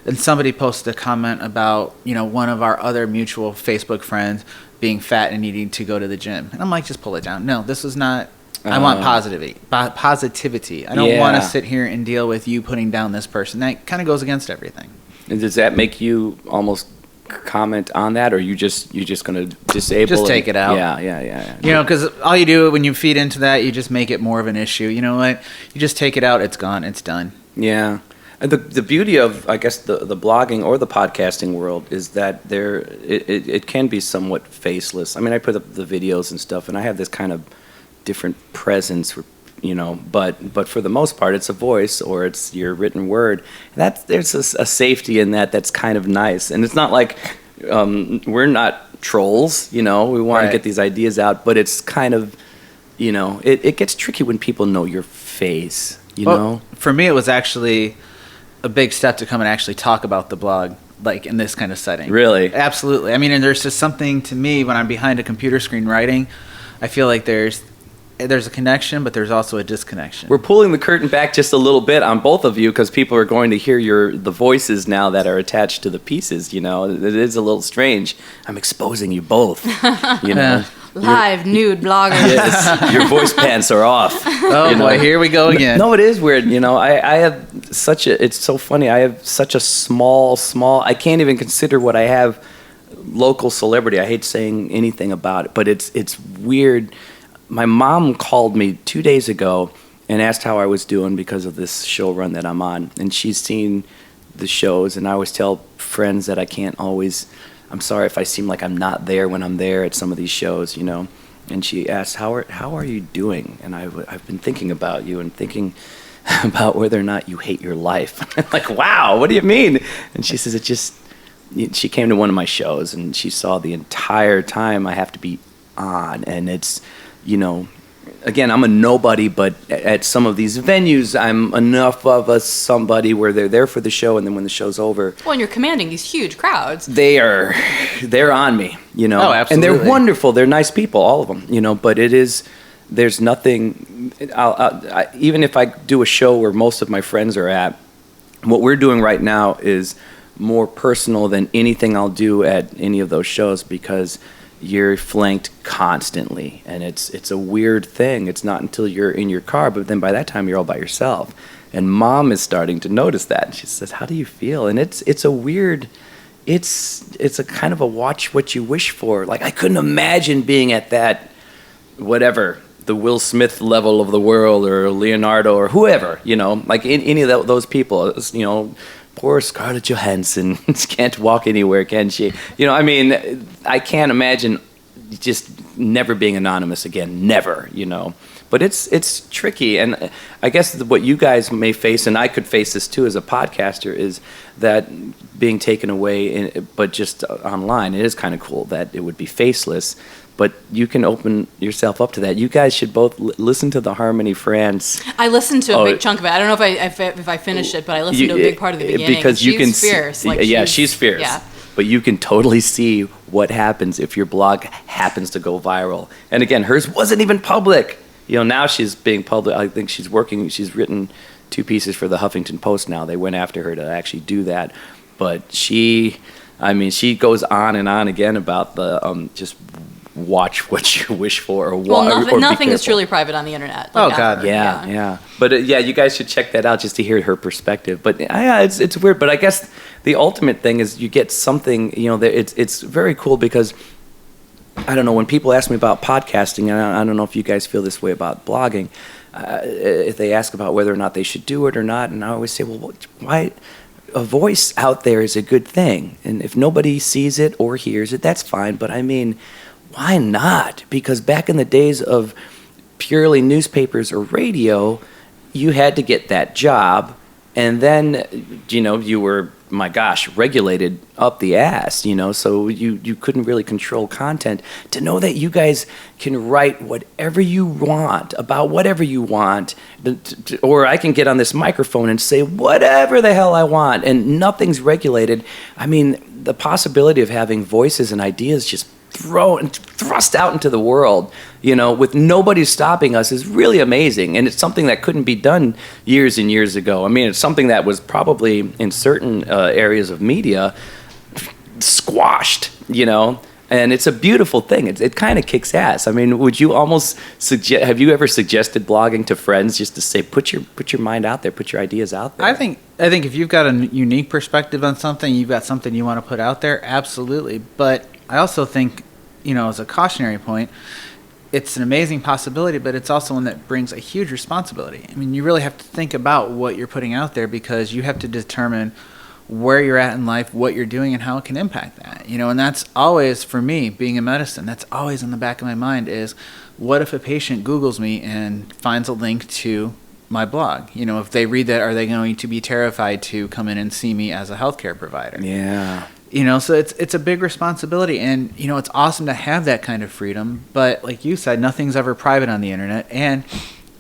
And somebody posted a comment about, one of our other mutual Facebook friends being fat and needing to go to the gym. And I'm like, just pull it down. No, this is not, I want positivity. I don't want to sit here and deal with you putting down this person. That kind of goes against everything. And does that make you almost comment on that, or you just going to disable just take it out? Yeah. Because all you do when you feed into that, you just make it more of an issue. You know what? You just take it out, it's gone, it's done. Yeah. And the beauty of, I guess, the blogging or the podcasting world is that it can be somewhat faceless. I mean, I put up the videos and stuff, and I have this kind of different presence, but for the most part, it's a voice or it's your written word. There's a safety in that that's kind of nice. And it's not like we're not trolls, we want to get these ideas out, but it's kind of, it gets tricky when people know your face, know? For me, it was actually a big step to come and actually talk about the blog, like in this kind of setting. Really? Absolutely. I mean, and there's just something to me when I'm behind a computer screen writing, I feel like there's a connection, but there's also a disconnection. We're pulling the curtain back just a little bit on both of you because people are going to hear the voices now that are attached to the pieces. It is a little strange. I'm exposing you both. Live nude bloggers. Yes, your voice pants are off. Oh boy, here we go again. No, it is weird. I have it's so funny. I have such a small. I can't even consider what I have local celebrity. I hate saying anything about it, but it's weird. My mom called me 2 days ago and asked how I was doing because of this show run that I'm on. And she's seen the shows, and I always tell friends that I can't always, I'm sorry if I seem like I'm not there when I'm there at some of these shows, And she asked, how are you doing? And I've been thinking about you and thinking about whether or not you hate your life. I'm like, wow, what do you mean? And she says, she came to one of my shows, and she saw the entire time I have to be on, and it's, again, I'm a nobody, but at some of these venues, I'm enough of a somebody where they're there for the show, and then when the show's over, well, and you're commanding these huge crowds. They're on me, Oh, absolutely. and they're wonderful. They're nice people, all of them, But there's nothing. Even if I do a show where most of my friends are at, what we're doing right now is more personal than anything I'll do at any of those shows because you're flanked constantly, and it's a weird thing. It's not until you're in your car, but then by that time you're all by yourself, And Mom is starting to notice that. And she says, how do you feel? And it's a weird, it's a kind of a watch what you wish for. Like, I couldn't imagine being at that, whatever, the Will Smith level of the world, or Leonardo, or whoever, like any of those people, poor Scarlett Johansson can't walk anywhere, can she? I can't imagine just never being anonymous again, never, But it's tricky, and I guess what you guys may face, and I could face this too as a podcaster, is that being taken away, but just online. It is kind of cool that it would be faceless, but you can open yourself up to that. You guys should both listen to the Harmony France. I listened to a big chunk of it. I don't know if I finished it, but I listened to a big part of the beginning. Because she's fierce. She's fierce. Yeah. But you can totally see what happens if your blog happens to go viral. And again, hers wasn't even public. Now she's being public. I think she's She's written 2 pieces for the Huffington Post now. They went after her to actually do that. But she goes on and on again about the just watch what you wish for, or nothing is truly private on the internet. God, yeah. But you guys should check that out just to hear her perspective. But it's weird. But I guess the ultimate thing is you get something. It's very cool because I don't know, when people ask me about podcasting, and I don't know if you guys feel this way about blogging. If they ask about whether or not they should do it or not, and I always say, well, why? A voice out there is a good thing, and if nobody sees it or hears it, that's fine. But why not? Because back in the days of purely newspapers or radio, you had to get that job, and then you were, my gosh, regulated up the ass, so you couldn't really control content. To know that you guys can write whatever you want about whatever you want, or I can get on this microphone and say whatever the hell I want, and nothing's regulated. The possibility of having voices and ideas just thrust out into the world, with nobody stopping us, is really amazing. And it's something that couldn't be done years and years ago. It's something that was probably in certain areas of media squashed, and it's a beautiful thing. It kind of kicks ass. Would you almost have you ever suggested blogging to friends just to say, put your mind out there, put your ideas out there? I think if you've got a unique perspective on something, you've got something you want to put out there, absolutely. But I also think, as a cautionary point, it's an amazing possibility, but it's also one that brings a huge responsibility. You really have to think about what you're putting out there, because you have to determine where you're at in life, what you're doing, and how it can impact that. And that's always, for me, being in medicine, that's always in the back of my mind is, what if a patient Googles me and finds a link to my blog? If they read that, are they going to be terrified to come in and see me as a healthcare provider? Yeah. So it's a big responsibility, and it's awesome to have that kind of freedom. But like you said, nothing's ever private on the internet, and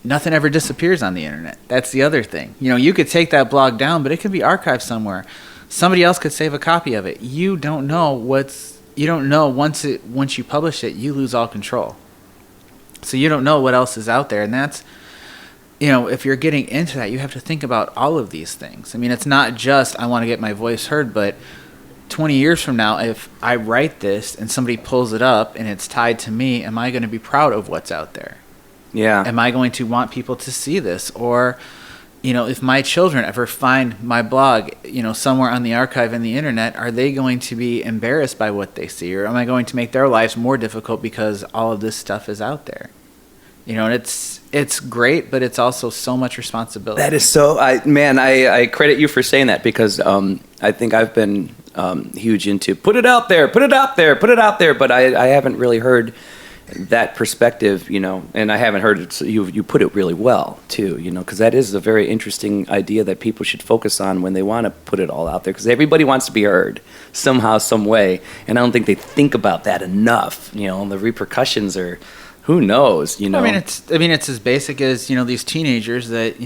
nothing ever disappears on the internet. That's the other thing. You could take that blog down, but it could be archived somewhere. Somebody else could save a copy of it. You don't know once you publish it, you lose all control. So you don't know what else is out there, and that's, if you're getting into that, you have to think about all of these things. It's not just I want to get my voice heard, but 20 years from now, if I write this and somebody pulls it up and it's tied to me, am I going to be proud of what's out there? Yeah. Am I going to want people to see this? Or, if my children ever find my blog, somewhere on the archive in the internet, are they going to be embarrassed by what they see? Or am I going to make their lives more difficult because all of this stuff is out there? And it's great, but it's also so much responsibility. That is so, I credit you for saying that, because I think I've been huge into put it out there, but I haven't really heard that perspective, and I haven't heard it. So you put it really well too, because that is a very interesting idea that people should focus on when they want to put it all out there, because everybody wants to be heard somehow, some way, and I don't think they think about that enough. The repercussions are, who knows, it's as basic as, these teenagers that,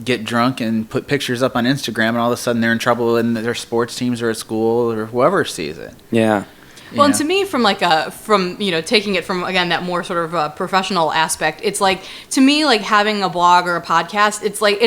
get drunk and put pictures up on Instagram, and all of a sudden they're in trouble in their sports teams or at school, or whoever sees it. Yeah. Well, and to me, from taking it from, again, that more sort of professional aspect, it's like, to me, like having a blog or a podcast, it's like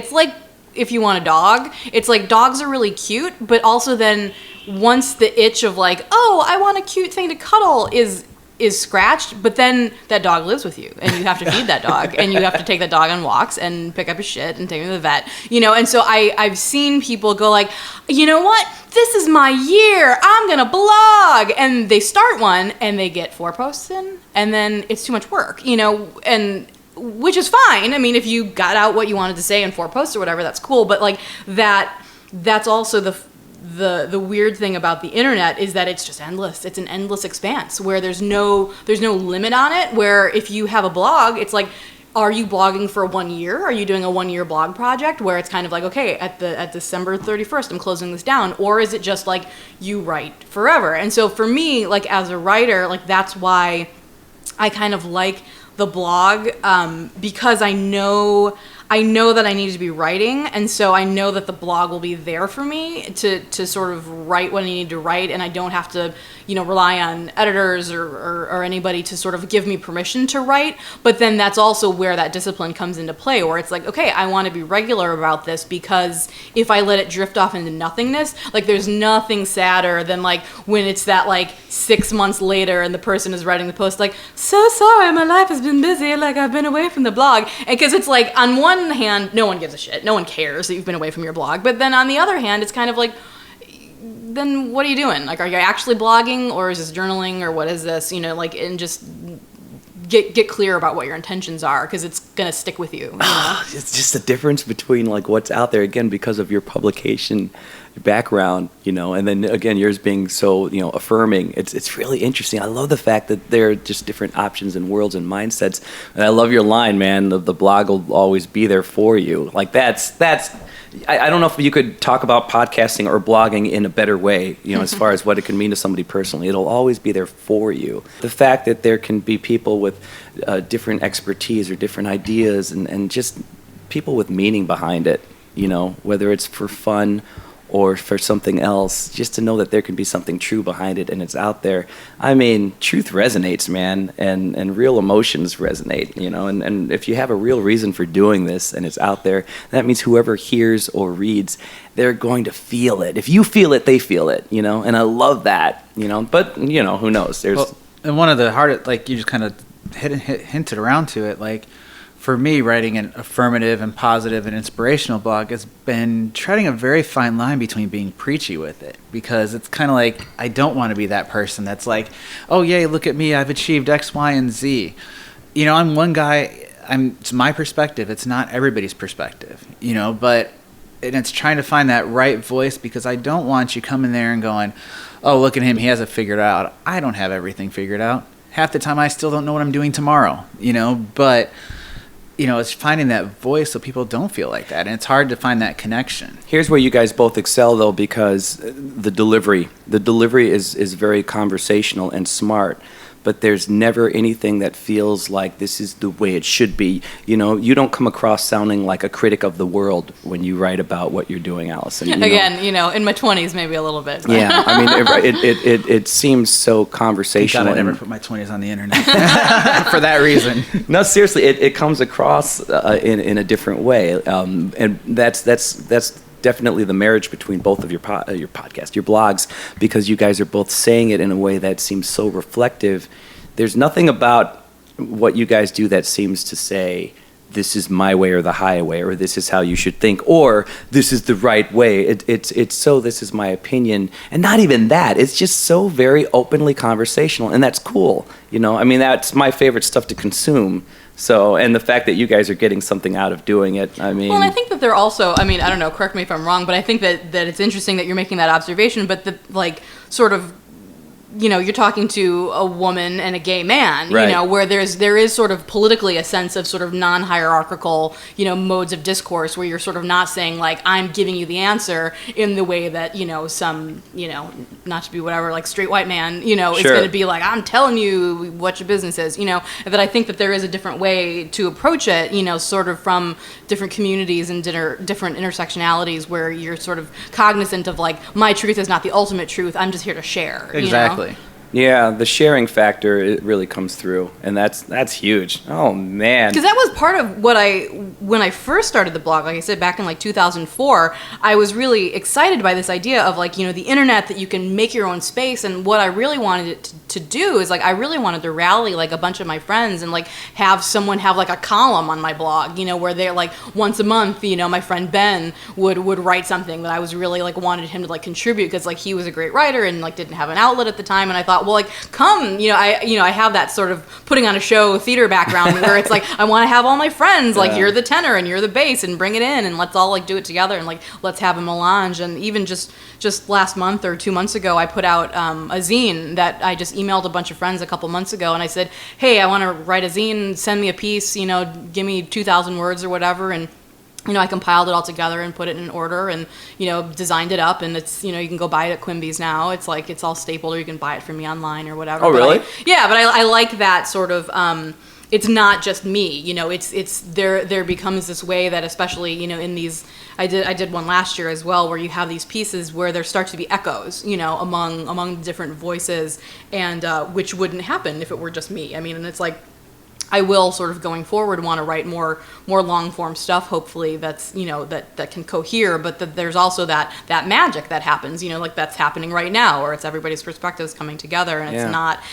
if you want a dog, it's like dogs are really cute, but also then once the itch of like, oh, I want a cute thing to cuddle is is scratched, but then that dog lives with you and you have to feed that dog and you have to take that dog on walks and pick up his shit and take him to the vet, and so I've seen people go like, you know what, this is my year, I'm gonna blog, and they start one and they get 4 posts in and then it's too much work, and which is fine. I mean, if you got out what you wanted to say in 4 posts or whatever, that's cool, but like that's also the weird thing about the internet is that it's just endless. It's an endless expanse where there's no limit on it, where if you have a blog, it's like, are you blogging for 1 year? Are you doing a 1-year blog project where it's kind of like, okay, at December 31st, I'm closing this down? Or is it just like you write forever? And so for me, like as a writer, like that's why I kind of like the blog, because I know that I need to be writing, and so I know that the blog will be there for me to sort of write what I need to write, and I don't have to, rely on editors or anybody to sort of give me permission to write. But then that's also where that discipline comes into play, where it's like, okay, I want to be regular about this, because if I let it drift off into nothingness, like there's nothing sadder than like when it's that like 6 months later and the person is writing the post like, so sorry, my life has been busy, like I've been away from the blog. And because it's like, on one hand, no one gives a shit, no one cares that you've been away from your blog, but then on the other hand, it's kind of like, then what are you doing? Like, are you actually blogging, or is this journaling, or what is this? And just get clear about what your intentions are, because it's gonna stick with you. It's just the difference between like what's out there, again, because of your publication background, and then again yours being so affirming. It's really interesting. I love the fact that there are just different options and worlds and mindsets. And I love your line, man. The blog will always be there for you. Like that's. I don't know if you could talk about podcasting or blogging in a better way, as far as what it can mean to somebody personally. It'll always be there for you. The fact that there can be people with different expertise or different ideas and just people with meaning behind it, whether it's for fun or for something else, just to know that there can be something true behind it and it's out there. I mean, truth resonates, man, and real emotions resonate, and if you have a real reason for doing this and it's out there, that means whoever hears or reads, they're going to feel it. If you feel it, they feel it, and I love that, but, who knows? And one of the hardest, like you just kind of hinted around to it, like, for me, writing an affirmative and positive and inspirational blog has been treading a very fine line between being preachy with it, because it's kind of like, I don't want to be that person that's like, oh yay, look at me, I've achieved X, Y, and Z. I'm one guy, it's my perspective, it's not everybody's perspective, and it's trying to find that right voice, because I don't want you coming there and going, oh, look at him, he has it figured out. I don't have everything figured out. Half the time I still don't know what I'm doing tomorrow, but it's finding that voice so people don't feel like that. And it's hard to find that connection. Here's where you guys both excel, though, because the delivery is very conversational and smart. But there's never anything that feels like this is the way it should be. You don't come across sounding like a critic of the world when you write about what you're doing, Allison. Again, in my 20s, maybe a little bit. But. Yeah, I mean, it seems so conversational. I never put my 20s on the internet for that reason. No, seriously, it comes across in a different way, and that's definitely the marriage between both of your podcast, your blogs, because you guys are both saying it in a way that seems so reflective. There's nothing about what you guys do that seems to say, this is my way or the highway, or this is how you should think, or this is the right way. It's so, this is my opinion. And not even that. It's just so very openly conversational, and that's cool. I mean, that's my favorite stuff to consume. So, and the fact that you guys are getting something out of doing it, I mean... Well, and I think that they're also, I don't know, correct me if I'm wrong, but I think that it's interesting that you're making that observation, but sort of, you're talking to a woman and a gay man, right. Where there is sort of politically a sense of sort of non-hierarchical, modes of discourse, where you're sort of not saying like, I'm giving you the answer in the way that, some, not to be whatever, like straight white man, is Sure. going to be like, I'm telling you what your business is, that I think that there is a different way to approach it, sort of from different communities and different intersectionalities, where you're sort of cognizant of like, my truth is not the ultimate truth, I'm just here to share. Exactly. Yeah, the sharing factor, it really comes through, and that's huge. Oh man! Because that was part of what when I first started the blog, like I said, back in like 2004, I was really excited by this idea of like the internet, that you can make your own space, and what I really wanted it to do is like I really wanted to rally like a bunch of my friends and like have someone have like a column on my blog, you know, where they're like once a month, you know, my friend Ben would write something that I was really like wanted him to like contribute because like he was a great writer and like didn't have an outlet at the time, and I thought, well, like come, I have that sort of putting on a show theater background where it's like I want to have all my friends, like you're the tenor and you're the bass, and bring it in and let's all like do it together and like let's have a melange. And even just last month or 2 months ago, I put out a zine that I just emailed a bunch of friends a couple months ago, and I said, hey, I want to write a zine, send me a piece, you know, give me 2,000 words or whatever. And you know, I compiled it all together and put it in order and, you know, designed it up, and it's, you know, you can go buy it at Quimby's now. It's like, it's all stapled, or you can buy it from me online or whatever. Oh, really? But I like that sort of, it's not just me, you know, it's there becomes this way that, especially, you know, in these, I did one last year as well, where you have these pieces where there starts to be echoes, you know, among different voices, and which wouldn't happen if it were just me. I mean, and it's like, I will sort of going forward want to write more long form stuff, hopefully, that's, you know, that can cohere, but there's also that magic that happens, you know, like that's happening right now, where it's everybody's perspectives coming together, and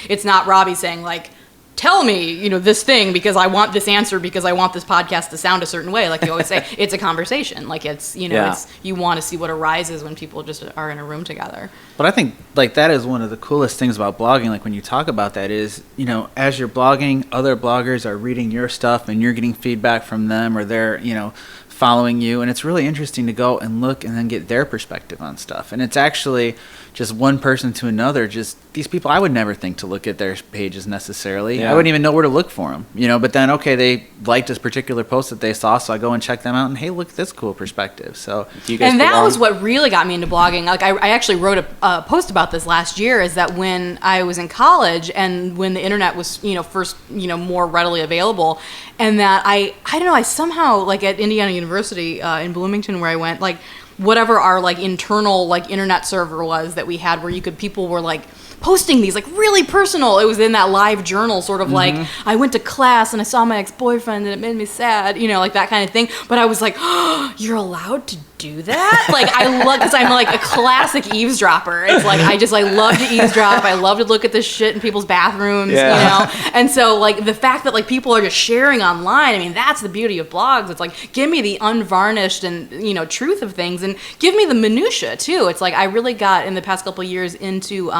it's not Robby saying like, tell me, you know, this thing because I want this answer because I want this podcast to sound a certain way. Like you always say, it's a conversation. Like it's, you know, it's, you want to see what arises when people just are in a room together. But I think like that is one of the coolest things about blogging. Like when you talk about that is, you know, as you're blogging, other bloggers are reading your stuff and you're getting feedback from them, or they're, you know, following you, and it's really interesting to go and look and then get their perspective on stuff. And it's actually just one person to another, just these people I would never think to look at their pages necessarily. I wouldn't even know where to look for them, you know, but then okay, they liked this particular post that they saw, so I go and check them out, and hey, look at this cool perspective. So and that was what really got me into blogging. Like I actually wrote a post about this last year, is that when I was in college and when the internet was, you know, first, you know, more readily available, and that I don't know, I somehow, like at Indiana University in Bloomington where I went, like whatever our like internal like internet server was that we had, where people were like posting these like really personal, it was in that live journal sort of like, I went to class and I saw my ex-boyfriend and it made me sad, you know, like that kind of thing. But I was like, oh, you're allowed to do that? Like I love, because I'm like a classic eavesdropper. It's like I love to eavesdrop. I love to look at this shit in people's bathrooms, you know. And so like the fact that like people are just sharing online, I mean, that's the beauty of blogs. It's like, give me the unvarnished and, you know, truth of things, and give me the minutia too. It's like I really got in the past couple of years into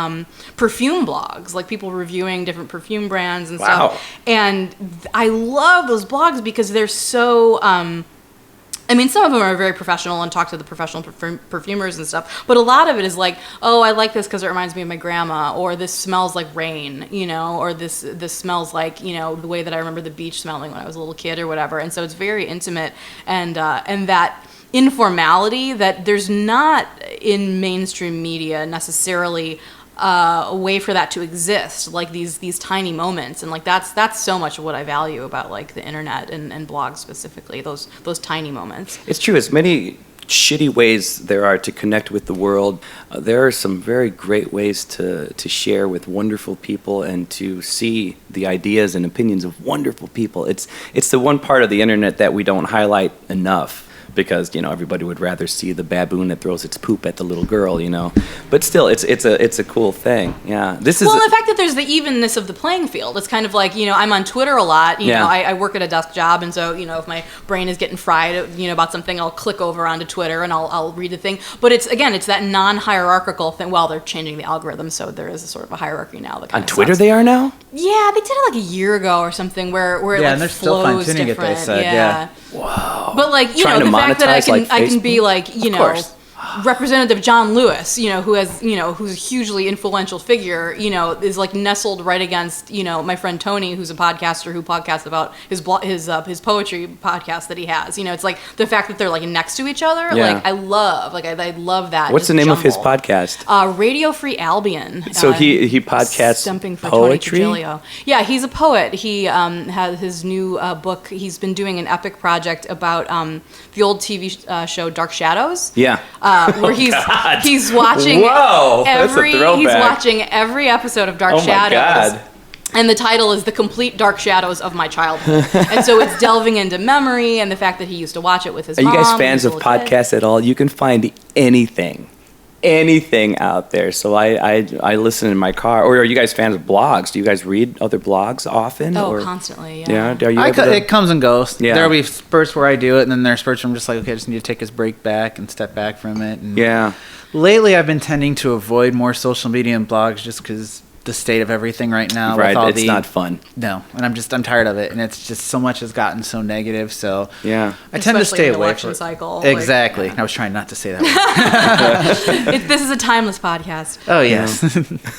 perfume blogs, like people reviewing different perfume brands and stuff. And I love those blogs because they're so I mean, some of them are very professional and talk to the professional perfumers and stuff, but a lot of it is like, oh, I like this because it reminds me of my grandma, or this smells like rain, you know, or this smells like, you know, the way that I remember the beach smelling when I was a little kid or whatever. And so it's very intimate, and that informality that there's not in mainstream media necessarily a way for that to exist, like these tiny moments. And like that's so much of what I value about like the internet and blogs specifically, those tiny moments. It's true. As many shitty ways there are to connect with the world, there are some very great ways to share with wonderful people and to see the ideas and opinions of wonderful people. It's the one part of the internet that we don't highlight enough, because, you know, everybody would rather see the baboon that throws its poop at the little girl, you know. But still, it's a cool thing. Yeah, the fact that there's the evenness of the playing field. It's kind of like, you know, I'm on Twitter a lot. You know, I work at a desk job, and so, you know, if my brain is getting fried, you know, about something, I'll click over onto Twitter and I'll read the thing. But it's that non-hierarchical thing. Well, they're changing the algorithm, so there is a sort of a hierarchy now. That on Twitter, they are now. Yeah, they did it like a year ago or something, where it like and they're flows still fine-tuning different. It, they said. Wow. But like, you know, the fact that I can be like, you know, Representative John Lewis, you know, who's a hugely influential figure, you know, is like nestled right against, you know, my friend Tony, who's a podcaster who podcasts about his poetry podcast that he has. You know, it's like the fact that they're like next to each other. Yeah. Like I love that. What's the name of his podcast? Radio Free Albion. So he podcasts Stumping for poetry? Tony Trujillo. Yeah, he's a poet. He has his new book. He's been doing an epic project about the old TV show Dark Shadows. Yeah. Where he's watching every episode of Dark Shadows. My God. And the title is The Complete Dark Shadows of My Childhood. And so it's delving into memory and the fact that he used to watch it with his mom. Are you guys fans of podcasts at all? You can find anything anything out there. So I listen in my car. Or are you guys fans of blogs? Do you guys read other blogs often? Oh, or? Constantly, yeah. Are you able to... It comes and goes. Yeah. There'll be spurts where I do it, and then there's spurts where I'm just like, okay, I just need to take this break back and step back from it. And Yeah. lately, I've been tending to avoid more social media and blogs just because the state of everything right now. Right, with all it's not fun. No, and I'm tired of it, and it's just so much has gotten so negative. So Yeah. I tend to stay in the away election from cycle. Exactly. Like, I was trying not to say that. this is a timeless podcast. Oh yes,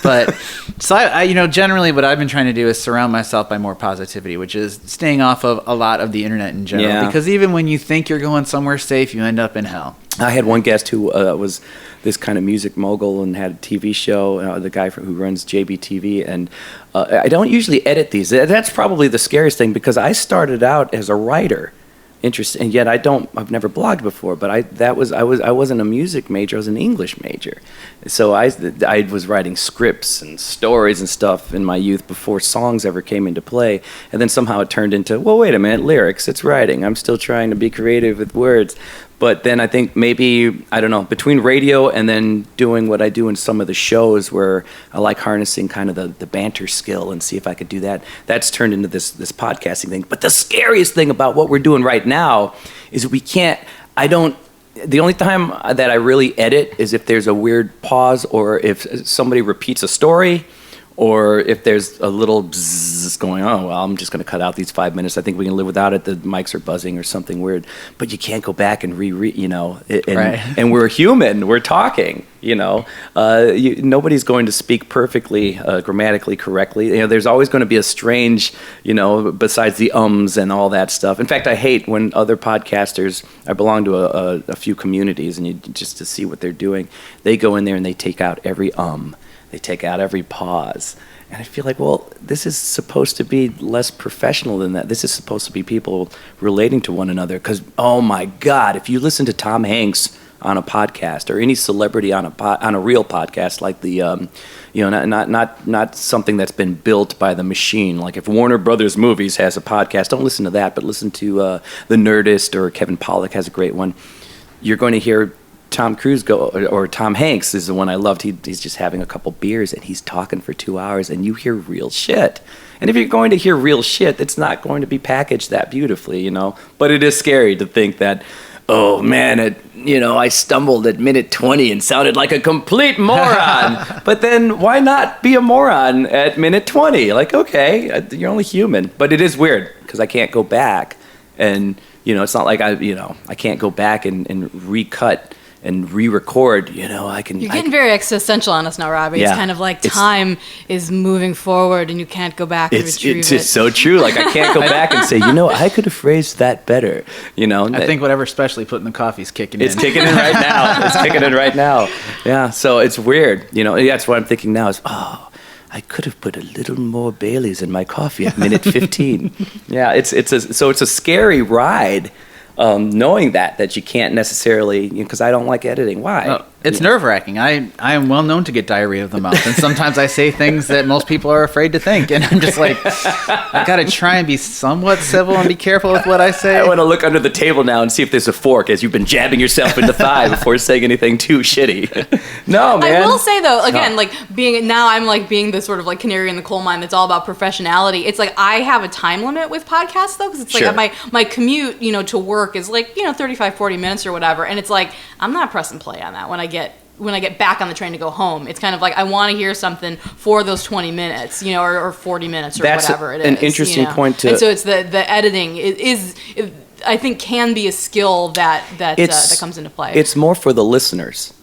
but so I generally what I've been trying to do is surround myself by more positivity, which is staying off of a lot of the internet in general. Yeah. Because even when you think you're going somewhere safe, you end up in hell. I had one guest who was this kind of music mogul and had a TV show, the guy who runs JBTV, and I don't usually edit these. That's probably the scariest thing because I started out as a writer, and yet I've never blogged before, but I wasn't a music major, I was an English major. So I was writing scripts and stories and stuff in my youth before songs ever came into play, and then somehow it turned into, well, wait a minute, lyrics, it's writing. I'm still trying to be creative with words. But then I think maybe, I don't know, between radio and then doing what I do in some of the shows where I like harnessing kind of the banter skill and see if I could do that, that's turned into this podcasting thing. But the scariest thing about what we're doing right now is the only time that I really edit is if there's a weird pause or if somebody repeats a story or if there's a little bzzz going, oh, well, I'm just going to cut out these 5 minutes. I think we can live without it. The mics are buzzing or something weird. But you can't go back and and we're human. We're talking, Nobody's going to speak perfectly, grammatically correctly. There's always going to be a strange, besides the ums and all that stuff. In fact, I hate when other podcasters, I belong to a few communities, and just to see what they're doing, they go in there and they take out every they take out every pause. And I feel like, well, this is supposed to be less professional than that. This is supposed to be people relating to one another. Because, oh my God, if you listen to Tom Hanks on a podcast or any celebrity on a real podcast, like the, not something that's been built by the machine. Like if Warner Brothers Movies has a podcast, don't listen to that, but listen to The Nerdist, or Kevin Pollak has a great one. You're going to hear Tom Cruise or Tom Hanks is the one I loved. He's just having a couple beers and he's talking for 2 hours and you hear real shit. And if you're going to hear real shit, it's not going to be packaged that beautifully, But it is scary to think that, oh man, I stumbled at minute 20 and sounded like a complete moron. But then why not be a moron at minute 20? Like, okay, you're only human. But it is weird because I can't go back and, it's not like I can't go back and recut and re-record, I can... You're getting very existential on us now, Robby. Yeah, it's kind of like time is moving forward and you can't go back and retrieve it. It's just so true. Like, I can't go back and say, I could have phrased that better, I think whatever specially put in the coffee is kicking in. It's kicking in right now. It's kicking in right now. Yeah, so it's weird. That's what I'm thinking now is, I could have put a little more Baileys in my coffee at minute 15. Yeah, it's a scary ride. Knowing that you can't necessarily, because I don't like editing. Why? It's nerve-wracking. I am well known to get diarrhea of the mouth, and sometimes I say things that most people are afraid to think, and I'm just like, I gotta try and be somewhat civil and be careful with what I say. I want to look under the table now and see if there's a fork, as you've been jabbing yourself in the thigh before saying anything too shitty. No, man. I will say though, again, I'm being the sort of like canary in the coal mine that's all about professionality. It's like I have a time limit with podcasts though, because it's like my commute, to work is like 35, 40 minutes or whatever, and it's like I'm not pressing play on that when I get back on the train to go home. It's kind of like I want to hear something for those 20 minutes, or 40 minutes or whatever it is. That's an interesting point to... And so it's the editing is I think can be a skill that comes into play. It's more for the listeners.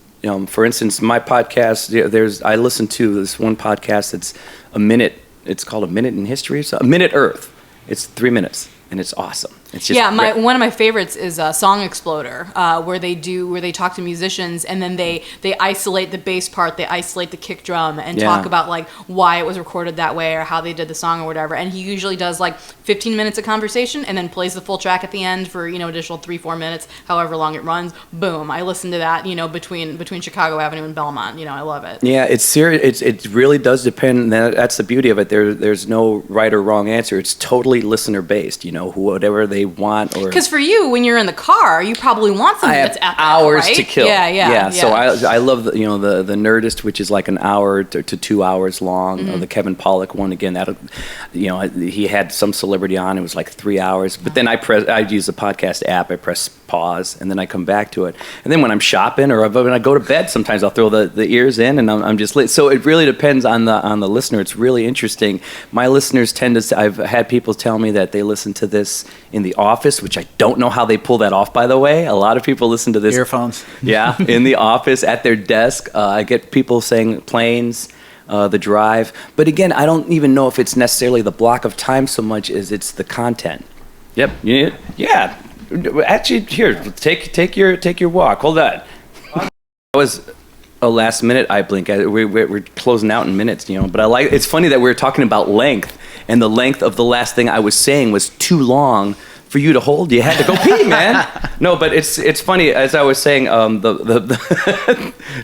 For instance, my podcast, I listen to this one podcast that's a minute. It's called A Minute in History. So A Minute Earth. It's 3 minutes. And it's awesome. It's just one of my favorites is Song Exploder, where they talk to musicians and then they isolate the bass part, they isolate the kick drum, and talk about like why it was recorded that way or how they did the song or whatever. And he usually does like 15 minutes of conversation and then plays the full track at the end for additional 3-4 minutes, however long it runs. Boom! I listen to that between Chicago Avenue and Belmont. I love it. Yeah, it's serious. It really does depend. That's the beauty of it. There's no right or wrong answer. It's totally listener based. whatever they want. Or because for you, when you're in the car, you probably want something that's epic, hours right? to kill. Yeah. So I love the Nerdist, which is like an hour to 2 hours long. The Kevin Pollak one, again, that he had some celebrity on. It was like 3 hours. But then I use the podcast app. I press pause, and then I come back to it. And then when I'm shopping or when I go to bed, sometimes I'll throw the ears in, and I'm just lit. So it really depends on the listener. It's really interesting. My listeners tend to. I've had people tell me that they listen to this in the office, which I don't know how they pull that off. By the way, a lot of people listen to this earphones. Yeah, in the office, at their desk. I get people saying planes. The drive, but again, I don't even know if it's necessarily the block of time so much as it's the content. Yep. Yeah. Actually, here, take your walk. Hold on. That was a last minute eye blink. We're closing out in minutes, But it's funny that we were talking about length, and the length of the last thing I was saying was too long for you to hold. You had to go pee, man. No, but it's funny, as I was saying,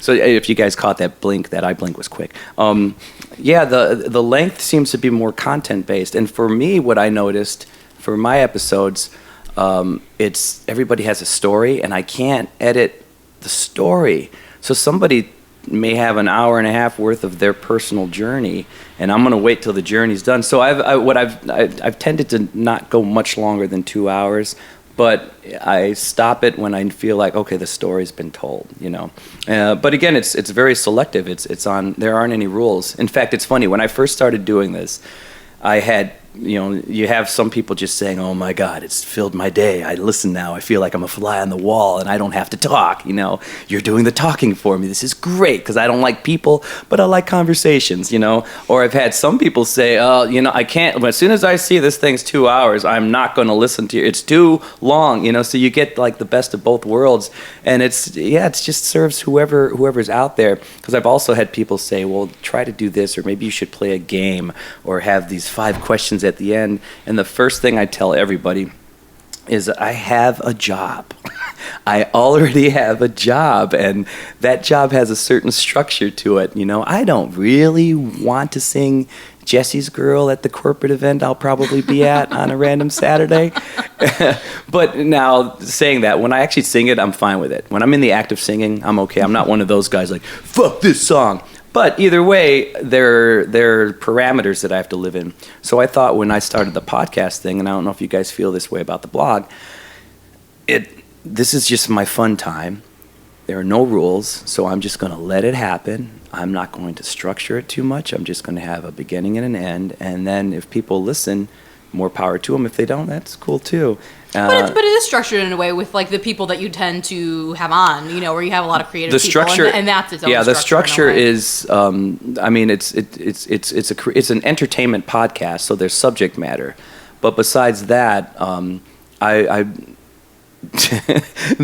so if you guys caught that blink, that eye blink was quick. The length seems to be more content based, and for me, what I noticed for my episodes, it's everybody has a story, and I can't edit the story. So somebody may have an hour and a half worth of their personal journey, and I'm going to wait till the journey's done. So I've tended to not go much longer than 2 hours, but I stop it when I feel like, okay, the story's been told, But again, it's very selective. It's on. There aren't any rules. In fact, it's funny. When I first started doing this, I had. You have some people just saying, "Oh my God, it's filled my day. I listen now. I feel like I'm a fly on the wall, and I don't have to talk." You're doing the talking for me. This is great because I don't like people, but I like conversations. Or I've had some people say, "Oh, I can't." As soon as I see this thing's 2 hours, I'm not going to listen to you. It's too long. So you get like the best of both worlds, and it just serves whoever's out there. Because I've also had people say, "Well, try to do this, or maybe you should play a game, or have these 5 questions at the end." And the first thing I tell everybody is I have a job. I already have a job, and that job has a certain structure to it. I don't really want to sing Jesse's Girl at the corporate event I'll probably be at on a random Saturday. But now, saying that, when I actually sing it, I'm fine with it. When I'm in the act of singing, I'm okay. I'm not one of those guys like, fuck this song. But either way, there are parameters that I have to live in. So I thought when I started the podcast thing, and I don't know if you guys feel this way about the blog, this is just my fun time. There are no rules, so I'm just going to let it happen. I'm not going to structure it too much. I'm just going to have a beginning and an end. And then if people listen, more power to them. If they don't, that's cool too. But it is structured in a way with like the people that you tend to have on, where you have a lot of creative people, and that's its own structure. Yeah, the structure is, it's an entertainment podcast, so there's subject matter. But besides that,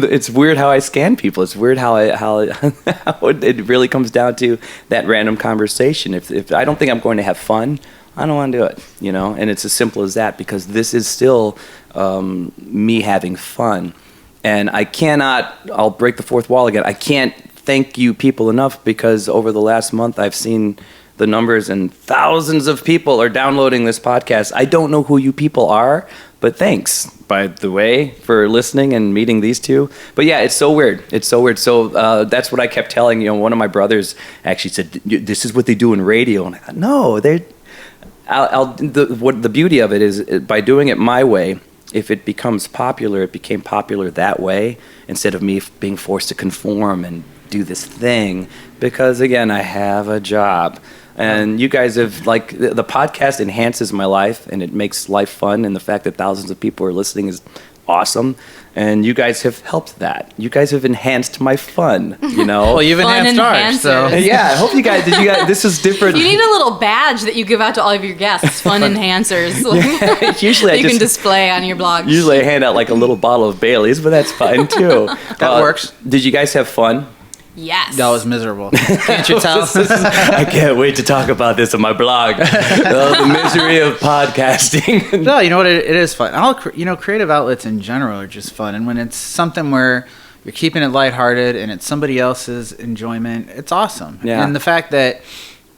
it's weird how I scan people. It's weird how it really comes down to that random conversation. If I don't think I'm going to have fun, I don't want to do it, and it's as simple as that, because this is still me having fun. And I'll break the fourth wall again. I can't thank you people enough, because over the last month I've seen the numbers and thousands of people are downloading this podcast. I don't know who you people are, but thanks, by the way, for listening and meeting these two. But yeah, it's so weird. So that's what I kept telling, one of my brothers actually said, this is what they do in radio. And I thought, no, the beauty of it is, by doing it my way, if it becomes popular, it became popular that way, instead of me being forced to conform and do this thing, because again, I have a job. And you guys have, the podcast enhances my life, and it makes life fun, and the fact that thousands of people are listening is awesome. And you guys have helped that. You guys have enhanced my fun, Well, you've enhanced ours, so. Yeah, I hope you guys, this is different. You need a little badge that you give out to all of your guests, fun enhancers. Usually you can display on your blog. Usually I hand out like a little bottle of Bailey's, but that's fine too. That works. Did you guys have fun? Yes. That was miserable. Can't you tell? I can't wait to talk about this on my blog. The misery of podcasting. No, you know what? It is fun. Creative outlets in general are just fun. And when it's something where you're keeping it lighthearted and it's somebody else's enjoyment, it's awesome. Yeah. And the fact that,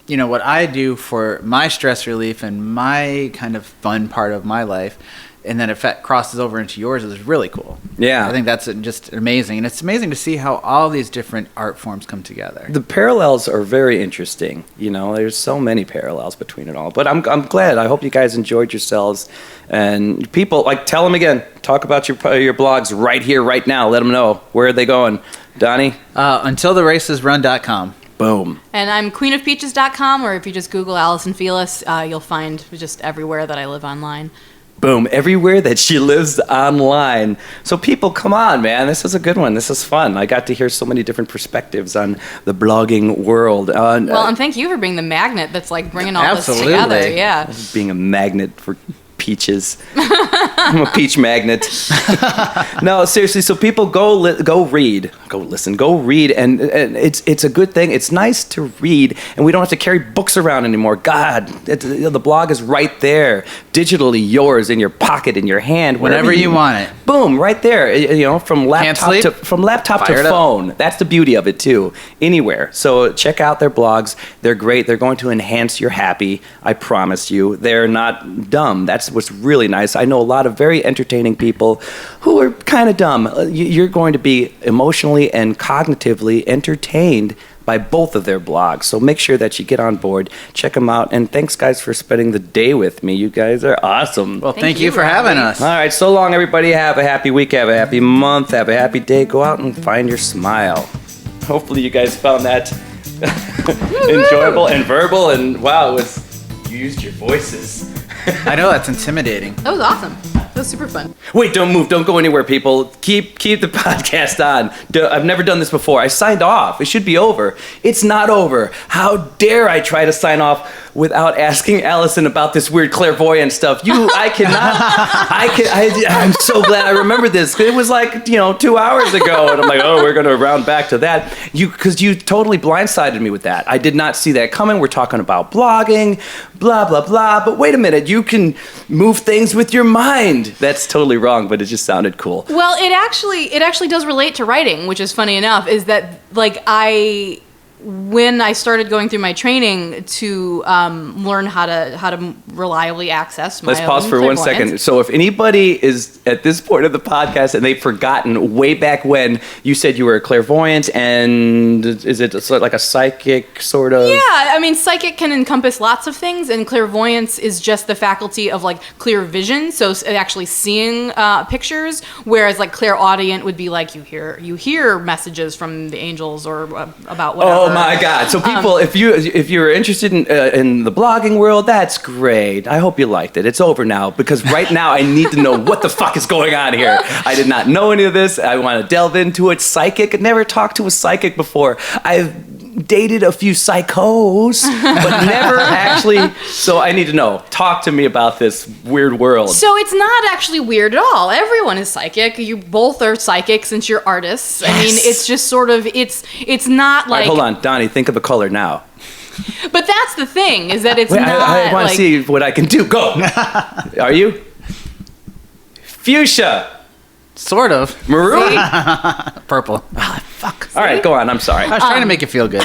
what I do for my stress relief and my kind of fun part of my life and then if that crosses over into yours, is really cool. Yeah. I think that's just amazing. And it's amazing to see how all these different art forms come together. The parallels are very interesting. There's so many parallels between it all. But I'm glad. I hope you guys enjoyed yourselves. And people, tell them again. Talk about your blogs right here, right now. Let them know. Where are they going? Donnie? UntilTheRacesRun.com. Boom. And I'm queenofpeaches.com, or if you just Google Allison Felus, you'll find just everywhere that I live online. Boom. Everywhere that she lives online. So people, come on, man. This is a good one. This is fun. I got to hear so many different perspectives on the blogging world. And thank you for being the magnet that's bringing all this together. Yeah. Being a magnet for peaches. I'm a peach magnet. No, seriously. So people go read, go listen, go read, and it's a good thing. It's nice to read, and we don't have to carry books around anymore. God, the blog is right there, digitally yours, in your pocket, in your hand, whenever you want it. Boom, right there. From laptop to phone. That's the beauty of it too. Anywhere. So check out their blogs. They're great. They're going to enhance your happy. I promise you. They're not dumb. That's what's really nice. I know a lot of very entertaining people who are kind of dumb. You're going to be emotionally and cognitively entertained by both of their blogs. So make sure that you get on board, check them out, and thanks, guys, for spending the day with me. You guys are awesome. Well, thank you for having us. All right, so long, everybody. Have a happy week, have a happy month, have a happy day. Go out and find your smile. Hopefully you guys found that enjoyable and verbal, and wow, you used your voices. I know, that's intimidating. That was awesome. That was super fun. Wait, don't move. Don't go anywhere, people. Keep the podcast on. I've never done this before. I signed off. It should be over. It's not over. How dare I try to sign off without asking Allison about this weird clairvoyant stuff? I cannot. I'm so glad I remember this. It was 2 hours ago, and I'm like, oh, we're gonna round back to that. Because you totally blindsided me with that. I did not see that coming. We're talking about blogging, blah blah blah. But wait a minute, you can move things with your mind. That's totally wrong, but it just sounded cool. Well, it actually does relate to writing, which is funny enough, is that when I started going through my training to learn how to reliably access my Let's pause for 1 second. So if anybody is at this point of the podcast and they've forgotten way back when you said you were a clairvoyant, and is it like a psychic sort of? Yeah, I mean, psychic can encompass lots of things, and clairvoyance is just the faculty of clear vision, so actually seeing pictures, whereas clairaudient would be you hear messages from the angels or about whatever. Oh my God! So people, if you're interested in the blogging world, that's great. I hope you liked it. It's over now, because right now I need to know what the fuck is going on here. I did not know any of this. I want to delve into it. Psychic. Never talked to a psychic before. I've dated a few psychos, but never actually. So I need to know. Talk to me about this weird world. So it's not actually weird at all. Everyone is psychic. You both are psychic since you're artists. Yes. I mean, it's just sort of it's not like. All right, hold on, Donnie. Think of a color now. But that's the thing, is that it's not. I want to see what I can do. Go. Are you? Fuchsia. Sort of. Maroon? Purple. Ah, fuck. All right, go on. I'm sorry. I was trying to make it feel good.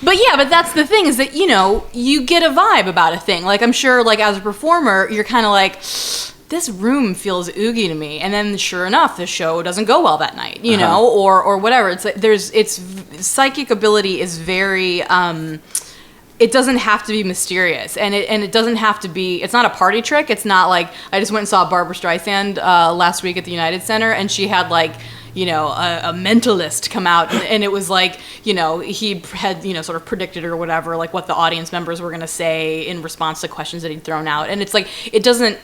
But that's the thing, is that, you get a vibe about a thing. I'm sure, as a performer, you're kind of this room feels oogie to me. And then sure enough, the show doesn't go well that night, you know, or whatever. It's psychic ability is very, it doesn't have to be mysterious, and it doesn't have to be. It's not a party trick. It's not I just went and saw Barbara Streisand last week at the United Center, and she had a mentalist come out, and it was he had sort of predicted or whatever what the audience members were going to say in response to questions that he'd thrown out, and it's it doesn't.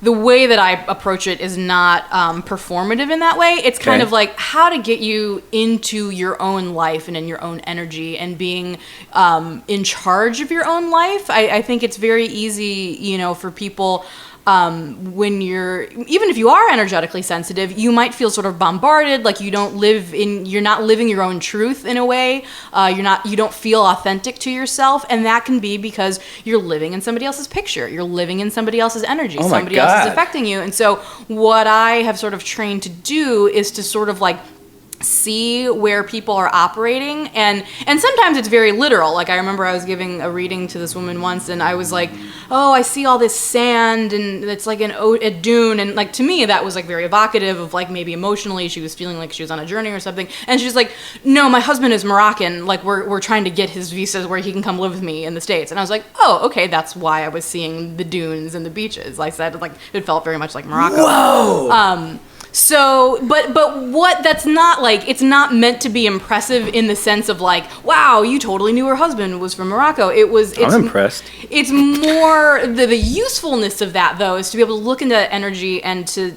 The way that I approach it is not performative in that way. It's kind of how to get you into your own life and in your own energy and being in charge of your own life. I think it's very easy, for people when even if you are energetically sensitive, you might feel sort of bombarded, you're not living your own truth in a way. You don't feel authentic to yourself, and that can be because you're living in somebody else's picture. You're living in somebody else's energy. Oh my somebody God. else is affecting you. And so what I have sort of trained to do is to sort of see where people are operating, and sometimes it's very literal. Like I remember I was giving a reading to this woman once, and I was like, oh, I see all this sand, and it's like a dune, and like to me that was like very evocative of like maybe emotionally she was feeling like she was on a journey or something. And she's like, no, my husband is Moroccan, like we're trying to get his visas where he can come live with me in the States. And I was like, oh, okay, that's why I was seeing the dunes and the beaches. I said, like, it felt very much like Morocco. Whoa. So, but what, that's not like, it's not meant to be impressive in the sense of like, wow, you totally knew her husband was from Morocco. I'm impressed. It's more, the usefulness of that though is to be able to look into that energy and to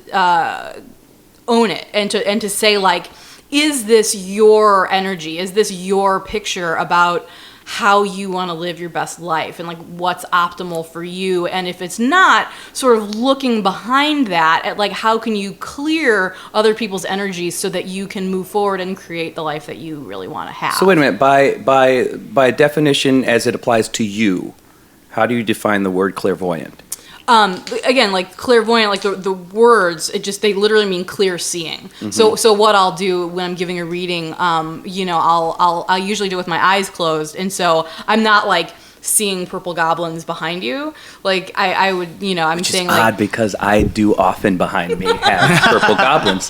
own it and to say like, is this your energy? Is this your picture about how you want to live your best life and like what's optimal for you? And if it's not, sort of looking behind that at like how can you clear other people's energies so that you can move forward and create the life that you really want to have. So wait a minute, by definition as it applies to you, how do you define the word clairvoyant? Again, like clairvoyant, like the words, they literally mean clear seeing. Mm-hmm. So what I'll do when I'm giving a reading, I'll usually do it with my eyes closed. And so I'm not like seeing purple goblins behind you. Like I would, I'm Which saying is like odd because I do often behind me have purple goblins.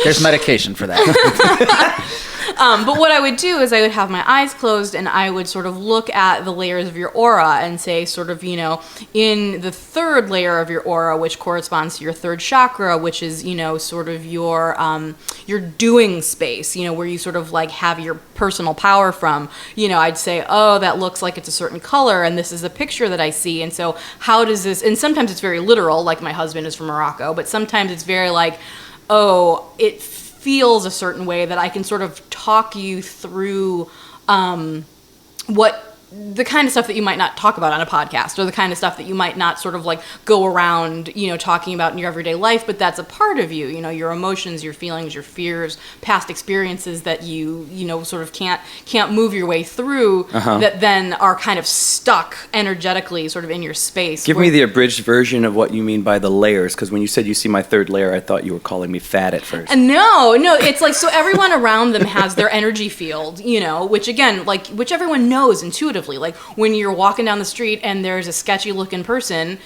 There's medication for that. But what I would do is I would have my eyes closed and I would sort of look at the layers of your aura and say sort of, in the third layer of your aura, which corresponds to your third chakra, which is, sort of your doing space, where you sort of like have your personal power from, I'd say, oh, that looks like it's a certain color and this is a picture that I see. And so how does this, and sometimes it's very literal, like my husband is from Morocco, but sometimes it's very like, oh, it feels a certain way that I can sort of talk you through what the kind of stuff that you might not talk about on a podcast, or the kind of stuff that you might not sort of like go around, talking about in your everyday life, but that's a part of you, your emotions, your feelings, your fears, past experiences that you sort of can't move your way through, that then are kind of stuck energetically sort of in your space. Give me the abridged version of what you mean by the layers, because when you said you see my third layer, I thought you were calling me fat at first. No, it's like, so everyone around them has their energy field, which again, like, which everyone knows intuitively. Like when you're walking down the street and there's a sketchy looking person,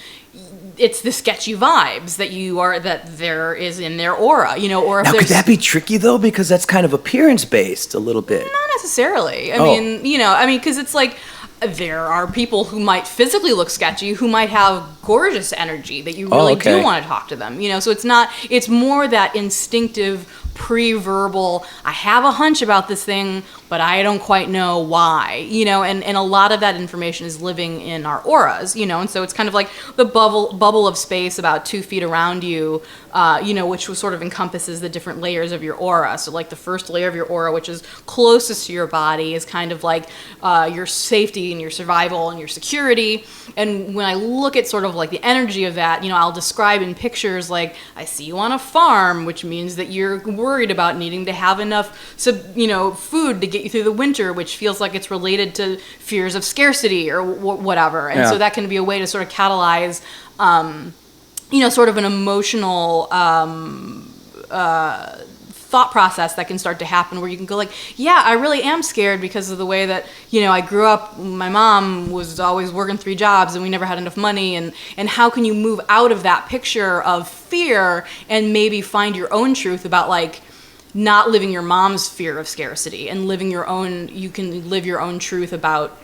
it's the sketchy vibes that there is in their aura, or if now, could that be tricky though? Because that's kind of appearance based a little bit. Not necessarily. I mean, because it's like, there are people who might physically look sketchy who might have gorgeous energy that you really do want to talk to them, so it's more that instinctive pre-verbal, I have a hunch about this thing, but I don't quite know why, and a lot of that information is living in our auras, and so it's kind of like the bubble of space about 2 feet around you, which sort of encompasses the different layers of your aura. So like the first layer of your aura, which is closest to your body, is kind of like your safety and your survival and your security. And when I look at sort of like the energy of that, I'll describe in pictures like, I see you on a farm, which means that you're worried about needing to have enough food to get you through the winter, which feels like it's related to fears of scarcity or whatever. And so that can be a way to sort of catalyze sort of an emotional thought process that can start to happen, where you can go like, yeah, I really am scared because of the way that, I grew up, my mom was always working 3 jobs and we never had enough money, and how can you move out of that picture of fear and maybe find your own truth about like not living your mom's fear of scarcity and you can live your own truth about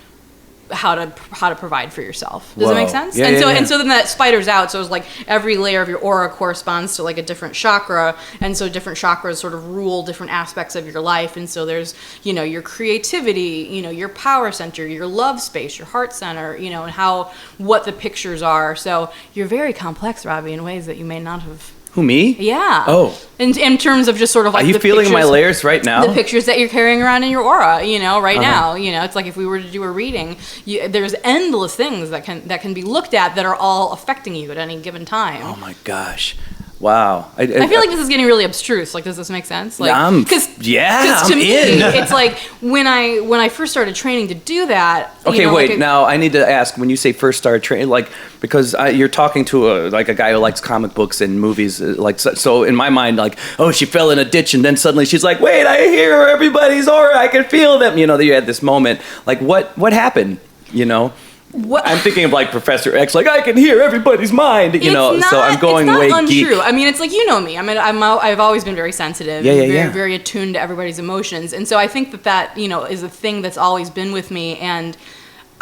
how to provide for yourself. Does that make sense? Yeah, and so then that spiders out. So it's like every layer of your aura corresponds to like a different chakra, and so different chakras sort of rule different aspects of your life. And so there's your creativity, your power center, your love space, your heart center, and what the pictures are. So you're very complex, Robby, in ways that you may not have. Who, me? Yeah. Oh. In terms of just sort of like, are you feeling pictures, my layers right now? The pictures that you're carrying around in your aura, right now, it's like if we were to do a reading, there's endless things that can be looked at that are all affecting you at any given time. Oh my gosh. Wow. I feel like this is getting really abstruse. Like, does this make sense? Like, I'm to in. me, it's like when I first started training to do that. Okay, wait. Now I need to ask. When you say first started training, like because you're talking to a guy who likes comic books and movies, like so in my mind, like, oh, she fell in a ditch and then suddenly she's like, wait, I hear everybody's aura. I can feel them. You know, that you had this moment. Like, what happened? You know. What? I'm thinking of like Professor X, like I can hear everybody's mind, you know. So I'm going way untrue. geek. I mean, it's like, you know me. I mean, I've always been very sensitive, very attuned to everybody's emotions, and so I think that you know is a thing that's always been with me. And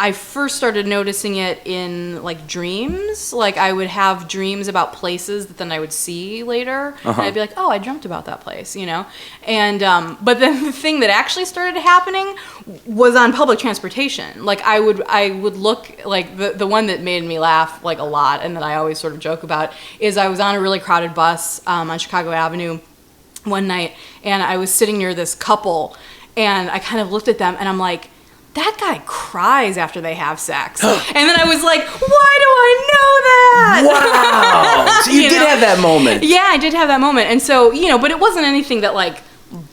I first started noticing it in like dreams. Like I would have dreams about places that then I would see later, and I'd be like, oh, I dreamt about that place, you know. And but then the thing that actually started happening was on public transportation. Like I would look, like the one that made me laugh like a lot, and that I always sort of joke about is I was on a really crowded bus on Chicago Avenue one night, and I was sitting near this couple, and I kind of looked at them, and I'm like, that guy cries after they have sex. And then I was like, why do I know that? Wow. So you did have that moment. Yeah, I did have that moment. And so, you know, but it wasn't anything that like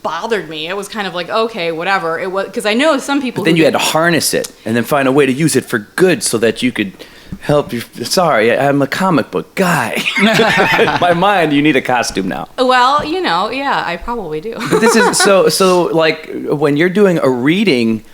bothered me. It was kind of like, okay, whatever. It was because I know some people. But then you had to harness it and then find a way to use it for good so that you could help you. Sorry, I'm a comic book guy. In my mind, you need a costume now. Well, you know, yeah, I probably do. But this is so like when you're doing a reading.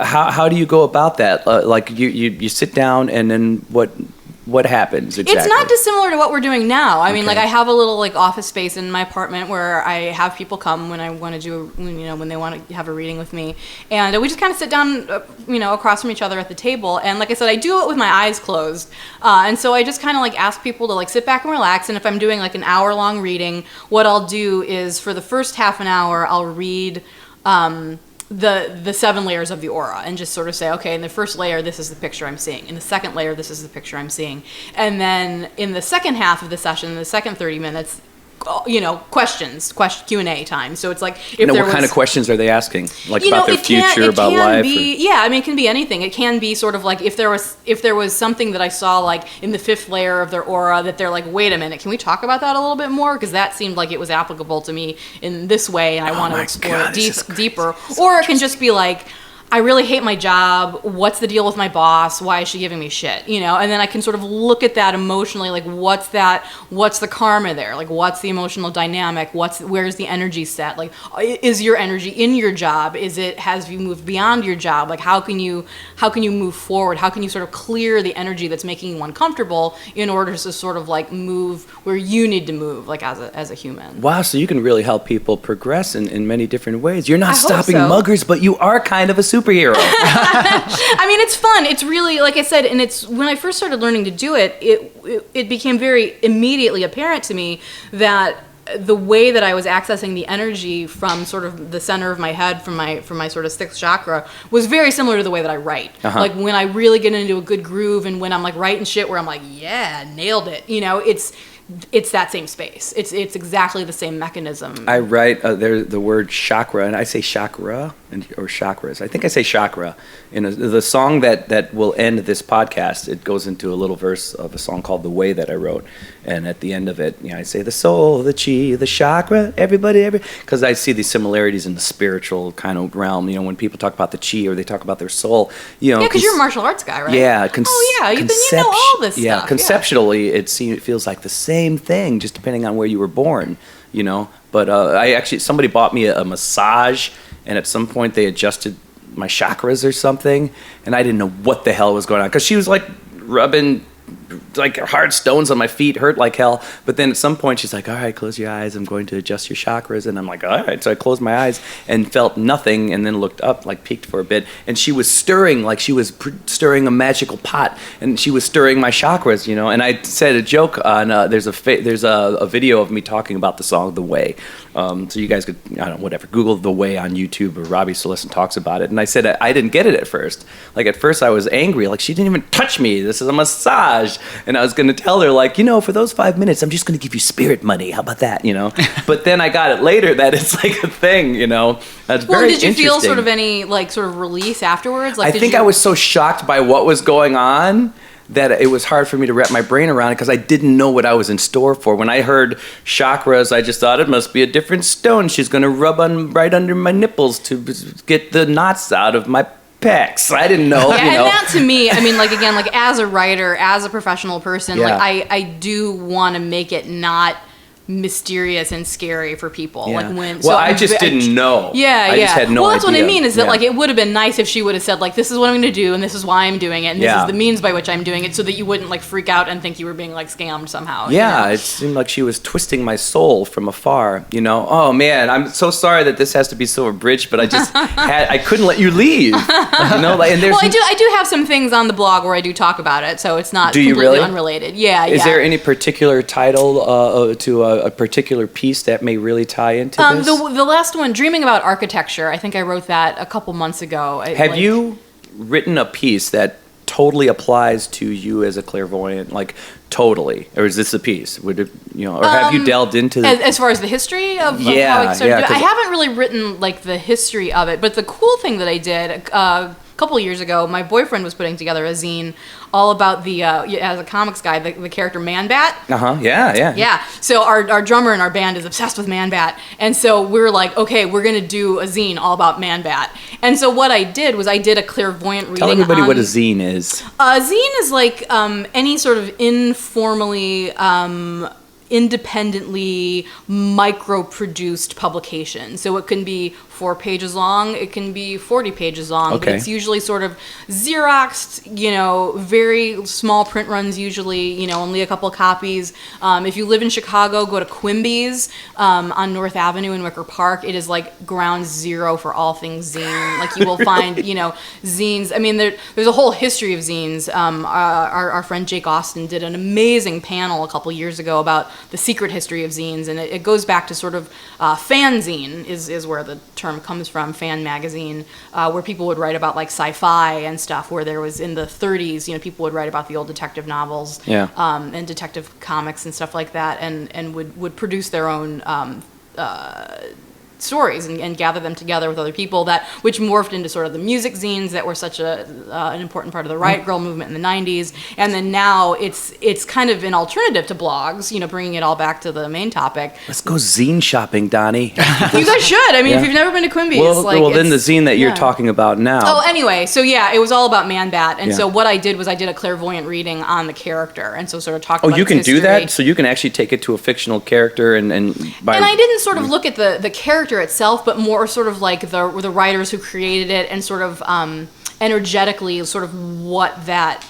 How do you go about that? Like you sit down and then what happens exactly? It's not dissimilar to what we're doing now. I mean, like I have a little like office space in my apartment where I have people come when I want to do, when they want to have a reading with me, and we just kind of sit down, across from each other at the table. And like I said, I do it with my eyes closed, and so I just kind of like ask people to like sit back and relax. And if I'm doing like an hour-long reading, what I'll do is for the first half an hour, I'll read. The 7 layers of the aura and just sort of say, okay, in the first layer, this is the picture I'm seeing. In the second layer, this is the picture I'm seeing. And then in the second half of the session, the second 30 minutes, Q&A time. So it's like, what kind of questions are they asking? Like about their future, about life? Yeah, I mean, it can be anything. It can be sort of like if there was something that I saw like in the 5th layer of their aura that they're like, wait a minute, can we talk about that a little bit more? Because that seemed like it was applicable to me in this way, and I want to explore it deeper. Or it can just be like, I really hate my job. What's the deal with my boss? Why is she giving me shit? And then I can sort of look at that emotionally, like what's the karma there? Like what's the emotional dynamic? Where's the energy set? Like is your energy in your job? Has you moved beyond your job? Like how can you move forward? How can you sort of clear the energy that's making you uncomfortable in order to sort of like move where you need to move, like as a human? Wow, so you can really help people progress in many different ways. You're not stopping so. muggers, but you are kind of a superhero. I mean, it's fun. It's really, like I said, and it's when I first started learning to do it, it became very immediately apparent to me that the way that I was accessing the energy from sort of the center of my head, from my sort of 6th chakra, was very similar to the way that I write. Like when I really get into a good groove and when I'm like writing shit where I'm like, yeah, nailed it. It's that same space. It's exactly the same mechanism. I write the word chakra, and I say chakra or chakras. I think I say chakra. In the song that will end this podcast, it goes into a little verse of a song called "The Way" that I wrote, and at the end of it, I say the soul, the chi, the chakra, because I see these similarities in the spiritual kind of realm. When people talk about the chi or they talk about their soul, Yeah, because you're a martial arts guy, right? Yeah. You know all this stuff. Yeah, conceptually, it feels like the same thing, just depending on where you were born, But somebody bought me a massage, and at some point they adjusted my chakras or something, and I didn't know what the hell was going on, because she was like rubbing like hard stones on my feet, hurt like hell. But then at some point she's like, all right, close your eyes, I'm going to adjust your chakras. And I'm like, all right. So I closed my eyes and felt nothing, and then looked up, like peeked for a bit, and she was stirring, like she was stirring a magical pot, and she was stirring my chakras, and I said a joke on there's a video of me talking about the song "The Way," so you guys could, Google "The Way" on YouTube, or Robby Felus talks about it. And I said I didn't get it at first. Like at first I was angry, like she didn't even touch me, this is a massage. And I was going to tell her, like, for those 5 minutes, I'm just going to give you spirit money. How about that, But then I got it later that it's like a thing, That's very did you interesting. feel sort of any, like, sort of release afterwards? Like, I think I was so shocked by what was going on that it was hard for me to wrap my brain around it because I didn't know what I was in store for. When I heard chakras, I just thought it must be a different stone. She's going to rub on right under my nipples to get the knots out of my pecs. I didn't know. Yeah, and that to me, I mean, like, again, like, as a writer, as a professional person, like, I do want to make it not mysterious and scary for people. Yeah. Like when, well, I just didn't know. Yeah, I just had no idea. Well, that's what I mean is that like it would have been nice if she would have said like, this is what I'm going to do and this is why I'm doing it and this is the means by which I'm doing it, so that you wouldn't like freak out and think you were being like scammed somehow. Yeah, you know? It seemed like she was twisting my soul from afar. You know, oh man, I'm so sorry that this has to be so abridged, but I couldn't let you leave. You know, like, and there's well, I do have some things on the blog where I do talk about it, so it's not completely unrelated. Yeah. Is there any particular title to a particular piece that may really tie into this? The last one, Dreaming About Architecture, I think I wrote that a couple months ago. Have you written a piece that totally applies to you as a clairvoyant, like totally, or is this a piece? Would it, you know, or have you delved into as far as the history of how it started? I haven't really written like the history of it, but the cool thing that I did a couple of years ago, my boyfriend was putting together a zine all about the as a comics guy, the character Man-Bat. Yeah. So our drummer in our band is obsessed with Man-Bat, and so we were like, okay, we're gonna do a zine all about Man-Bat. And so what I did was I did a clairvoyant reading. Tell everybody what a zine is. A zine is like any sort of informally independently micro-produced publication. So it can be 4 pages long, it can be 40 pages long, but it's usually sort of Xeroxed, you know, very small print runs usually, you know, only a couple copies. If you live in Chicago, go to Quimby's on North Avenue in Wicker Park. It is like ground zero for all things zine. Like you will find, you know, zines. I mean, there's a whole history of zines. Our friend Jake Austin did an amazing panel a couple years ago about the secret history of zines, and it goes back to sort of fanzine is where the term comes from, fan magazine, where people would write about like sci-fi and stuff, where there was in the 30s, you know, people would write about the old detective novels and detective comics and stuff like that, and would produce their own stories and gather them together with other people, which morphed into sort of the music zines that were such an important part of the Riot Grrrl movement in the 90s. And then now it's kind of an alternative to blogs, you know, bringing it all back to the main topic. Let's go zine shopping, Donnie. You guys should. I mean, if you've never been to Quimby's. Well, then the zine that you're talking about now. Oh, anyway, so it was all about Man-Bat. And so what I did was I did a clairvoyant reading on the character, and so sort of talked about you can history. do that? So you can actually take it to a fictional character and I didn't sort of look at the character itself, but more sort of like the writers who created it, and sort of energetically sort of what that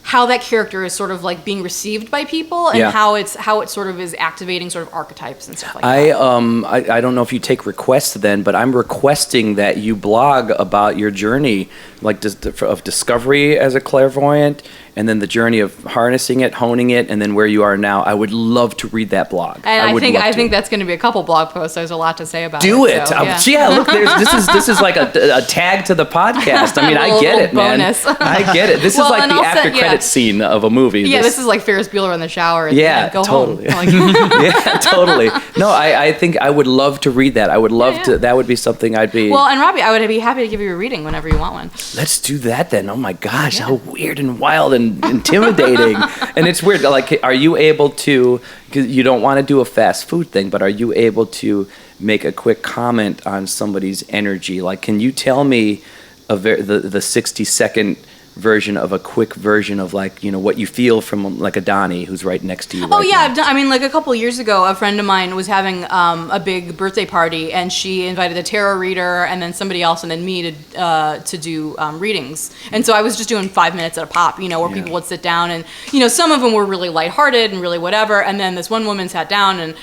how that character is sort of like being received by people, and how it sort of is activating sort of archetypes and stuff like that. I don't know if you take requests then, but I'm requesting that you blog about your journey, like of discovery as a clairvoyant, and then the journey of harnessing it, honing it, and then where you are now. I would love to read that blog. And I think that's going to be a couple blog posts. There's a lot to say about it. Do it. So, look, this is like a tag to the podcast. I mean, I get it, man. Bonus. I get it. This is like the after credit scene of a movie. Yeah, this is like Ferris Bueller in the shower. And go totally. home. Yeah, totally. No, I think I would love to read that. I would love to. That would be something I'd be. Well, and Robby, I would be happy to give you a reading whenever you want one. Let's do that then. Oh my gosh, how weird and wild and intimidating. And it's weird. Like, are you able to? Because you don't want to do a fast food thing, but are you able to make a quick comment on somebody's energy? Like, can you tell me the 60-second version of a quick version of, like, you know, what you feel from like a Donnie who's right next to you? Oh, yeah. I mean, like a couple of years ago, a friend of mine was having a big birthday party, and she invited a tarot reader and then somebody else and then me to do readings. And so I was just doing 5 minutes at a pop, you know, where people would sit down, and, you know, some of them were really lighthearted and really whatever. And then this one woman sat down, and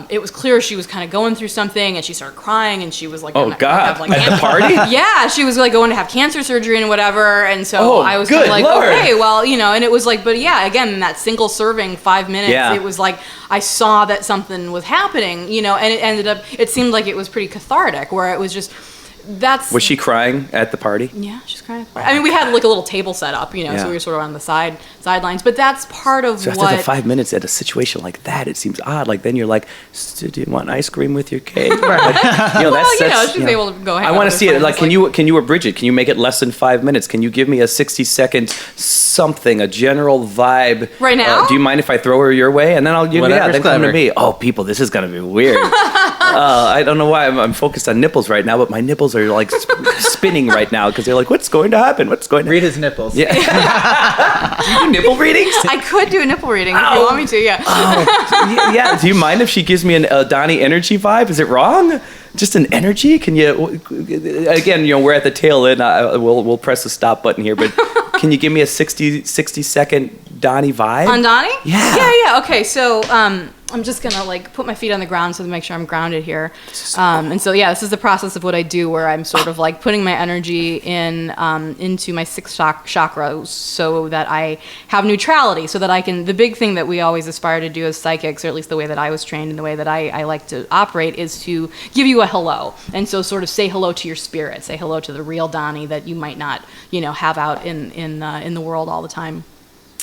it was clear she was kind of going through something, and she started crying, and she was like, "Oh God!" Like, at the party? Yeah, she was like going to have cancer surgery and whatever, and so I was kind of like, Lord. okay, well, you know, and it was like, but yeah, again, in that single serving 5 minutes, it was like I saw that something was happening, you know, and it seemed like it was pretty cathartic, where it was just that's... Was she crying at the party? Yeah, she's crying. I mean, we had like a little table set up, you know, so we were sort of on the sidelines. But that's part of so after the 5 minutes at a situation like that, it seems odd. Like then you're like, do you want ice cream with your cake? Like, she's able to go. I want to see it. Like, can you abridge it? Can you make it less than 5 minutes? Can you give me a 60-second something, a general vibe right now? Do you mind if I throw her your way? And then then come to me. Oh, people, this is gonna be weird. I don't know why I'm focused on nipples right now, but my nipples are like spinning right now because they're like, what's going to happen? What's going to read his nipples? Yeah. Do you do nipple readings? I could do a nipple reading if you want me to. Yeah. Yeah. Do you mind if she gives me a Donnie energy vibe? Is it wrong? Just an energy? Can you? Again, we're at the tail end. We'll press the stop button here, but can you give me a 60-second Donnie vibe? On Donnie? Yeah. Yeah. Okay, so I'm just gonna like put my feet on the ground so to make sure I'm grounded here. And so this is the process of what I do, where I'm sort of like putting my energy into my sixth chakra, so that I have neutrality, so that I can. The big thing that we always aspire to do as psychics, or at least the way that I was trained and the way that I like to operate, is to give you a hello, and so sort of say hello to your spirit, say hello to the real Donnie that you might not, have out in the world all the time.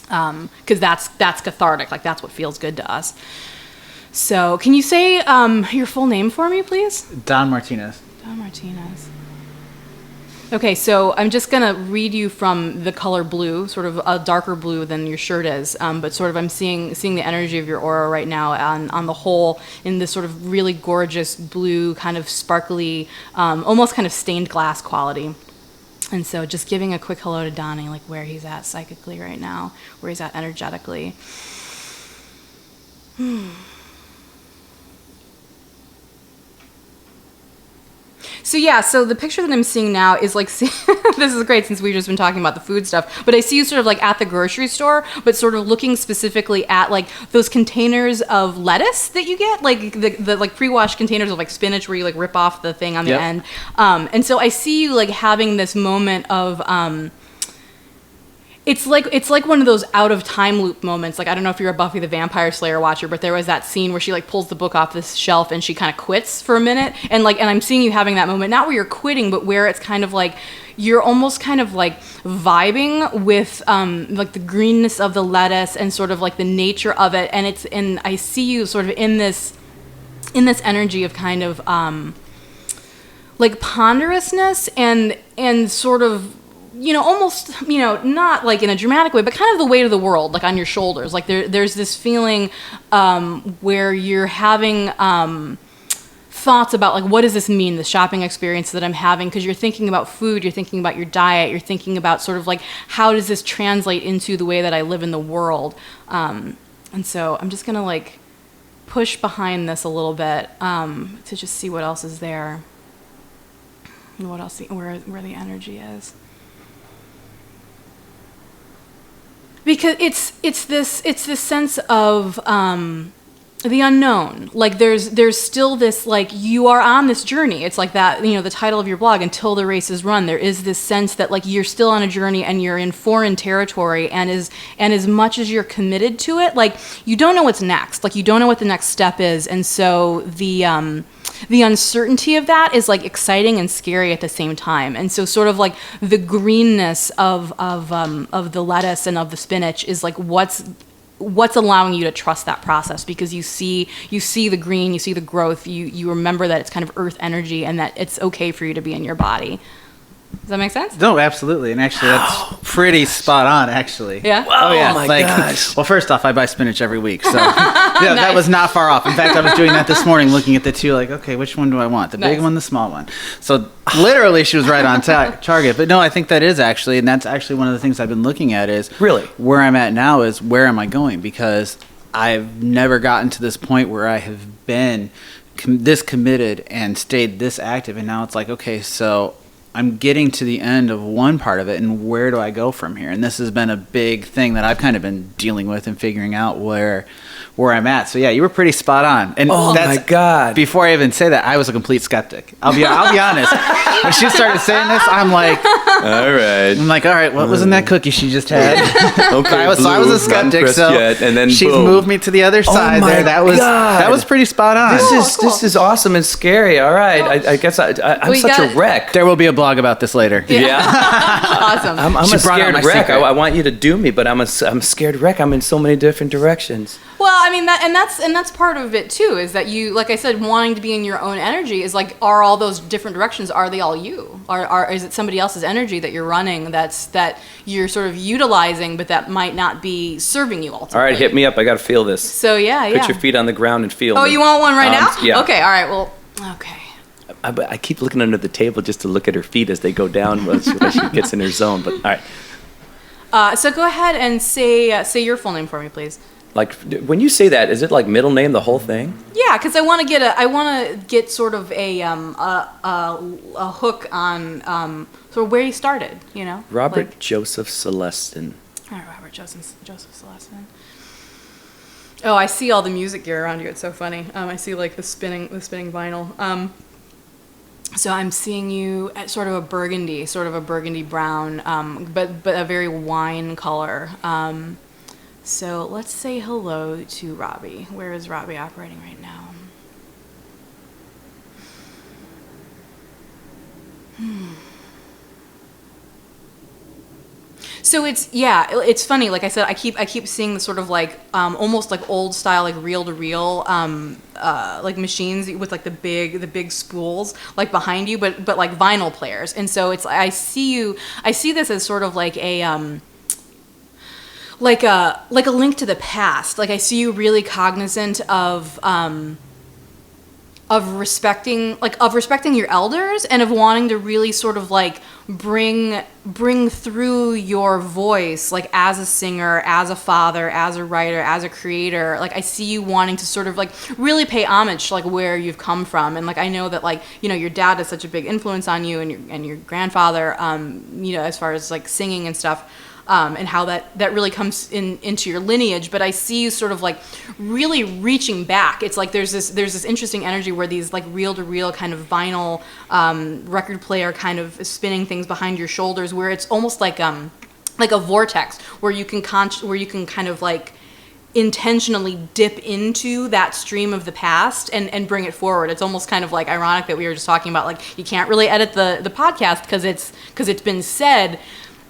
Because that's cathartic, like that's what feels good to us. So, can you say your full name for me, please? Don Martinez. Don Martinez. Okay, so I'm just gonna read you from the color blue, sort of a darker blue than your shirt is, but sort of I'm seeing the energy of your aura right now on the whole in this sort of really gorgeous blue, kind of sparkly, almost kind of stained glass quality. And so just giving a quick hello to Donnie, like where he's at psychically right now, where he's at energetically. So the picture that I'm seeing now is like, this is great since we've just been talking about the food stuff, but I see you sort of like at the grocery store, but sort of looking specifically at like those containers of lettuce that you get, like the like pre-washed containers of like spinach where you like rip off the thing on the end. And so I see you like having this moment of, it's like one of those out of time loop moments. Like, I don't know if you're a Buffy the Vampire Slayer watcher, but there was that scene where she like pulls the book off this shelf and she kind of quits for a minute. And I'm seeing you having that moment, not where you're quitting, but where it's kind of like you're almost kind of like vibing with like the greenness of the lettuce and sort of like the nature of it. And I see you sort of in this energy of kind of like ponderousness and sort of, almost, not like in a dramatic way, but kind of the weight of the world, like on your shoulders. Like there's this feeling where you're having thoughts about like, what does this mean, the shopping experience that I'm having? Because you're thinking about food, you're thinking about your diet, you're thinking about sort of like, how does this translate into the way that I live in the world? And so I'm just going to like push behind this a little bit to just see what else is there. And what else, where the energy is. Because it's this sense of the unknown. Like there's still this, like, you are on this journey. It's like that, the title of your blog, Until the Race is Run. There is this sense that like you're still on a journey and you're in foreign territory, and as much as you're committed to it, like you don't know what's next. Like you don't know what the next step is, and so the uncertainty of that is like exciting and scary at the same time. And so sort of like the greenness of the lettuce and of the spinach is like what's allowing you to trust that process, because you see the green, you see the growth, you remember that it's kind of earth energy and that it's okay for you to be in your body. Does that make sense? No, absolutely. And actually, that's pretty spot on, actually. Yeah? Wow, oh, yeah. my like, gosh. Well, first off, I buy spinach every week. So yeah, that was not far off. In fact, I was doing that this morning, looking at the two, like, okay, which one do I want? The big one, the small one. So literally, she was right on target. But no, I think that is actually, and that's actually one of the things I've been looking at is really where I'm at now is where am I going? Because I've never gotten to this point where I have been this committed and stayed this active. And now it's like, okay, so I'm getting to the end of one part of it, and where do I go from here? And this has been a big thing that I've kind of been dealing with and figuring out where I'm at. So yeah, you were pretty spot on. And my God! Before I even say that, I was a complete skeptic. I'll be honest. When she started saying this, I'm like, all right, what was in that cookie she just had? Okay, I was a skeptic. So and then she's boom. moved me to the other side there. That was pretty spot on. This is awesome and scary. All right, I guess I'm such a wreck. There will be a blog about this later. Yeah. Awesome. I'm a scared wreck. I want you to do me, but I'm a scared wreck. I'm in so many different directions. Well, I mean that's part of it too. Is that you, like I said, wanting to be in your own energy is like, are all those different directions? Are they all you? Is it somebody else's energy that you're running? That you're sort of utilizing, but that might not be serving you ultimately. All right, hit me up. I got to feel this. So yeah. Put your feet on the ground and feel. Oh, me. you want one right now? Yeah. Okay. All right. Well. Okay. I keep looking under the table just to look at her feet as they go down when she gets in her zone. But all right. So go ahead and say your full name for me, please. Like when you say that, is it like middle name, the whole thing? Yeah, because I want to get sort of a hook on sort of where you started. You know. Robert Joseph Celestin. All right, Robert Joseph Celestin. Oh, I see all the music gear around you. It's so funny. I see like the spinning vinyl. So I'm seeing you at sort of a burgundy brown, but a very wine color. So let's say hello to Robby. Where is Robby operating right now? So it's funny. Like I said, I keep seeing the sort of like almost like old style, like reel to reel, like machines with like the big spools like behind you, but like vinyl players. And so it's I see this as sort of like a like a link to the past. Like I see you really cognizant of respecting your elders and of wanting to really sort of like bring through your voice, like as a singer, as a father, as a writer, as a creator. Like I see you wanting to sort of like really pay homage to like where you've come from. And like I know that like, you know, your dad is such a big influence on you, and your grandfather, you know, as far as like singing and stuff. And how that really comes into your lineage. But I see you sort of like really reaching back. It's like there's this interesting energy where these like reel to reel kind of vinyl record player kind of spinning things behind your shoulders, where it's almost like a vortex where you can kind of like intentionally dip into that stream of the past and bring it forward. It's almost kind of like ironic that we were just talking about like you can't really edit the podcast because it's been said.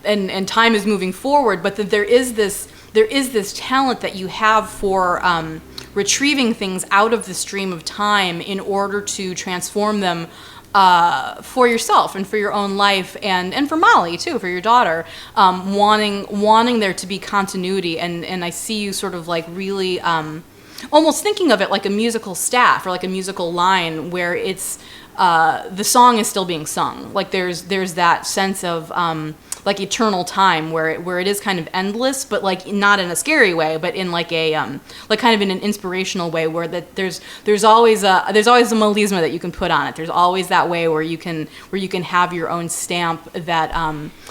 And time is moving forward, but that there is this talent that you have for retrieving things out of the stream of time in order to transform them for yourself and for your own life, and for Molly too, for your daughter, wanting there to be continuity. And I see you sort of like really almost thinking of it like a musical staff or like a musical line where it's the song is still being sung. Like there's that sense of like eternal time where it is kind of endless, but like not in a scary way, but in like a like kind of in an inspirational way, where that there's always a melisma that you can put on it. There's always that way where you can have your own stamp that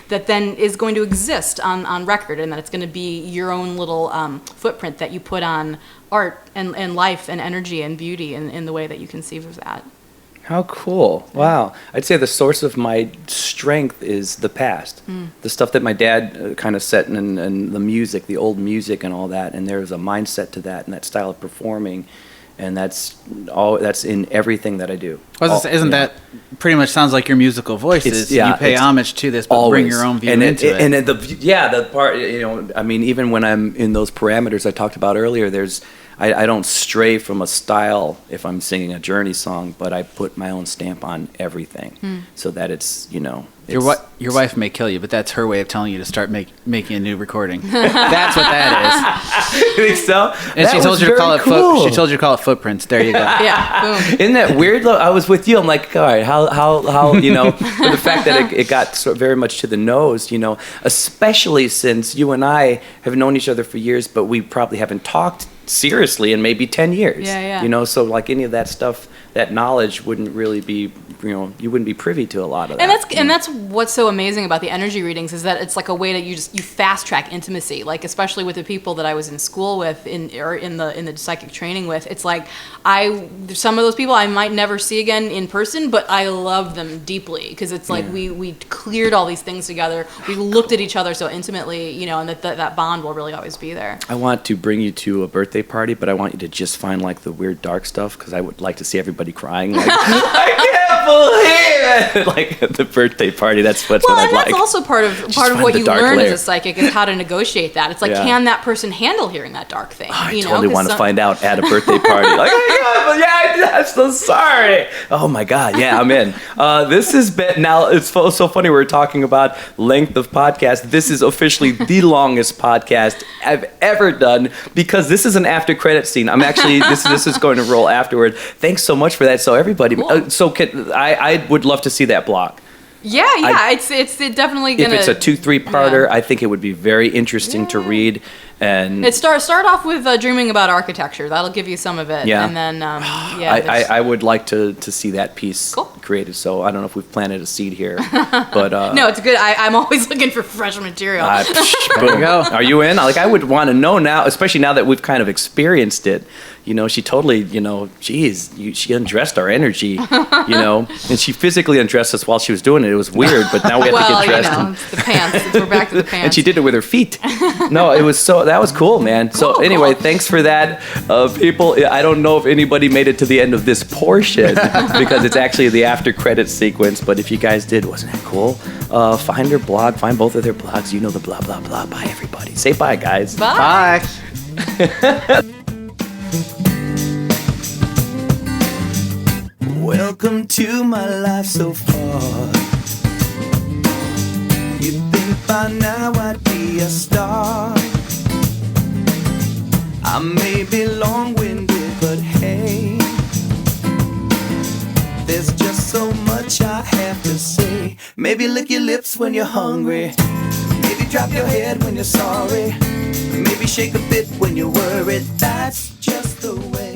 that then is going to exist on record, and that it's going to be your own little footprint that you put on art and life and energy and beauty in the way that you conceive of that. How cool. Wow. I'd say the source of my strength is the past. The stuff that my dad kind of set in the music, the old music and all that. And there's a mindset to that and that style of performing. And that's in everything that I do. Isn't that pretty much sounds like your musical voice? You pay homage to this, but always bring your own view into it. And the part, you know, I mean, even when I'm in those parameters I talked about earlier, I don't stray from a style if I'm singing a Journey song, but I put my own stamp on everything so that it's, you know. Your wife may kill you, but that's her way of telling you to start making a new recording. That's what that is. You think so? And she told you to call it cool. She told you to call it Footprints. There you go. Yeah. Boom. Isn't that weird? I was with you. I'm like, all right, how you know, for the fact that it got sort of very much to the nose, you know, especially since you and I have known each other for years, but we probably haven't talked seriously in maybe 10 years. Yeah. You know, so like any of that stuff, that knowledge wouldn't really be, you wouldn't be privy to a lot of that. And that's what's so amazing about the energy readings is that it's like a way that you fast track intimacy, like especially with the people that I was in school with in the psychic training with. It's like some of those people I might never see again in person, but I love them deeply because it's like we cleared all these things together. We looked at each other so intimately, and that bond will really always be there. I want to bring you to a birthday party, but I want you to just find like the weird dark stuff because I would like to see everybody crying. Like, I can't believe it! Like at the birthday party, that's what I'd like. Well, and that's also part of what you learn as a psychic is how to negotiate that. It's like, can that person handle hearing that dark thing? I totally want to find out at a birthday party. Like, oh my God, I'm so sorry. Oh my God, yeah, I'm in. This has been, now it's so funny we're talking about length of podcast. This is officially the longest podcast I've ever done because this is an after credit scene. I'm actually, this is going to roll afterward. Thanks so much for that. So everybody, cool. I would love to see that block. Yeah, it's definitely gonna. If it's a 2-3-parter, I think it would be very interesting to read. And it start off with dreaming about architecture. That'll give you some of it. Yeah. And then I would like to see that piece created. So I don't know if we've planted a seed here, but no, it's good. I'm always looking for fresh material. There you go. Are you in? Like I would want to know now, especially now that we've kind of experienced it. She totally, she undressed our energy, and she physically undressed us while she was doing it. It was weird, but now we have to get dressed. It's the pants. We're back to the pants. And she did it with her feet. No, that was cool, man. So anyway, thanks for that. People, I don't know if anybody made it to the end of this portion because it's actually the after credits sequence, but if you guys did, wasn't that cool? Find her blog, find both of their blogs. The blah, blah, blah. Bye, everybody. Say bye, guys. Bye. Welcome to my life so far. You'd think by now I'd be a star. I may be long-winded, but hey, there's just so much I have to say. Maybe lick your lips when you're hungry. Maybe drop your head when you're sorry. Maybe shake a bit when you're worried. That's just the way.